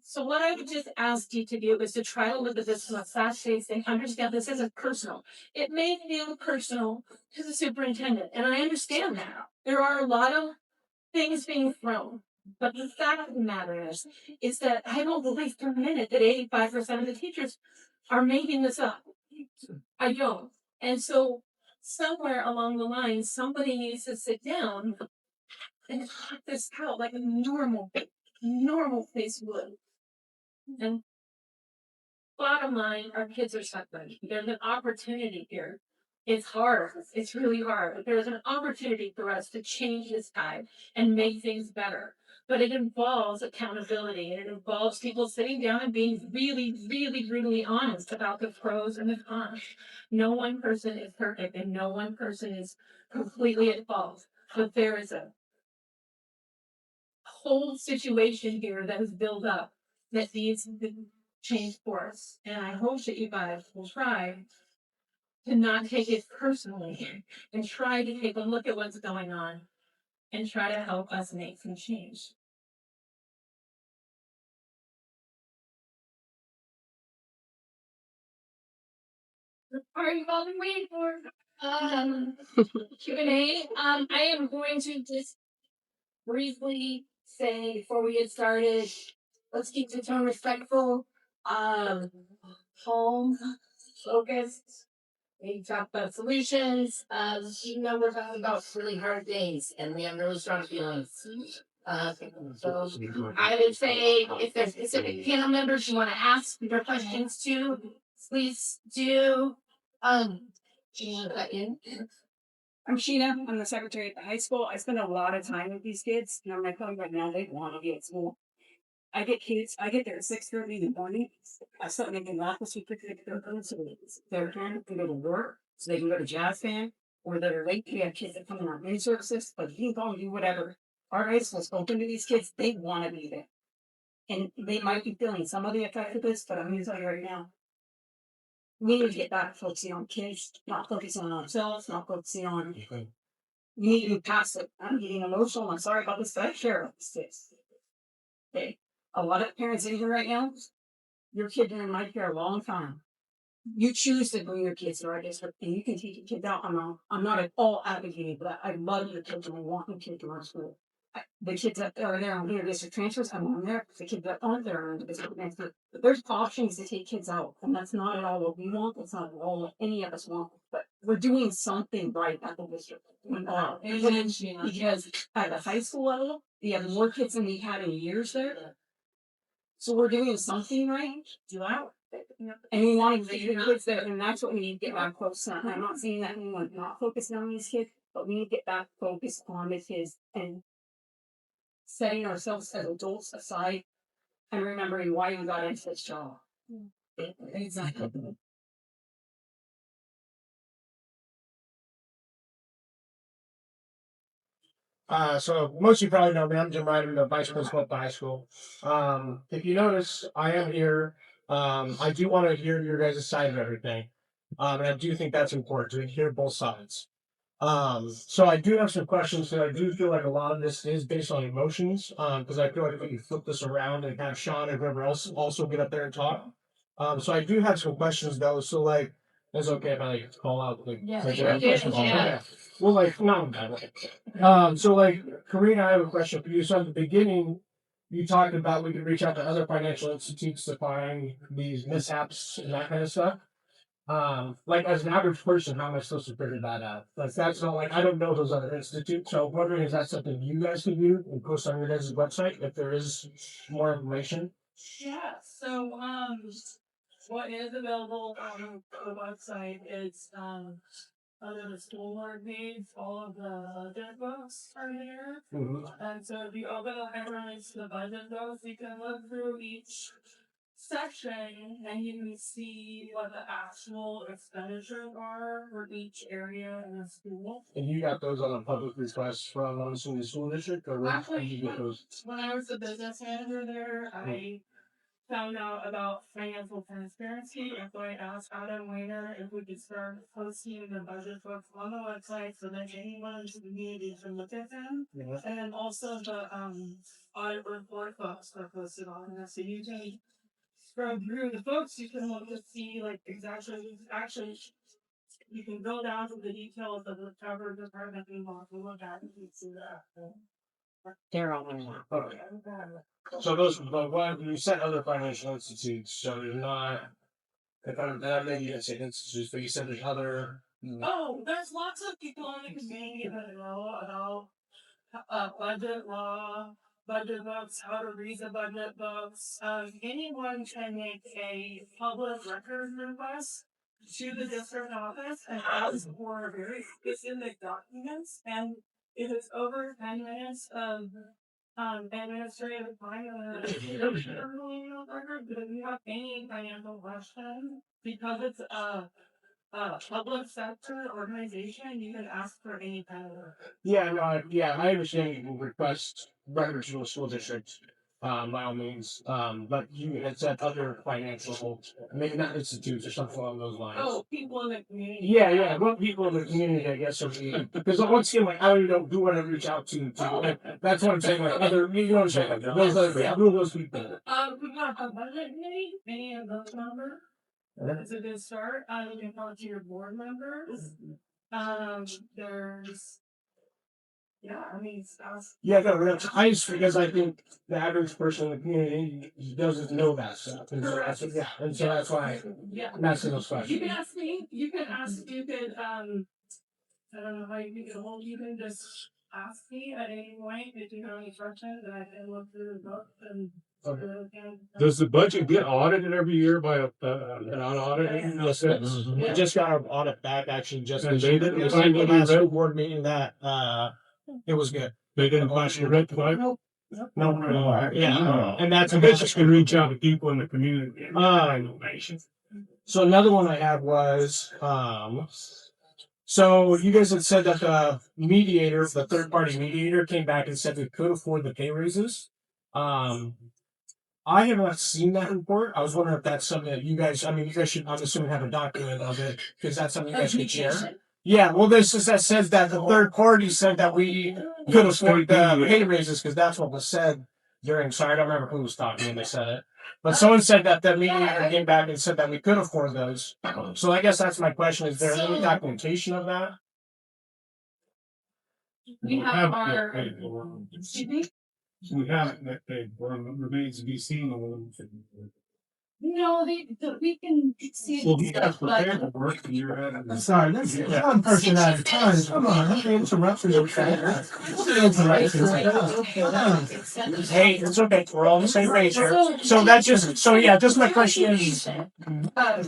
So what I would just ask you to do is to try to look at this from a fast-paced thing. Understand this isn't personal. It may feel personal to the superintendent, and I understand that. There are a lot of things being thrown. But the fact of the matter is that I don't believe for a minute that 85% of the teachers are making this up. I don't. And so somewhere along the line, somebody needs to sit down and talk this out like a normal face would. And bottom line, our kids are suffering. There's an opportunity here It's hard. It's really hard. There's an opportunity for us to change this tide and make things better. But it involves accountability and it involves people sitting down and being really, really, really honest about the pros and the cons. No one person is perfect and no one person is completely at fault. But there is a whole situation here that has built up that needs to change course. And I hope that you guys will try to not take it personally and try to take a look at what's going on and try to help us make some change. Are you all waiting for? Q&A. I am going to just briefly say before we get started, let's keep the tone respectful, calm, focused. We talk about solutions. You know, we're talking about really hard days, and we have really strong feelings. So I would say if there's specific panel members you want to ask their questions to, please do. Gina, cut in. I'm Sheena. I'm the secretary at the high school. I spend a lot of time with these kids, and I'm gonna tell you right now, they want to be at school. I get there at 6:30 in the morning. I start making breakfast with their parents so they're trying to go to work, so they can go to jazz band, or they're late. We have kids that come in our main services, but you can go and do whatever. Our high school's open to these kids. They want to be there. And they might be feeling some of the effect of this, but I'm going to tell you right now, we need to get back to focusing on kids, not focusing on ourselves, not focusing on. We need to be passive. I'm getting emotional. I'm sorry about this, but I care about this kids. Okay. A lot of parents in here right now, your kid been in my care a long time. You choose to bring your kids to our district and you can take your kids out. I'm not at all advocating for that. I love your kids and I want your kids to our school. The kids that are there on district transfers, I'm on there. The kids that aren't there on district transfers. But there's options to take kids out. And that's not at all what we want. That's not at all what any of us want. But we're doing something right at the district. We are. Because at the high school level, we have more kids than we had in years there. So we're doing something right. Do that. And we want to get the kids there, and that's what we need to get back focused on. I'm not saying that anyone's not focusing on these kids, but we need to get back focused on the kids and setting ourselves as adults aside and remembering why we got into this job. Exactly. So most of you probably know me. I'm Jim Ryder, the vice principal at the high school. If you notice, I am here. I do want to hear your guys' side of everything. And I do think that's important to hear both sides. So I do have some questions, and I do feel like a lot of this is based on emotions. Because I feel like if we can flip this around and have Sean and whoever else also get up there and talk. So I do have some questions though. So like, it's okay if I like call out like, questions. Okay. Well, like not bad. So like Karina, I have a question for you. So at the beginning, you talked about we could reach out to other financial institutes to find these mishaps and that kind of stuff. Like as an average person, how am I supposed to figure that out? Like that's not like I don't know those other institutes. So I'm wondering is that something you guys can do and post on your guys' website if there is more information? Yeah. So what is available on the website is under the school board page, all of the budget books are there. And so if you open the highlights to the budget books, you can look through each section and you can see what the actual expenditures are for each area in the school. And you got those on a public request from the school district, or where did you get those? When I was the business manager there, I found out about financial transparency, and so I asked Adam Weiner if we could start posting the budget books on the website so that anyone in the community can look at them. Yeah. And then also the audit report books are posted on there, so you can scroll through the books. You can look to see like exactly actually. You can go down to the details of the cover department you want to look at. You can see that. They're all in one. Okay. So those, but what you said other financial institutes, so there's not. If I'm that maybe you didn't say institutes, but you said there's other. Oh, there's lots of people in the community that know about budget law, budget books, how to read the budget books. Anyone can make a public record request to the district office and ask for very specific documents, and if it's over 10 minutes of administrative time, but if you have any financial question, because it's a public sector organization, you can ask for any kind of. Yeah, no, I understand you can request records from the school district, by all means, but it's at other financial, maybe not institutes or something along those lines. Oh, people in the community. Yeah, well, people in the community, I guess, because once again, like, I don't know who want to reach out to, that's what I'm saying, like, other, you know what I'm saying, like, who are those people? We got a budget committee, any of those members. It's a good start. You can talk to your board members. There's, yeah, I mean, stuff. Yeah, no, that's nice because I think the average person in the community doesn't know that stuff. And so that's, yeah, and so that's why Yeah. I'm asking those You questions. can ask me, you can I don't know how you can get a hold, you can just ask me at any point if you have any questions, and I can look through the book and. Does the budget get audited every year by an auditor? Yes, we just got our audit back actually just And this they year. didn't It was find the any last red- school board meeting that it was good. They didn't question your red flag? No, yeah, and that's I guess you can reach out to people in the community. So another one I had was, so you guys had said that the mediator, the third party mediator came back and said we could afford the pay raises. I have not seen that report. I was wondering if that's something that you guys, I mean, you guys should, I'm assuming, have a document of it, because that's something you guys could share. Yeah, well, this is, that says that the third party said that we could afford the pay raises, because that's what was said during, sorry, I don't remember who was talking when they said it. But someone said that the mediator came back and said that we could afford those. So I guess that's my question. Is there any documentation of that? We have our, Excuse me? We haven't met paid for them, it remains to be seen. no, we can see. Well, you it, guys but- prepared to work and you're I'm having. sorry, there's one person at a time. Come on, let me interrupt you. Hey, it's okay. We're all on the same page here. So that's just, so yeah, just my question is,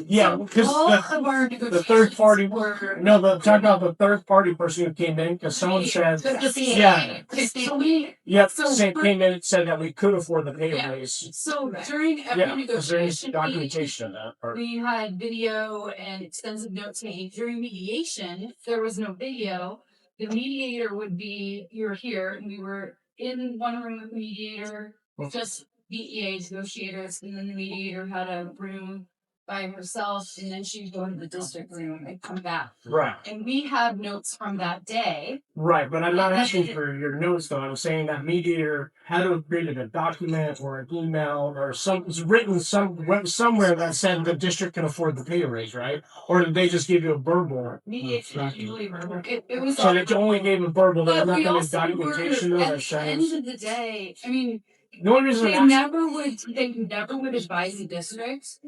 yeah, because All of our the third party, were. no, but talk about the third party person who came in, because someone said, yeah, So we, yep, So same for- came in and said that we could afford the pay Yeah. raise. so during every Yeah, is there any negotiation, documentation of that? Or, we had video and extensive notes taken. During mediation, if there was no video, the mediator would be, you're here, and we were in one room with the mediator, just BEA's negotiators, and then the mediator had a room by herself, and then she'd go to the district room and come back. right, And we have notes from that day. right, but I'm not asking for your notes though. I'm saying that mediator had to have created a document or an email or it's written somewhere that said the district can afford the pay raise, right? Or did they just give you a verbal? Mediation is usually verbal. It was. So they only gave a verbal, But there's we nothing in also documentation were, though at that the end says. of the day, I mean, The only reason they I'm asking, never would advise the district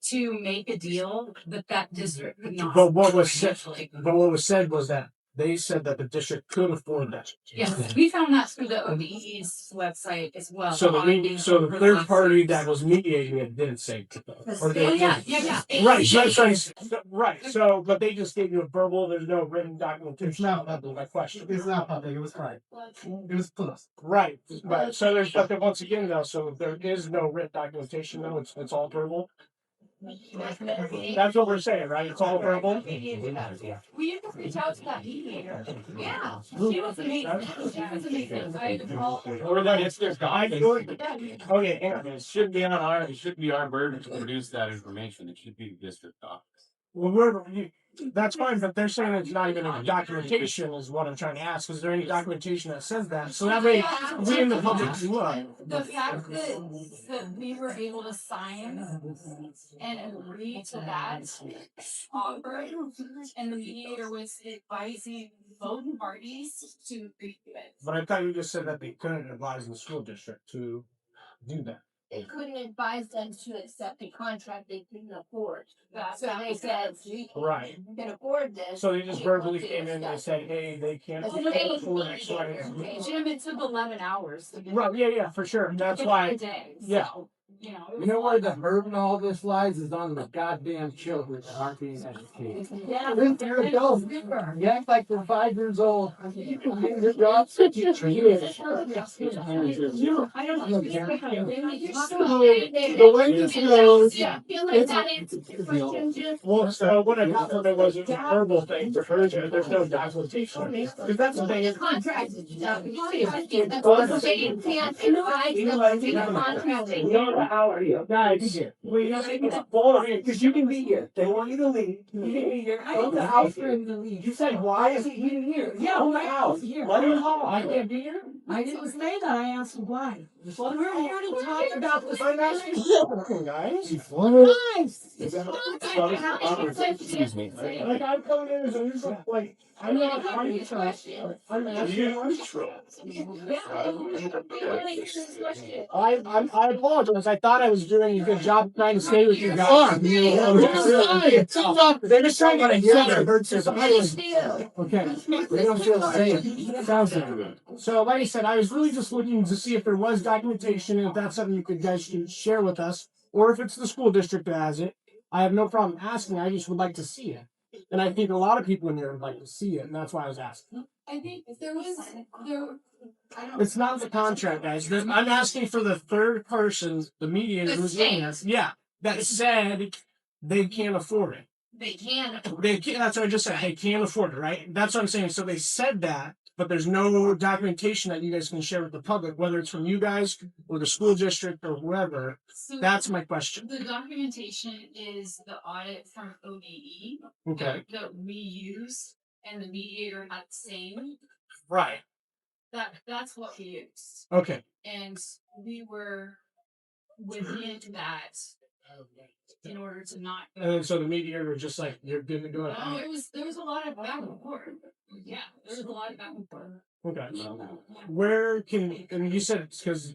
to make a deal that district could not. but what was said, financially. but what was said was that they said that the district could afford that. Yes, we found that through the ODE's website as well. So so the third party that was mediating it didn't say. Or Oh, they, yeah. right, so that's what I said. Right, so, but they just gave you a verbal, there's no written documentation. It's not That's my question. It's not public, it was private. It was plus. Right, but so there's, but then once again though, so there is no written documentation though, it's all verbal. That's what we're saying, right? It's all verbal. We had to reach out to that mediator. Yeah, she was amazing. She was amazing. Or that it's their guide. Okay, It should be our burden to produce that information. It should be the district office. well, that's fine, but they're saying it's not even a documentation is what I'm trying to ask. Is there any documentation that says that? So that way, we in the public can look. The fact that we were able to sign and agree to that offer, and the mediator was advising both parties to agree to it. But I thought you just said that they couldn't advise the school district to do that. They couldn't advise them to accept a contract they couldn't afford. That- So they said, we Right. can afford this. So they just verbally came in and they said, hey, they can't afford X, Y, and Z. Jim, it took 11 hours to get Right, yeah, for sure. That's it's why, a day. yeah. you know. You know where the burden of all this lies is on the goddamn children that aren't being educated. Yeah. You're adults. You act like they're 5 years old. You can get your jobs. I don't know. The way this goes, Yeah, feel like it's that answers your question, Jim. Well, so what I got from it was a verbal thing to her, there's no documentation. Because that's the thing. Contract. How are you? Guys, Because you can be here. They want you to leave. You can be here. Own the house. You said, why is he here? Yeah, own the house. Let him call. I can't be here. I didn't say that. I asked why. Just let him We're call. here to talk about this. I'm asking guys. Excuse me. Like I'm coming in as a neutral, like I'm not. I'm asking. I apologize. I thought I was doing a good job trying to stay with you guys. They're just trying to hear that hurts his eyes. Okay. They don't feel safe. Sounds good. So, like I said, I was really just looking to see if there was documentation and if that's something you guys can share with us, or if it's the school district that has it. I have no problem asking. I just would like to see it. And I think a lot of people in there would like to see it, and that's why I was asking. I think there was I don't. It's not the contract, guys. I'm asking for the third person, the mediator who's in there. Yeah, that said they can't afford it. They can. They can't, that's what I just said. They can't afford it, right? That's what I'm saying. So they said that, but there's no documentation that you guys can share with the public, whether it's from you guys or the school district or whoever. So That's my question. the documentation is the audit from ODE Okay. that we use, and the mediator had the same. Right. That's what we used, Okay. and we were within that in order to not go. And then so the mediator was just like, you're good to go. No, there was a lot of back and forth. Yeah, there was a lot of back and forth. Okay. Where can, and you said it's because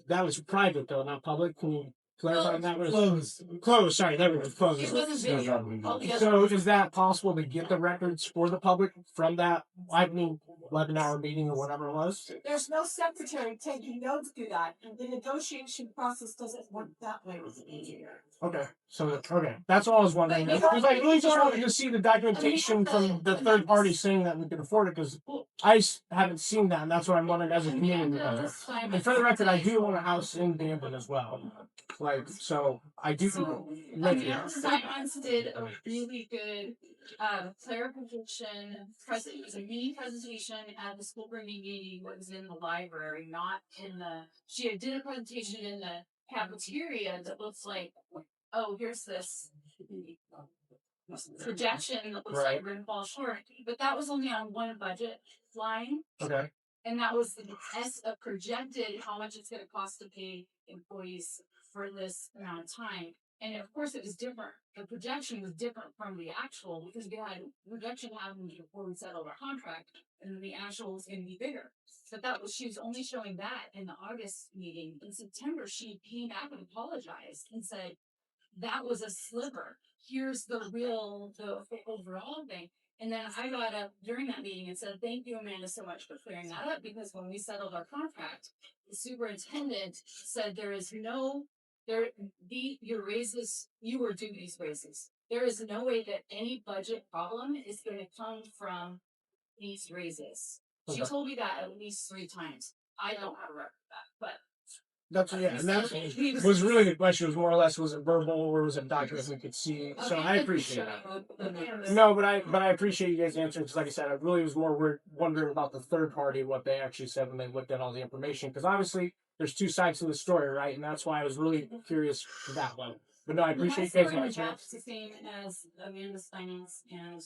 that was private though, not public. Can you clarify that was closed? Sorry, that was closed. It wasn't video. So is that possible to get the records for the public from that, 11-hour meeting or whatever it was? There's no secretary taking notes to that, and the negotiation process doesn't work that way with the mediator. Okay, so that's all I was wondering. Because I really just wanted to see the documentation from the third party saying that we can afford it. Because haven't seen that, and that's what I'm wondering as a community member. And for the record, I do own a house in Bandon as well. Like, so I do. Science did a really good clarification. It was a mini presentation at the school board meeting. It was in the library, not in the. She did a presentation in the cafeteria that looks like, oh, here's this projection that looks like we're gonna fall short. But that was only on one budget line. Okay. And that was the projected how much it's going to cost to pay employees for this amount of time. And of course, it was different. The projection was different from the actual because we had projection happened before we settled our contract, and then the actual was going to be bigger. But she was only showing that in the August meeting. In September, she came back and apologized and said that was a sliver. Here's the overall thing. And then I got up during that meeting and said, thank you, Amanda, so much for clearing that up, because when we settled our contract, the superintendent said your raises, you were due these raises. There is no way that any budget problem is going to come from these raises. She told me that at least 3 times. I don't have a record of that, but And that was really the question. Was more or less, was it verbal or was it document we could see? So I appreciate that. No, but I appreciate you guys answering, because like I said, I really was more wondering about the third party, what they actually said when they looked at all the information, because obviously there's 2 sides to the story, right? And that's why I was really curious for that one. But no, I appreciate you guys answering. That's the same as Amanda's finance and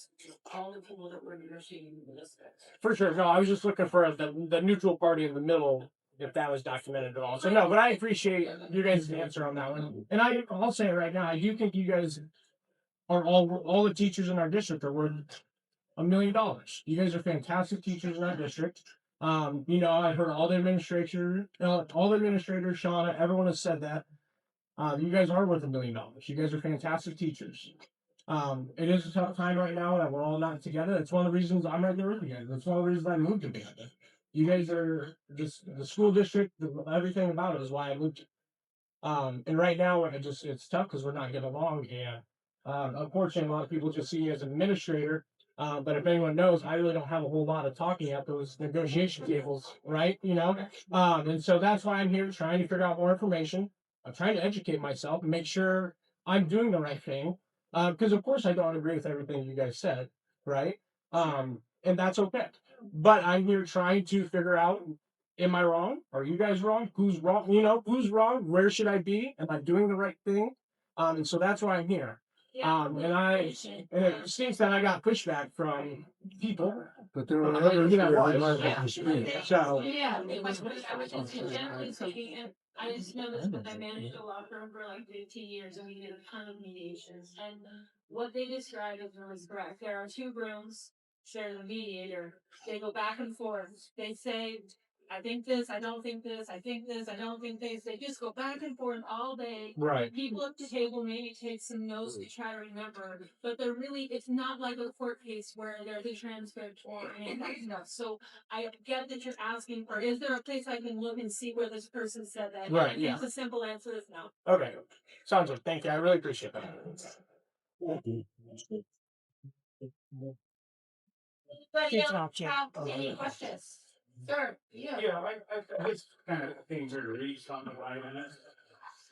all the people that were negotiating this. For sure. No, I was just looking for the neutral party in the middle, if that was documented at all. So no, but I appreciate you guys' answer on that one. And I'll say it right now, I do think you guys are all the teachers in our district are worth $1 million. You guys are fantastic teachers in our district. I heard all the administrators, Shauna, everyone has said that. You guys are worth $1 million. You guys are fantastic teachers. It is a tough time right now that we're all not together. It's one of the reasons I'm right there with you guys. That's one of the reasons I moved to Bandon. You guys are just the school district, everything about it is why I moved And right now, it's tough because we're not getting along. And unfortunately, a lot of people just see me as an administrator. But if anyone knows, I really don't have a whole lot of talking at those negotiation tables, right? And so that's why I'm here trying to figure out more information. I'm trying to educate myself and make sure I'm doing the right thing. Because of course I don't agree with everything you guys said, right? And that's okay. But I'm here trying to figure out, am I wrong? Are you guys wrong? Who's wrong? Who's wrong? Where should I be? Am I doing the right thing? And so that's why I'm here. And it seems that I got pushback from people. But there were others Yeah. there who might have disagreed. So Yeah, it was, I was just generally speaking, and I just noticed that I managed a law firm for like 15 years and we did a ton of mediations. And what they described as was correct. There are two rooms, there's a mediator. They go back and forth. They say, I think this, I don't think this, I think this, I don't think this. They just go back and forth all day. right. People at the table maybe take some notes to try to remember, but they're really, it's not like a court case where there's a transcript or anything else. So I get that you're asking for, is there a place I can look and see where this person said that? Right, And I think yeah. the simple answer is no. Okay. Sounds good. Thank you. I really appreciate that. Anybody Kids else off, yeah. have any questions? Sir, yeah. Yeah, I this kind of things are released on the line in it.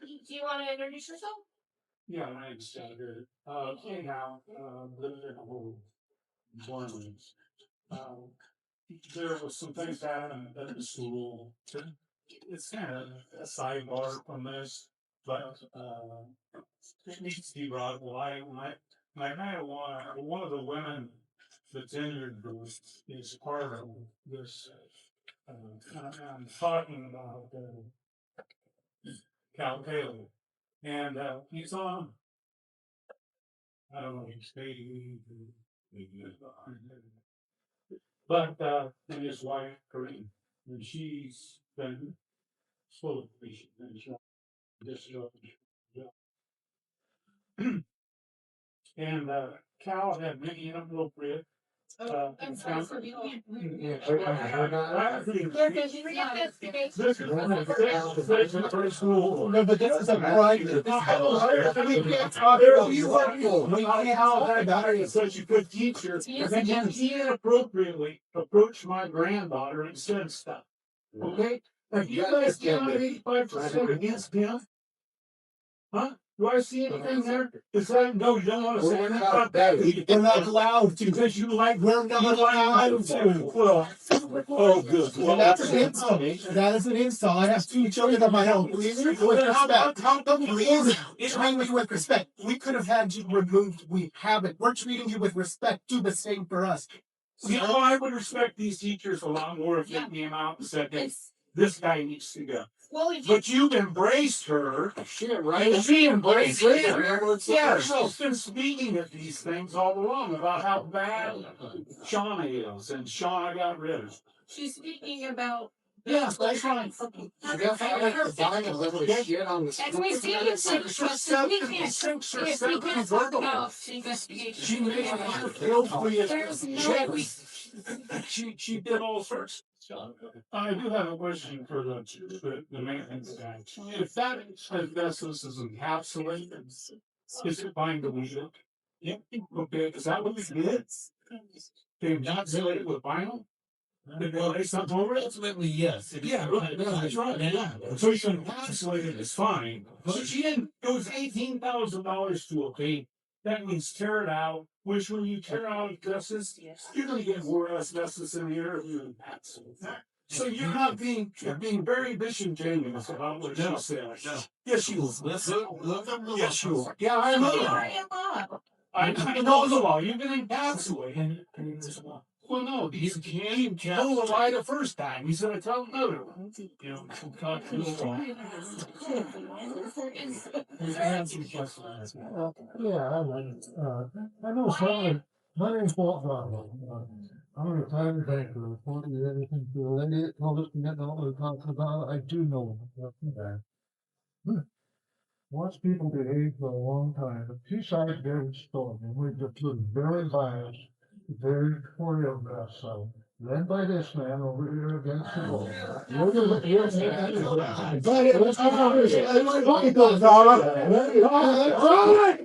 Do you want to introduce yourself? Yeah, my name's Senator. Anyhow, living in a whole environment. There was some things happening at the school. It's kind of a sidebar from this, but it needs to be brought up. My one of the women that's in your group is part of this. I'm talking about Cal Taylor, and he's on. I don't know, he's dating, but and his wife Corinne, and she's been full of patient and and Cal had many inappropriate. I'm sorry, sir. You No, but this is a private. We can't talk about you. We can't talk about it. Such a good teacher, and then he inappropriately approached my granddaughter and said stuff. Okay, if you guys counted 85% against him, huh? Do I see anything there? Is that no? You don't want to say anything about that. We're not allowed to. Because you like We're not allowed to. Well, oh, good. Well, that's an insult. That is an insult. I have two children of my own. Please, with respect. Please treat me with respect. We could have had you removed. We haven't. We're treating you with respect. Do the same for us. You know, I would respect these teachers a lot more if they came out and said, hey, this guy needs to go. Well, But you've embraced her. Shit, right? And she embraced her. Yeah, she's been speaking of these things all along about how bad Shauna is, and Shauna got rid of. she's speaking about. Yes, that's right. I guess I like to find a little shit on the And we see it, Six or seven, six or seven verbal. She made her feel free as she did all sorts. I do have a question for the maintenance guy. If that asbestos is encapsulated, is it fine to leave it? Yeah. Okay, is that what it is? They encapsulate it with vinyl? They lay something over it? Ultimately, yes. Yeah, right, that's right, yeah. So you can encapsulate it, it's fine. But she didn't, it was $18,000 to a paint. That means tear it out, which when you tear out asbestos, you're gonna get more asbestos in the air if you encapsulate. So you're not you're being very disingenuous about what she said. Yes, you are. Yes, you are. Yeah, I know. I know the law. You can encapsulate. Well, no, he can't tell the lie the first time. He's gonna tell another one. You know, talk to the law. I know some. My name's Walt Brown. I'm a retired banker. 40 years into any all this and all we're talking about. I do know that. Watch people behave for a long time. The two sides very strong, and we just look very biased, very choreographed. So led by this man over here against the wall.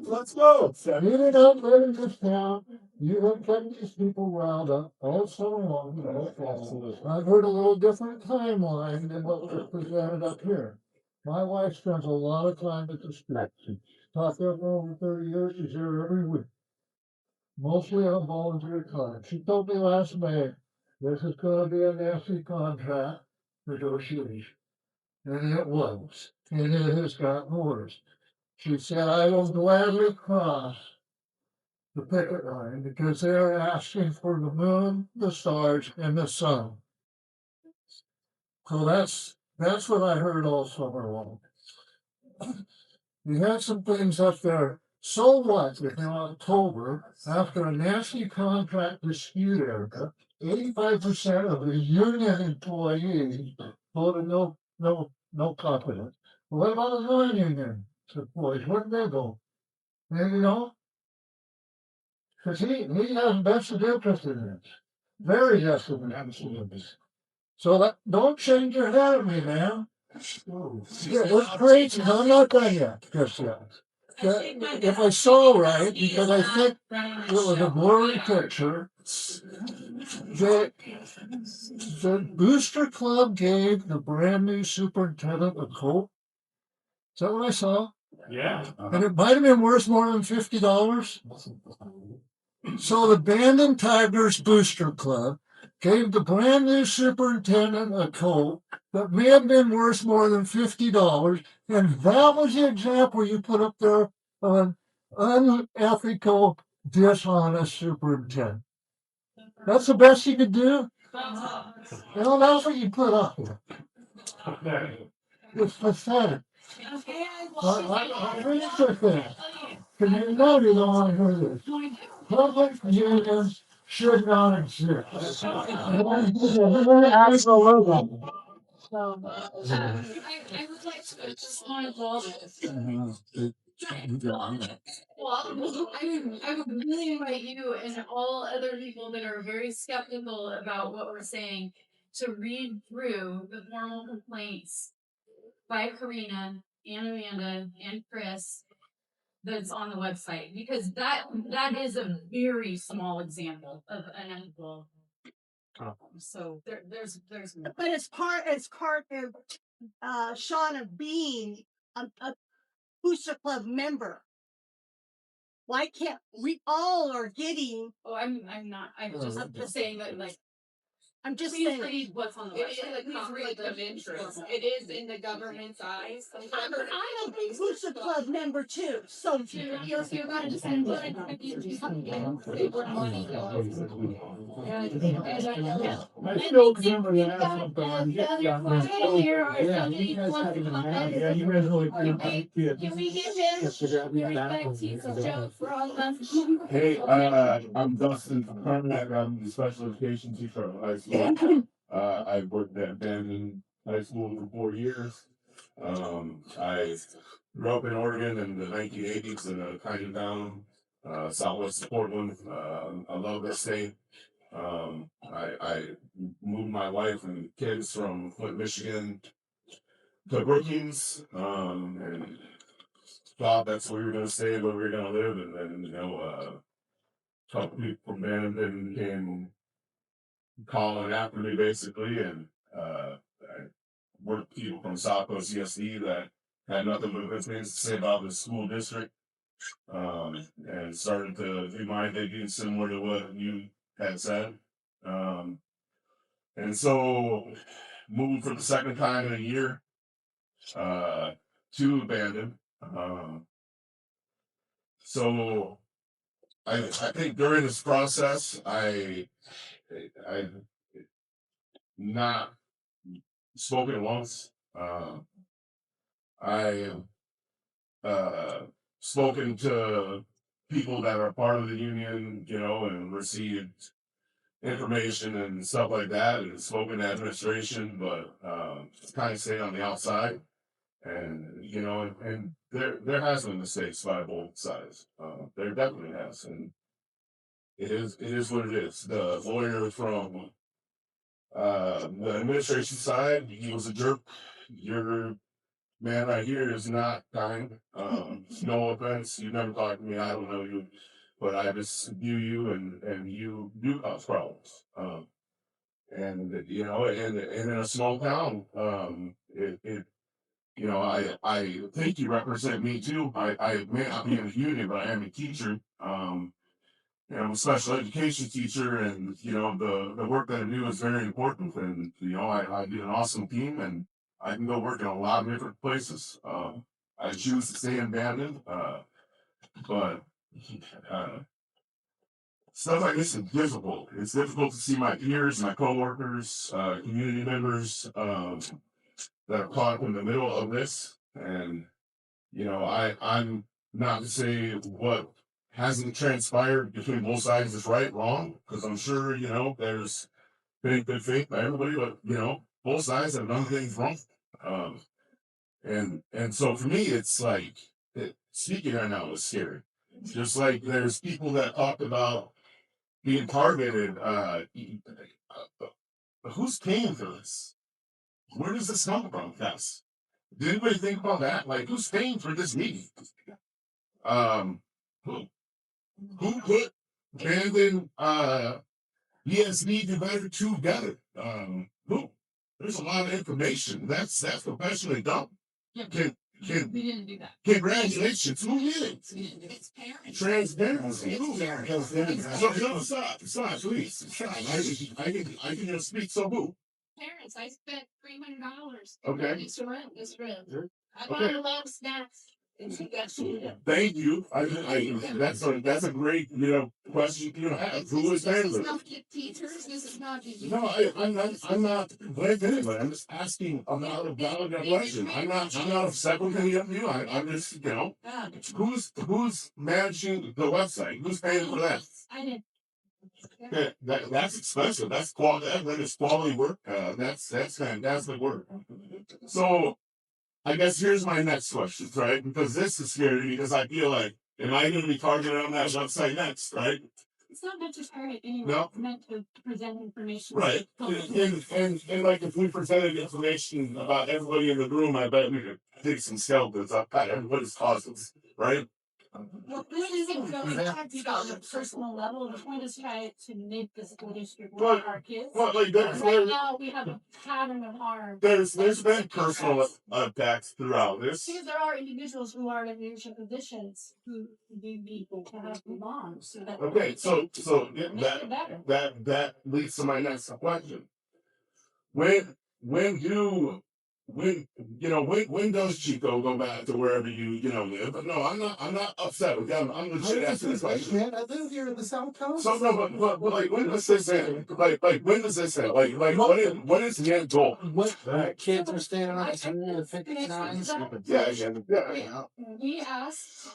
Let's go. Meeting up in this town, you have kept these people wound up all summer long. I've heard a little different timeline than what was presented up here. My wife spends a lot of time at the school. Talked up over 30 years, she's here every week. Mostly on volunteer time. She told me last May, this is gonna be a nasty contract negotiation. And it was. And it has gotten worse. She said, I will gladly cross the picket line because they are asking for the moon, the stars, and the sun. So that's what I heard all summer long. We had some things up there. So what if in October, after a nasty contract dispute area, 85% of the union employees voted no confidence. What about the non-union employees? Where did they go? And you know, because he has vested interest in this. Very vested interest in this. So don't change your head at me, man. Yeah, it's crazy. I'm not done yet. Just yet. If I saw right, because I think it was a blurry picture, that the Booster Club gave the brand new superintendent a coat. Is that what I saw? Yeah. And it might have been worth more than $50. So the Bandon Tigers Booster Club gave the brand new superintendent a coat that may have been worth more than $50. And that was the example you put up there of an unethical, dishonest superintendent. That's the best you could do? You know, that's what you put up there. It's pathetic. I really pathetic. Because you know you don't want to hear this. Public unions should not exist. Absolutely. I would like to just want to well, I would really invite you and all other people that are very skeptical about what we're saying to read through the formal complaints by Karina and Amanda and Chris that's on the website because that is a very small example of an unethical. So there's But as part of Shauna being a Booster Club member, why can't we all are getting? oh I'm not I'm just saying that like I'm just please saying. read what's on the It is website. a conflict of interest. It is in the government's eyes. I'm a big Booster Club member too. So You're gonna just send it. I still remember that something. Yeah, you guys had to come out. Yeah, you guys really did. Can we give him respect? He's a joke for all of us. Hey, I'm Dustin from Carmack. I'm the special education teacher at high school. I worked at Bandon High School for 4 years. I grew up in Oregon in the 1980s in a tiny town, southwest of Portland. I love that state. I moved my wife and kids from Flint, Michigan to Brookings, and thought that's where we were going to stay, where we were going to live, and then, a couple people from Bandon came calling after me basically, and I worked with people from Southwest CSD that had nothing but good things to say about the school district, and started to do my thinking similar to what you had said. And so moved for the second time in a year to Bandon. So I think during this process, I not spoken once. I spoken to people that are part of the union, and received information and stuff like that, and spoken to administration, but kind of stayed on the outside. And and there has been mistakes by both sides. There definitely has, and it is what it is. The lawyer from The administration side, he was a jerk. Your man right here is not kind. No offense, you never talked to me, I don't know you, but I just view you and you do cause problems. And you know, and in a small town, it you know, I think you represent me too. I may not be in the union, but I am a teacher. You know, I'm a special education teacher, and you know, the work that I do is very important. And you know, I do an awesome team, and I can go work in a lot of different places. I choose to stay in Bandon, but uh, stuff like this is difficult. It's difficult to see my peers, my coworkers, community members that are caught up in the middle of this. And you know, I'm not to say what hasn't transpired between both sides is right, wrong, because I'm sure, you know, there's been good faith by everybody, but you know, both sides have done things wrong. Um, and so for me, it's like speaking right now is scary. Just like there's people that talked about being targeted. Who's paying for this? Where does this come from? Yes. Did anybody think about that? Like, who's paying for this meeting? Who? Who put Bandon ESB Divider 2 together? Who? There's a lot of information. That's professionally done. Can, We didn't do that. congratulations. Who did it? We didn't do it. It's parents. Transparency. Stop, please. Stop. I can just speak. So who? Parents, I spent $300. Okay. This room. I Okay. bought a lot of snacks. And she got food. Thank you. That's a great, you know, question you have. Who is This is Bandon? not the teachers. This is not the No, I'm not blaming anybody. I'm just asking about a valid question. I'm not upset with any of you. I'm just, you know, who's managing the website? Who's paying for that? I didn't. Okay, that's expensive. That's quality. That is quality work. That's fantastic work. So I guess here's my next question, right? Because this is scary because I feel like, am I going to be targeted on that website next, right? It's not meant to target anyone. No. It's meant to present information. Right. And like if we presented information about everybody in the room, I bet we could take some skeletons up at everybody's causes, right? Well, this isn't going to talk about a personal level. The point is try to make this school district Well, work for our kids. Well, like Right now, we have a pattern of harm. there's been personal attacks throughout this. Because there are individuals who are in leadership positions who do need to have belong. So that Okay, so yeah, make it better. that leads to my next question. When does Chico go back to wherever you know live? But no, I'm not upset with them. I'm legit asking this question. Man, I live here in the South Coast. So no, but like when does this end? Like when does this end? Like what is the end goal? What kids are standing on the 59? Yeah. We asked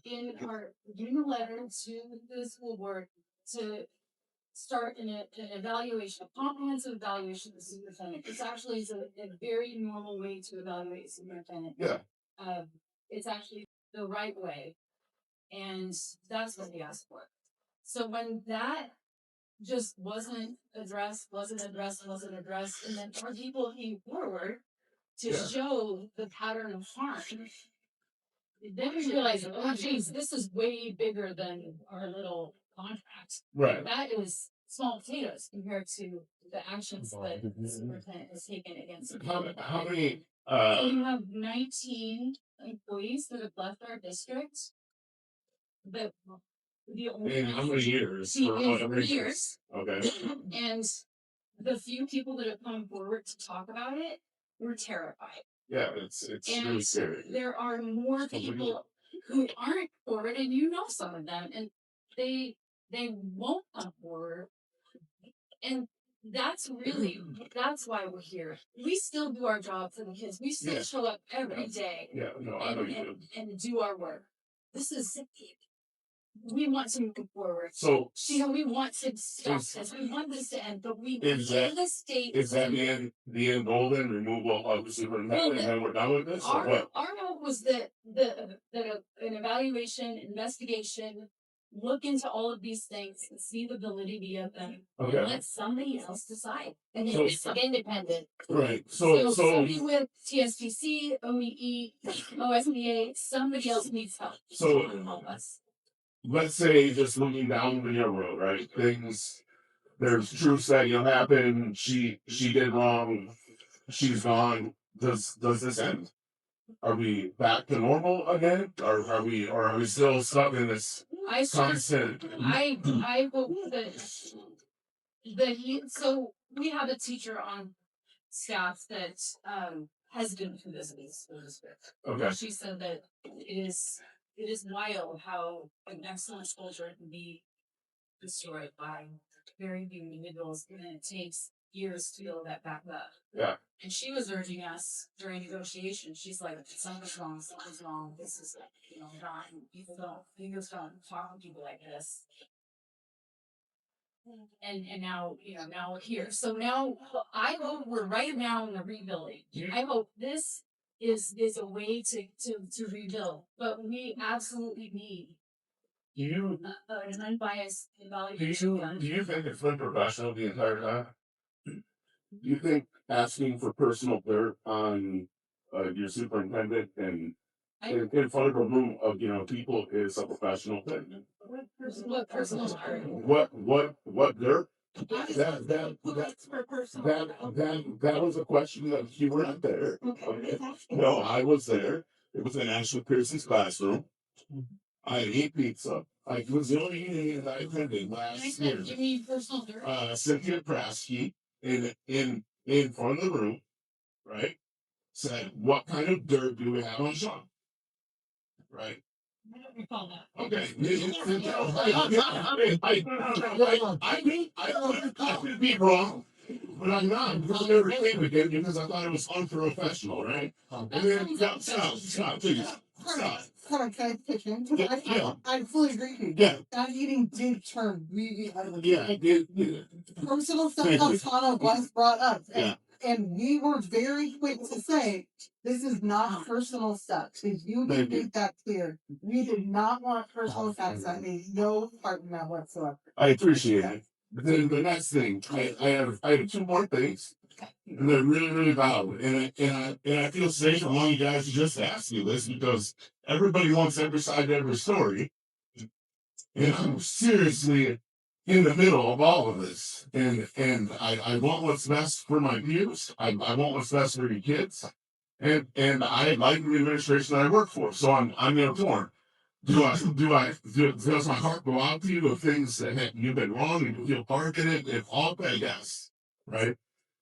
in our giving a letter to the school board to start an evaluation, a comprehensive evaluation of the superintendent. This actually is a very normal way to evaluate superintendent. Yeah. It's actually the right way, and that's what we asked for. So when that just wasn't addressed, and then our people came forward to Yeah. show the pattern of harm. Then we realized, oh geez, this is way bigger than our little contract. Right. That is small potatoes compared to the actions that the superintendent has taken against. How many? So you have 19 employees that have left our district. The only In how many years? See, Or in every 3 years. Okay. And the few people that have come forward to talk about it were terrified. Yeah, it's And really scary. there are more people who aren't forward, and you know some of them, and they won't come forward. And that's why we're here. We still do our job for the kids. We still Yeah. show up every day Yeah, no, I know you do. and do our work. This is we want to move forward. So We want to stop this. We want this to end, but we Is that- in the state. is that the end goal then? Removal of the superintendent, and then we're done with this, or what? Our hope was that an evaluation, investigation look into all of these things and see the validity of them Okay. and let somebody else decide. And So- it's independent. Right. So So somebody with TSPC, OEE, OSBA, somebody else needs help. So- Help us. let's say just looking down the road, right? There's truths that happen. She did wrong. She's gone. Does this end? Are we back to normal again? Or are we still stuck in this I sort of constant? I hope that so we have a teacher on staff that has been through this in the school district. Okay. She said that it is wild how an excellent culture can be destroyed by very few individuals, and it takes years to build that back up. Yeah. And she was urging us during negotiations. She's like, something's wrong, something's wrong. This is not, people don't talk to people like this. And now, now we're here. So now I hope we're right now in the rebuilding. I hope this is a way to rebuild. But we absolutely need Do you an unbiased do evaluation. you think it's been professional the entire time? Do you think asking for personal dirt on your superintendent and in front of a room of people is a professional thing? What personal art? What dirt? For That was a question that you were not there. Okay. No, I was there. It was in Ashley Pearson's classroom. I ate pizza. I was the only meeting that I attended last year. Give me personal dirt. Cynthia Prasky in front of the room, right? Said, "What kind of dirt do we have on Sean?" Right? I don't recall that. Okay. I could be wrong, but I'm not. Because I never came again because I thought it was unprofessional, right? And then stop, please. Stop. Can I pitch in? Yeah. I fully agree with you. Yeah. That eating did turn really ugly. Yeah. Personal stuff Thank you. outside was brought up. Yeah. And we were very quick to say, this is not personal stuff. If you Thank can make that clear, we did not want personal stuff. That made no part in that whatsoever. I appreciate it. But then the next thing, I have two more things, and they're really, really valid. And I feel safe among you guys to just ask you this because everybody wants every side of every story. And I'm seriously in the middle of all of this. And I want what's best for my peers. I want what's best for your kids. And I like the administration that I work for. So I'm torn. Does my heart go out to you of things that you've been wrong and you feel part in it? If all that, yes. Right?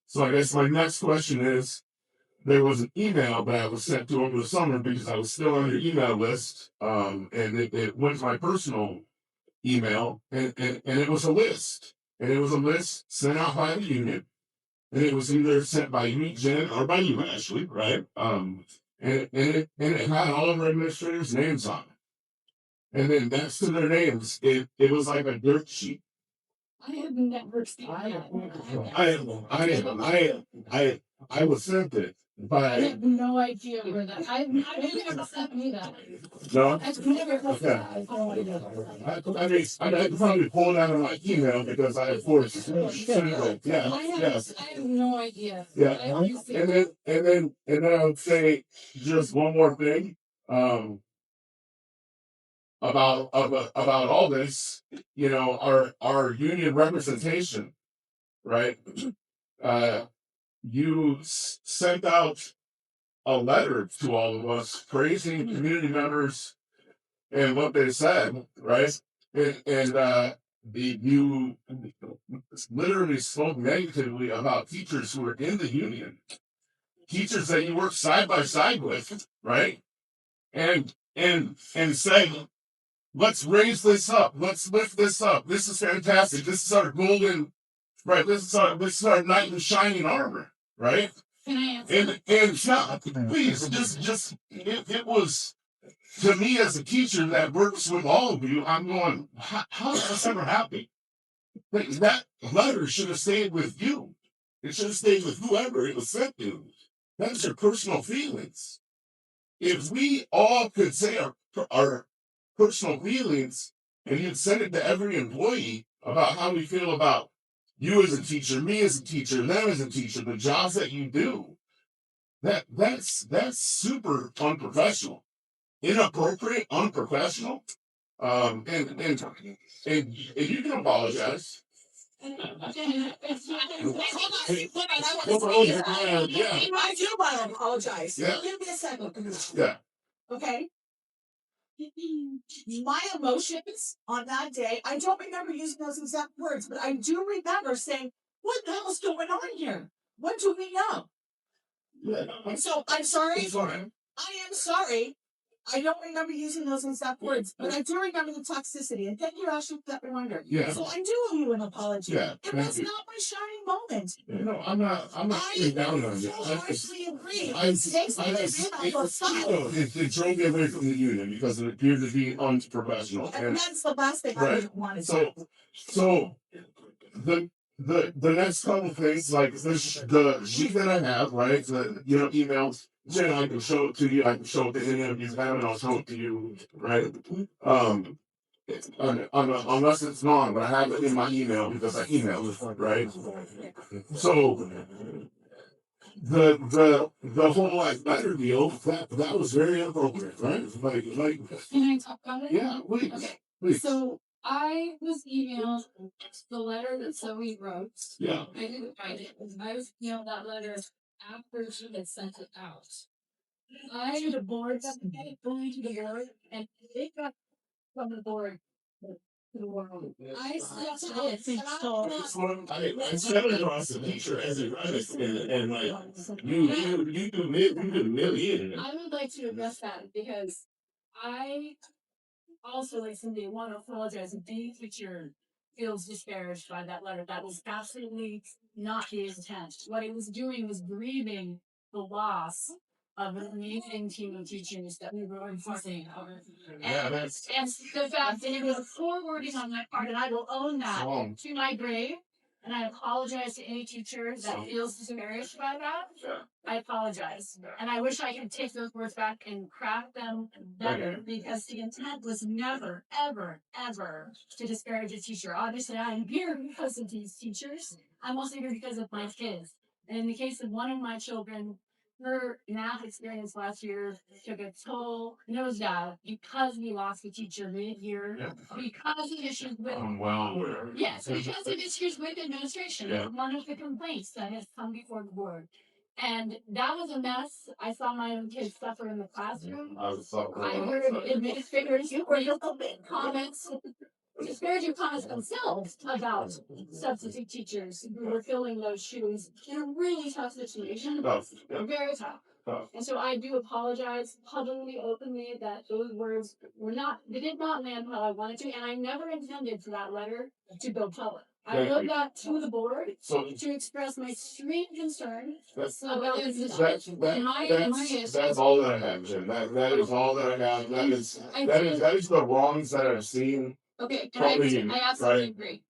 So I guess my next question is, there was an email that I was sent to over the summer because I was still on your email list. And it went to my personal email and it was a list. And it was a list sent out by the union. And it was either sent by you, Jen, or by you, Ashley, right? And it had all of our administrators' names on it. And then next to their names, it was like a dirt sheet. I have never seen that. I was sent it, I but have no idea where that. I never sent me that. no. I've never heard Okay. that. I have no idea. I could probably pull it out of my email because I have forced. Yeah, I have no idea. yeah. I always see And then I would say just one more thing. About all this, our union representation, right? You sent out a letter to all of us praising community members and what they said, right? And you literally spoke negatively about teachers who were in the union, teachers that you work side by side with, right? And saying, let's raise this up. Let's lift this up. This is fantastic. This is our golden, right? This is our knight in shining armor, right? Can I answer? And yeah, please, it was to me as a teacher that works with all of you. I'm going, how is this ever happening? Like, that letter should have stayed with you. It should have stayed with whoever it was sent to. That's your personal feelings. If we all could say our personal feelings and you'd send it to every employee about how we feel about you as a teacher, me as a teacher, them as a teacher, the jobs that you do. That's super unprofessional, inappropriate, unprofessional. And you can apologize. Yeah. I do want to apologize. Yeah. Give me a second. Yeah. Okay. My emotions on that day, I don't remember using those exact words, but I do remember saying, what the hell's going on here? What do we know? Yeah. So I'm sorry. It's fine. I am sorry. I don't remember using those exact words, but I do remember the toxicity. And thank you, Ashley, for that reminder. Yeah. So I do owe you an apology. Yeah. It was not my shining moment. No, I'm not putting down on you. Wholeheartedly agree. I it drove me away from the union because it appeared to be unprofessional. And that's the last thing I Right. wanted to So the next couple things, like this, the sheet that I have, right? The emails. Jen, I can show it to you. I can show it to any of you have, and I'll show it to you, right? Unless it's gone, but I have it in my email because I emailed it, right? So the whole like better deal that was very inappropriate, right? Like Can I talk about it? yeah, please, Okay. please. So I was emailed the letter that Zoe wrote. Yeah. I didn't write it. I was emailed that letter after she had sent it out. I the board got it fully to the board, and it got from the board to the world. I sent it. I sent it across the picture as a artist, and like you do million. I would like to address that because I also, like Cindy, want to apologize if any teacher feels disparaged by that letter. That was absolutely not his intent. What it was doing was grieving the loss of an amazing team of teachers that we were enforcing. Yeah, And, that's and the fact that it was forwarding on my part, and I will own that wrong. to my grave. And I apologize to any teacher that feels disparaged by that. Yeah. I apologize. And I wish I could take those words back and craft them better because the intent was never, ever, ever to disparage a teacher. Obviously, I am here because of these teachers. I'm also here because of my kids. And in the case of one of my children, her math experience last year took a toll nosedive because we lost a teacher mid-year, because of issues with yes, because of issues with administration. Yeah. One of the complaints that has come before the board. And that was a mess. I saw my own kids suffer in the classroom. I heard administrators who were comments, disparaging comments themselves about substitute teachers who were filling those shoes in a really tough situation. Very tough. And so I do apologize publicly, openly, that those words they did not land how I wanted to, and I never intended for that letter to go public. I wrote that to the board to express my extreme concern about this. That's all that I have, Jim. That is all that I have. That is the wrongs that I've seen. Okay, and I absolutely agree.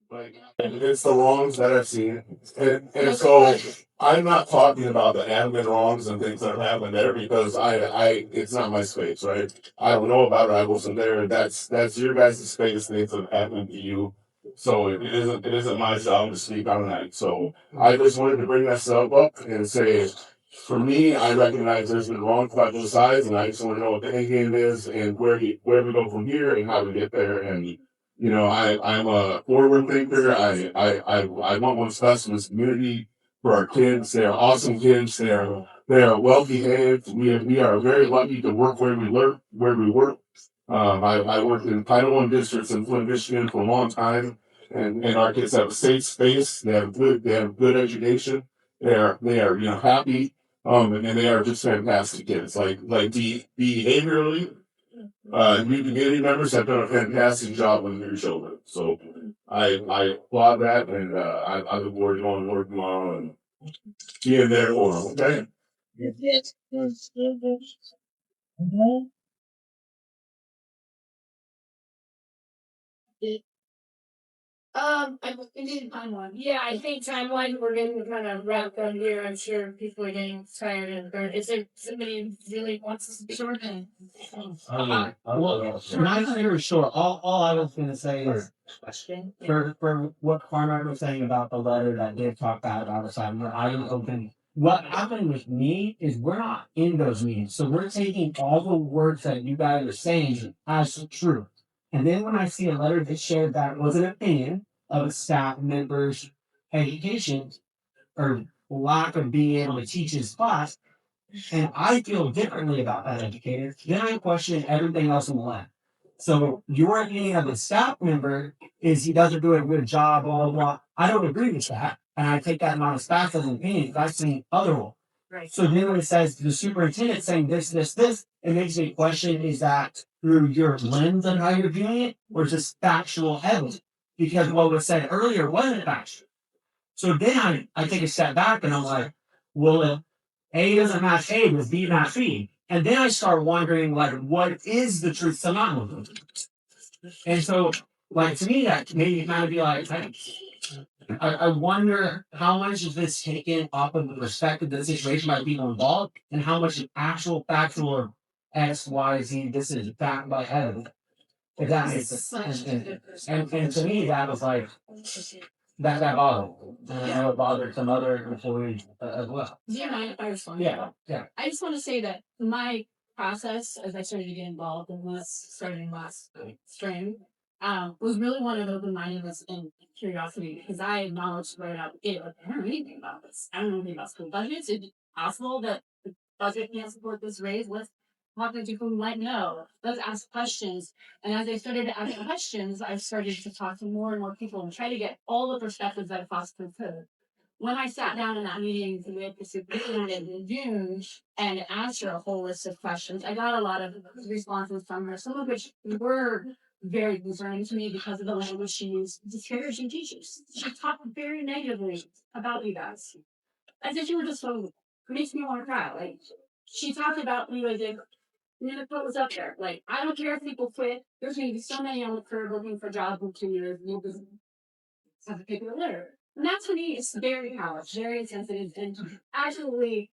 And it's the wrongs that I've seen. And so I'm not talking about the admin wrongs and things that have happened there because it's not my space, right? I don't know about it. I wasn't there. That's your guys' space. Things that happened to you. So it isn't my job to speak on that. So I just wanted to bring that stuff up and say, for me, I recognize there's been wrong by both sides, and I just want to know what the end game is and where we go from here and how we get there. And I'm a forward thinker. I want what's best in this community for our kids. They are awesome kids. They are well behaved. We are very lucky to work where we work. I worked in Title I districts in Flint, Michigan for a long time, and our kids have a safe space. They have good education. They are happy. And they are just fantastic kids. Like behaviorally, new community members have done a fantastic job with your children. So I applaud that, and I look forward to going to work tomorrow and being there for them. Okay. I think timeline. yeah, I think timeline we're getting kind of wrapped up here. I'm sure people are getting tired and burned. Is there somebody who really wants to speak? Sure thing. Well, my career is short. All I was gonna say is Question. for what Carmen was saying about the letter that did talk bad about us, I was open. What happened with me is we're not in those meetings, so we're taking all the words that you guys are saying as true. And then when I see a letter that shared that was an opinion of a staff member's education or lack of being able to teach his class, and I feel differently about that educator, then I question everything else in the lab. So your opinion of the staff member is he doesn't do a good job, blah, blah, blah. I don't agree with that. And I take that amount of staff as an opinion because I've seen other ones. Right. So then when it says the superintendent saying this, it makes me question, is that through your lens on how you're viewing it, or is this factual evidence? Because what was said earlier wasn't factual. So then I take a step back and I'm like, well, if A doesn't match A, does B match B? And then I start wondering, like, what is the truth synonymous? And so, like, to me, that made me kind of be like, I wonder how much is this taken off of the perspective of the situation by people involved, and how much is actual factual or X, Y, Z, this is fact by evidence. If that makes sense. And to me, that was like, that bothered me. And I know it bothered some other employees as well. Yeah, I respond. Yeah. I just want to say that my process as I started to get involved in this starting last spring was really one of open-mindedness and curiosity because I acknowledged right out the gate, like, I don't know anything about this. I don't know anything about school budgets. Is it possible that the budget can't support this raise? Let's talk to people who might know. Let's ask questions. And as I started to ask questions, I started to talk to more and more people and try to get all the perspectives that I possibly could. When I sat down in that meeting with the superintendent in June and asked her a whole list of questions, I got a lot of responses from her, some of which were very concerning to me because of the language she used, disparaging teachers. She talked very negatively about you guys. As if you were just so, it makes me want to cry. Like, she talked about me as if, the quote was up there. Like, I don't care if people quit. There's going to be so many on the curb looking for jobs in 2 years. You'll just have to pick it a litter. And that to me is very powerful, very insensitive, and actually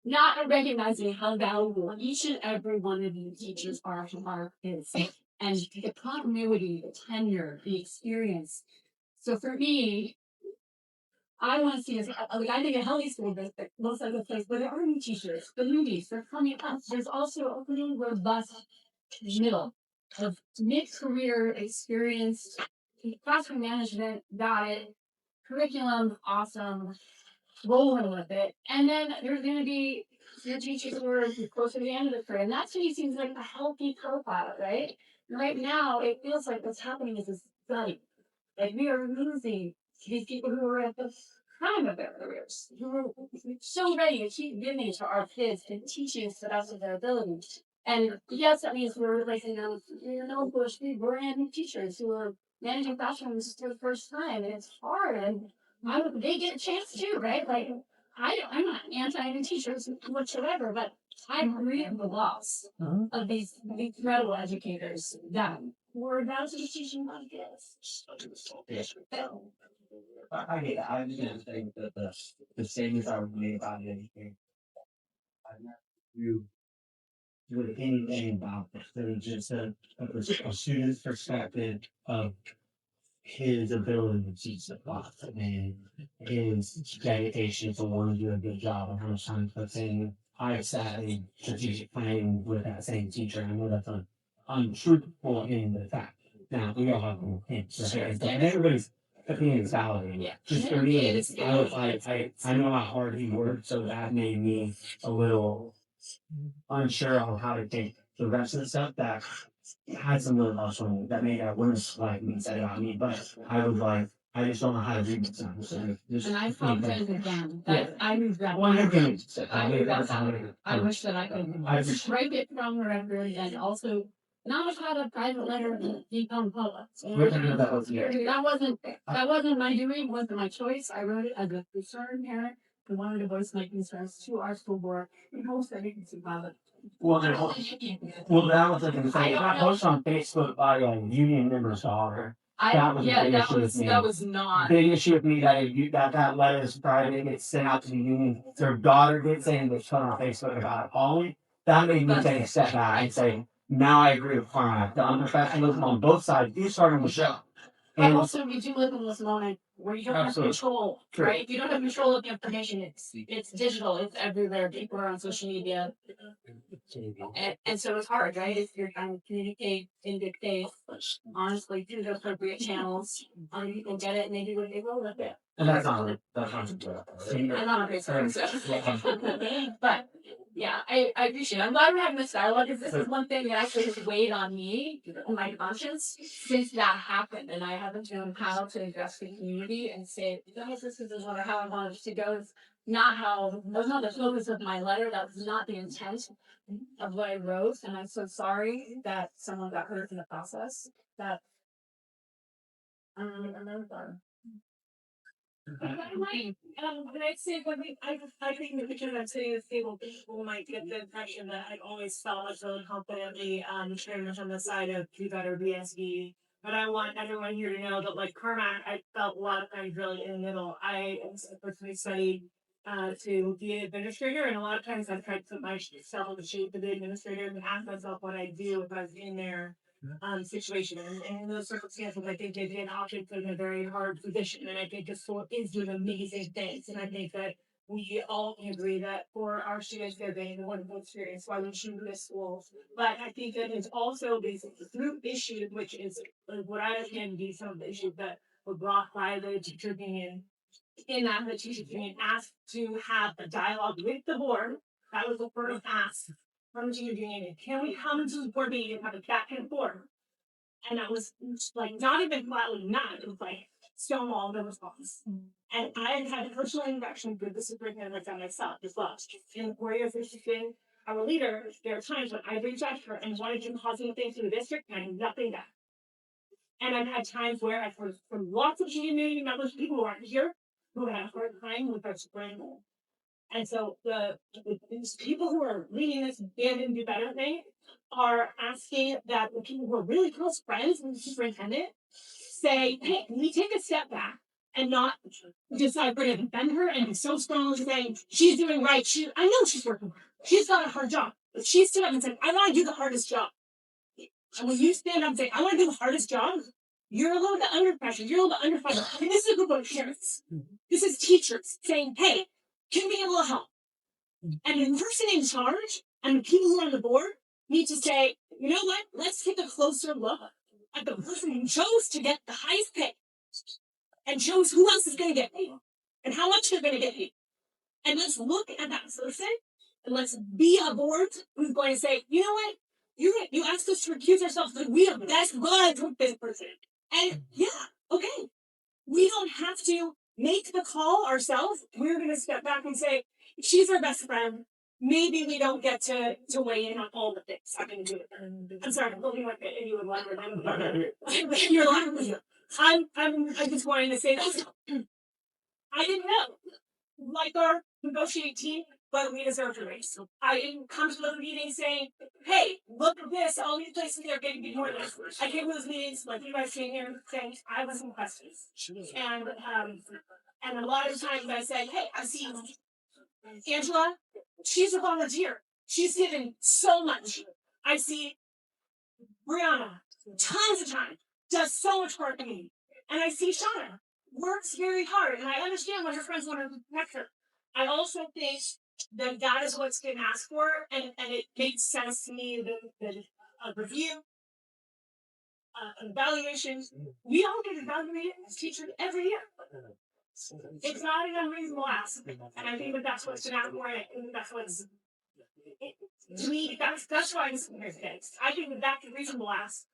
not recognizing how valuable each and every one of you teachers are to our kids. And the continuity, the tenure, the experience. So for me, I want to see us, like, I think a healthy school district looks like a place where there are new teachers, the newbies, they're coming up. There's also a really robust middle of mid-career experience, classroom management, got it, curriculum, awesome, rolling with it. And then there's going to be your teachers who are close to the end of the career. And that to me seems like a healthy profile, right? Right now, it feels like what's happening is this study. Like, we are losing these people who are at the prime of their careers, who are so ready to keep giving to our kids and teaching to the best of their ability. And yes, that means we're replacing them with, brand new teachers who are managing classrooms for the first time, and it's hard. And they get a chance too, right? Like, I'm not anti teachers whatsoever, but I grieve the loss of these incredible educators that were about to be teaching my kids. I just think that the statements I would make about anything, I never do anything about this. There's just a student's perspective of his ability to teach the class and his dedication to want to do a good job and how much time he puts in. I sat in strategic planning with that same teacher. I know that's untruthful in the fact. Now we all have opinions, right? And everybody's opinion is valid. Yeah. Just for me, I was like, I know how hard he worked, so that made me a little unsure on how to take the rest of the stuff that had some really awesome that made that wouldn't like me said about me, but I was like, I just don't know how to read this stuff. So And I felt it again. Yeah. I regret Well, I that. agree. I wish that I could strike it from the record and also not have had a private letter become public. That wasn't my doing, wasn't my choice. I wrote it as a concerned parent who wanted to voice my concerns to our school board in hopes that we can survive it. Well, that was like a thing. It got posted on Facebook by a union member's daughter. That was a big issue with me. that was not. Big issue with me that letter is private, gets sent out to the union. Their daughter gets in and gets put on Facebook about it. Ollie, that made me take a step back and say, now I agree with Carmack. The unprofessionalism on both sides. You started the show. But And also, we do live in this moment where you don't Absolutely. have control, True. right? If you don't have control of the information, it's digital, it's everywhere. People are on social media, and so it's hard, right? If you're trying to communicate in good faith, honestly, through the appropriate channels, people get it and they do what they will with it. and that's not true. I'm not a great story, so. But yeah, I appreciate it. I'm glad we're having this dialogue because this is one thing that actually has weighed on me and my conscience since that happened. And I haven't known how to address the community and say, guys, this is how I want it to go. It's not how, that was not the focus of my letter. That was not the intent of what I wrote. And I'm so sorry that someone got hurt in the process. That I'm really sorry. Can I say one thing? I think that because I'm sitting at the table, people might get the impression that I always felt like really confidently very much on the side of do better BSD. But I want everyone here to know that, like Carmack, I felt a lot of times really in the middle. I personally studied to be an administrator, and a lot of times I've tried to put myself in the shape of the administrator and ask myself what I'd do if I was in their situation. And in those circumstances, I think they've been often put in a very hard position. And I think the school is doing amazing things. And I think that we all can agree that for our students, they're getting a wonderful experience while we choose this school. But I think that it's also basically through issues, which is what I understand to be some of the issues that were brought by the teacher union. In that, the teacher union asked to have a dialogue with the board. That was the first ask from the teacher union. Can we come to the board meeting and have a back and forth? And that was like not even flatly not. It was like stonewall the response. And I had personal interaction with the superintendent like that myself as well. In 4 years of she's been our leader, there are times when I reached out to her and wanted to positive things to the district and I had nothing back. And I've had times where I've heard from lots of community members, people who aren't here, who had a hard time with our superintendent. And so these people who are leading this Bandon Do Better thing are asking that the people who are really close friends with the superintendent say, hey, can we take a step back and not decide we're going to defend her and be so strong saying she's doing right. I know she's working hard. She's got a hard job. But she stood up and said, I want to do the hardest job. And when you stand up and say, I want to do the hardest job, you're a little bit under pressure. You're a little bit under fire. And this is a group of parents. This is teachers saying, hey, can we get a little help? And the person in charge and the people who are on the board need to say, you know what? Let's take a closer look at the person who chose to get the highest pay and chose who else is going to get paid and how much they're going to get paid. And let's look at that person and let's be a board who's going to say, you know what? You asked us to recuse ourselves, but that's why I took this person. And yeah, okay. We don't have to make the call ourselves. We're going to step back and say, she's our best friend. Maybe we don't get to weigh in on all the things. I'm going to do it. I'm sorry, I'm looking like you would want to. You're laughing. I'm just wanting to say this. I didn't know. Like our negotiating team, but we deserve to raise. I didn't come to the meeting saying, hey, look at this. All these places are getting ignored. I came to those meetings, like you guys came here saying, I have some questions. And a lot of times I say, hey, I see Angela, she's a volunteer. She's given so much. I see Brianna, tons of time, does so much work for me. And I see Shauna, works very hard. And I understand what her friends want to protect her. I also think that is what's been asked for. And it makes sense to me that a review, evaluations, we all get evaluated as teachers every year. It's not an unreasonable ask. And I think that's what's been asked for. And that's what's, to me, that's why this is fixed. I think that's a reasonable ask.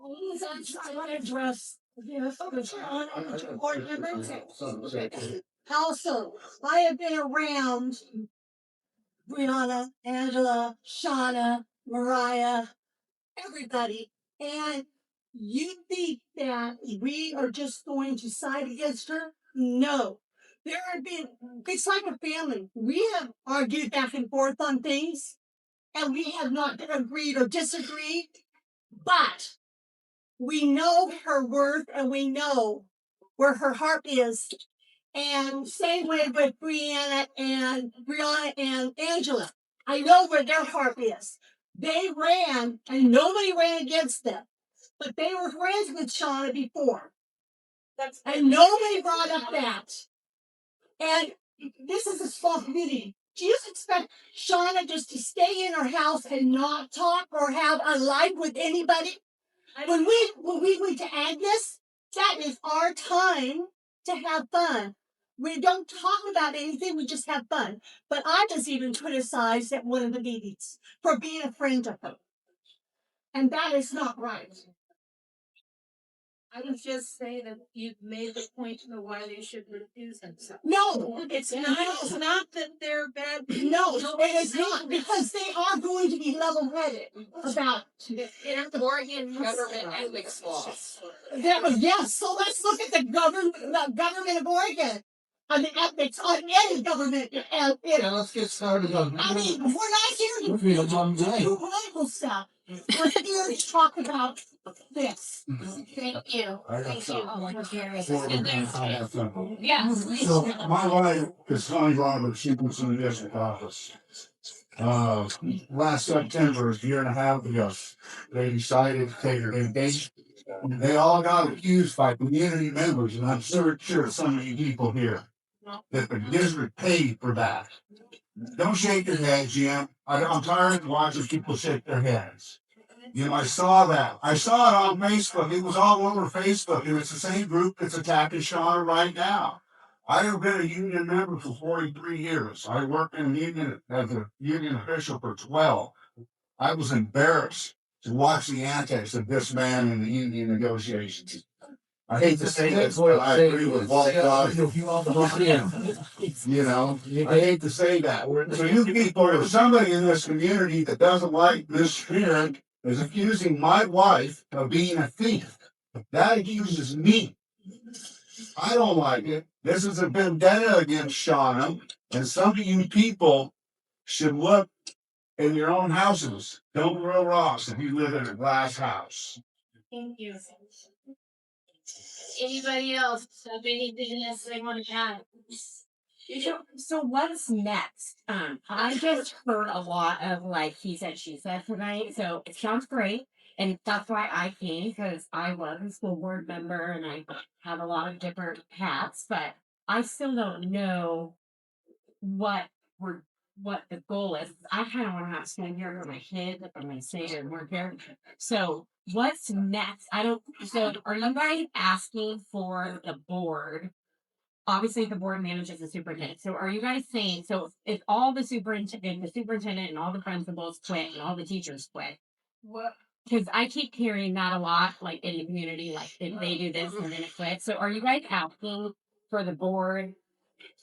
I want to address board members. Also, I have been around Brianna, Angela, Shauna, Mariah, everybody, and You think that we are just going to side against her? No. There have been, it's like a family. We have argued back and forth on things, and we have not agreed or disagreed, but we know her worth and we know where her heart is. And same way with Brianna and Angela. I know where their heart is. They ran and nobody ran against them. But they were friends with Shauna before. And nobody brought up that. And this is a small community. Do you expect Shauna just to stay in her house and not talk or have a life with anybody? When we went to Agnes, that is our time to have fun. We don't talk about anything, we just have fun. But I was even criticized at one of the meetings for being a friend of her. And that is not right. I would just say that you've made the point of why they should refuse themselves. No, it's not that they're bad. No, it is not, because they are going to be level-headed about Oregon government ethics laws. Yes, so let's look at the government of Oregon. On the ethics on any government, Let's get started on. I mean, we're not here to Be a long day. do political stuff. We're here to talk about this. Thank you. I got Thank you. something. I have something. Yes. So my wife is Connie Roberts. She was in the district office. Last September, a year and a half ago, they decided to take her vacation. They all got accused by community members, and I'm sure some of you people here that the district paid for that. Don't shake your head, Jim. I'm tired of watching people shake their heads. You know, I saw that. I saw it on Facebook. It was all over Facebook. And it's the same group that's attacking Shauna right now. I have been a union member for 43 years. I worked in the union as a union official for 12. I was embarrassed to watch the antics of this man in the union negotiations. I hate to say this, but I agree with Walt Dodge. You know, I hate to say that. So you people, or somebody in this community that doesn't like this spirit is accusing my wife of being a thief. That accuses me. I don't like it. This is a vendetta against Shauna, and some of you people should look in your own houses. Don't throw rocks if you live in a glass house. Thank you. Anybody else have anything else they want to add? So what's next? I just heard a lot of like he said, she said tonight. So it sounds great. And that's why I came, because I was a school board member and I have a lot of different hats, but I still don't know what the goal is. I kind of want to have school here for my kids, if I'm going to stay here and work here. So what's next? So are you guys asking for the board? Obviously, the board manages the superintendent. So are you guys saying, so if all the superintendent and all the principals quit and all the teachers quit, What? because I keep hearing that a lot, like in the community, like if they do this, they're gonna quit. So are you guys asking for the board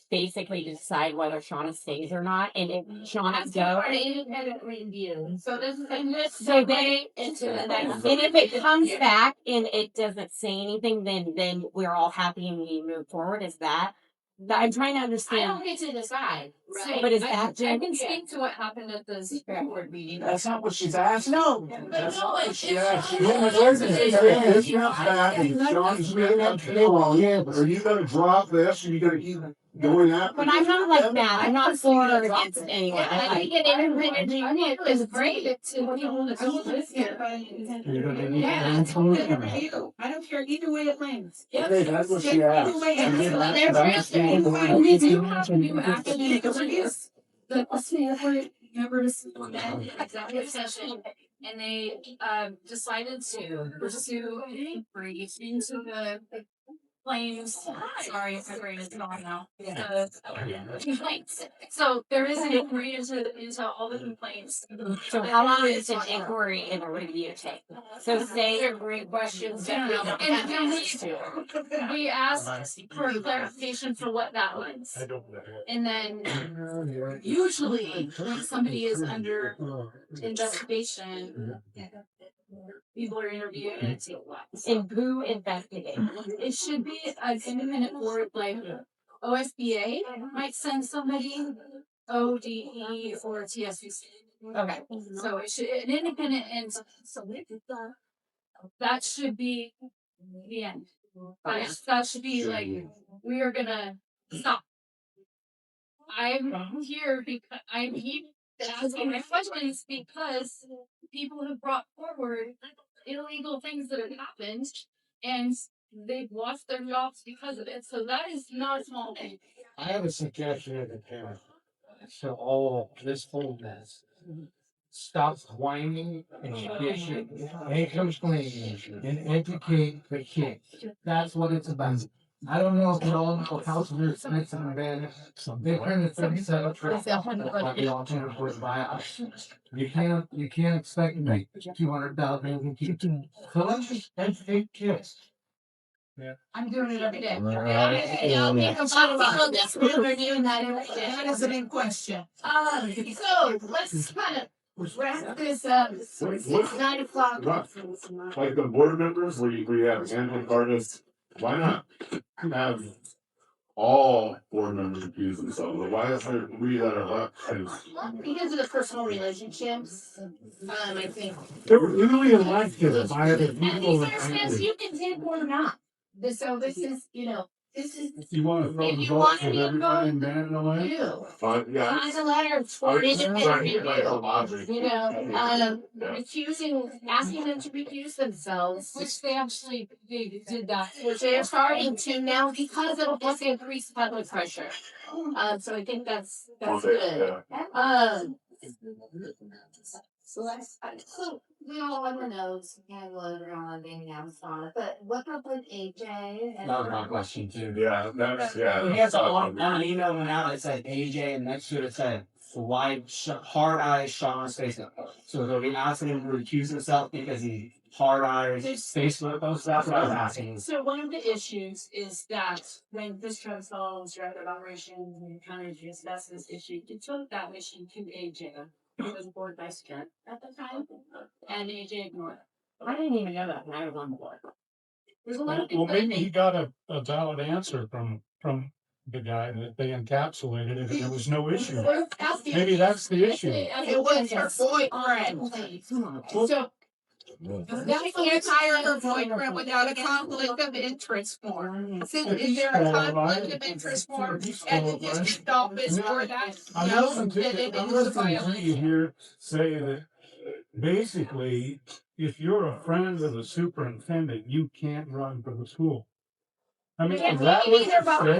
basically to decide whether Shauna stays or not? And if Shauna goes, Independent review. So this is so they into the next. and if it comes back and it doesn't say anything, then we're all happy and we move forward. Is that? I'm trying to I understand. don't get to decide, right? But is I that can speak to what happened at the secret board meeting. That's not what she's asking. No. That's not what she Yeah, asked. it's not bad. Sean's been up to you all, yeah, but are you gonna drop this? Are you gonna keep going after? But I'm not like that. I'm not for or against anyone. I think an independent review is great to people to do this here. Yeah, I don't care either way it lands. Okay, that's what she asked. Either way, And then it's- that's the- We do have new academic reviews. The school board members met in executive session and they decided to pursue a brief into the claims. Sorry, my brain is gone now. The complaints. So there is an inquiry into all the complaints. So how long does an inquiry and a review take? So say They're great questions. that we don't And have then we asked for clarification for what that was. And then usually when somebody is under investigation, people are interviewed and it's And who investigates? it should be an independent board like OSBA might send somebody, ODE or TSUC. Okay. So it should an independent and that should be the end. That should be like we are gonna stop. I'm here because I'm here asking my questions because people have brought forward illegal things that have happened and they've lost their jobs because of it. So that is not a small thing. I have a suggestion as a parent. So all this whole mess. Stop whining and bitching. And come clean and educate the kids. That's what it's about. I don't know if you all know Councilor Smith and Ben. They printed 37 trips. Alternative with buyout. You can't expect to make $200,000. So let's just educate kids. I'm doing it every day. Y'all make a fun about this. We're doing that every day. That is a big question. So let's kind of wrap this up. It's 9:00. Like the board members, we have handling artists, why not have all board members accuse themselves? Why is there we that are left? Because of the personal relationships, I think. They were newly elected by the And people. these are steps you can take or not. So this is, this is You want to throw If the you vote want for me to everybody in Bandon away? you. Yeah. Sign a letter for independent review. Asking them to recuse themselves, Which they actually they did that. which they are starting to now because it'll just increase public pressure. So I think that's good. So we all want to know, and we're all being announced on it, but what's up with AJ? That was my question too. Yeah, that's He has on an email went out that said AJ, and next to it said hard eyes Sean's Facebook. So they'll be asking him to recuse himself because he hard eyes Facebook posts. That's what I was asking. So one of the issues is that when this Travis Hall was director of operations and kind of discussed this issue, he took that issue to AJ, who was board vice chair at the time, and AJ ignored it. I didn't even know that when I was on the board. There's a lot of Well, people that maybe he think got a valid answer from the guy that they encapsulated it and there was no issue. Maybe that's the issue. It was her boyfriend. So that's the entire her boyfriend without a conflict of interest form. Is there a conflict of interest form at the district office for that? I'm No, listening then it to, I'm is a listening to you violation. here say that basically, if you're a friend of the superintendent, you can't run for the school. I mean, is that what it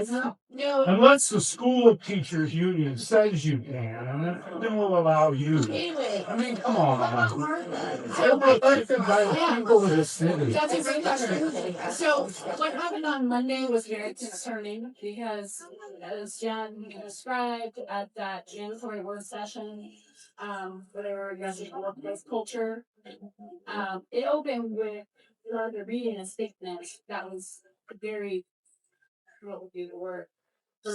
says? No. Unless the school teachers union says you can, and then we'll allow you. Anyway. I mean, come on. I'm elected by the people of this city. that's a great question. So what happened on Monday was very concerning because as Jen described at that mandatory work session, where they were addressing workplace culture, it opened with the reading a statement that was very, what would be the word? That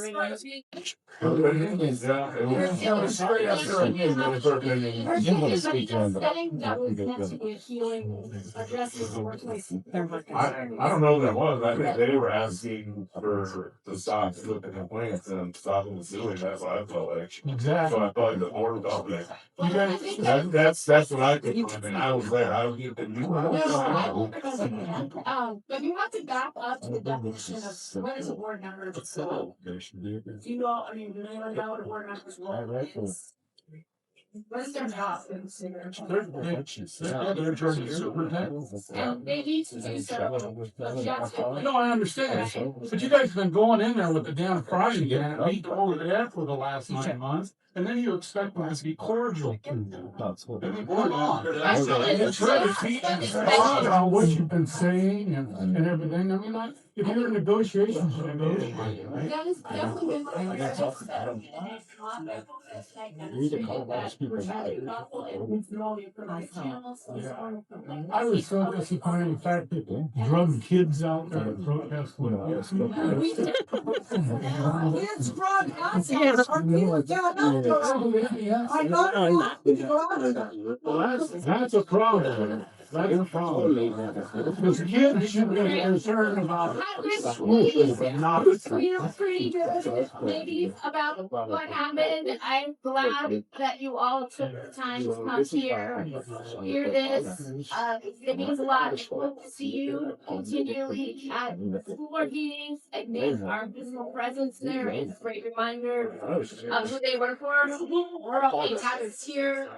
was meant to be healing, addressing the workplace. I don't know what that was. I think they were asking for to stop the complaints and stop them doing. That's what I felt like. Exactly. So I felt like the board felt like You guys, that's what I think. I mean, I was there. I don't get the new. But you have to back up to the definition of what is a board member. Do you all, I mean, do anyone know what a board member's role is? What is their job? they're trying to superintend. And they need to do so. No, I understand. But you guys have been going in there with the damn project and beat over the head for the last 9 months. And then you expect them to be cordial to you. I mean, come on. You try to teach about what you've been saying and everything. I mean, like, if you're in negotiations, you negotiate, right? That is definitely I was so disappointed in the fact that drug kids out there at protest with us. It's drug us. I That's a problem. That's a problem. Because kids should be concerned about school, but not Feel pretty good, maybe about what happened. I'm glad that you all took the time to come here, hear this. It means a lot. I hope to see you continually at school board meetings. I think our physical presence there is a great reminder of who they work for. We're all taxes here.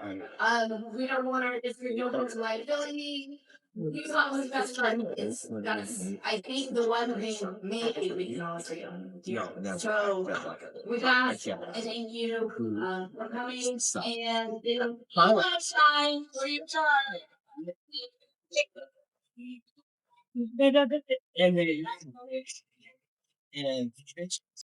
We don't want our district to liability. You saw what's best friend is. That's, I think, the one thing maybe we can all agree on. So, with that, I thank you for coming and last time for your time. And then, and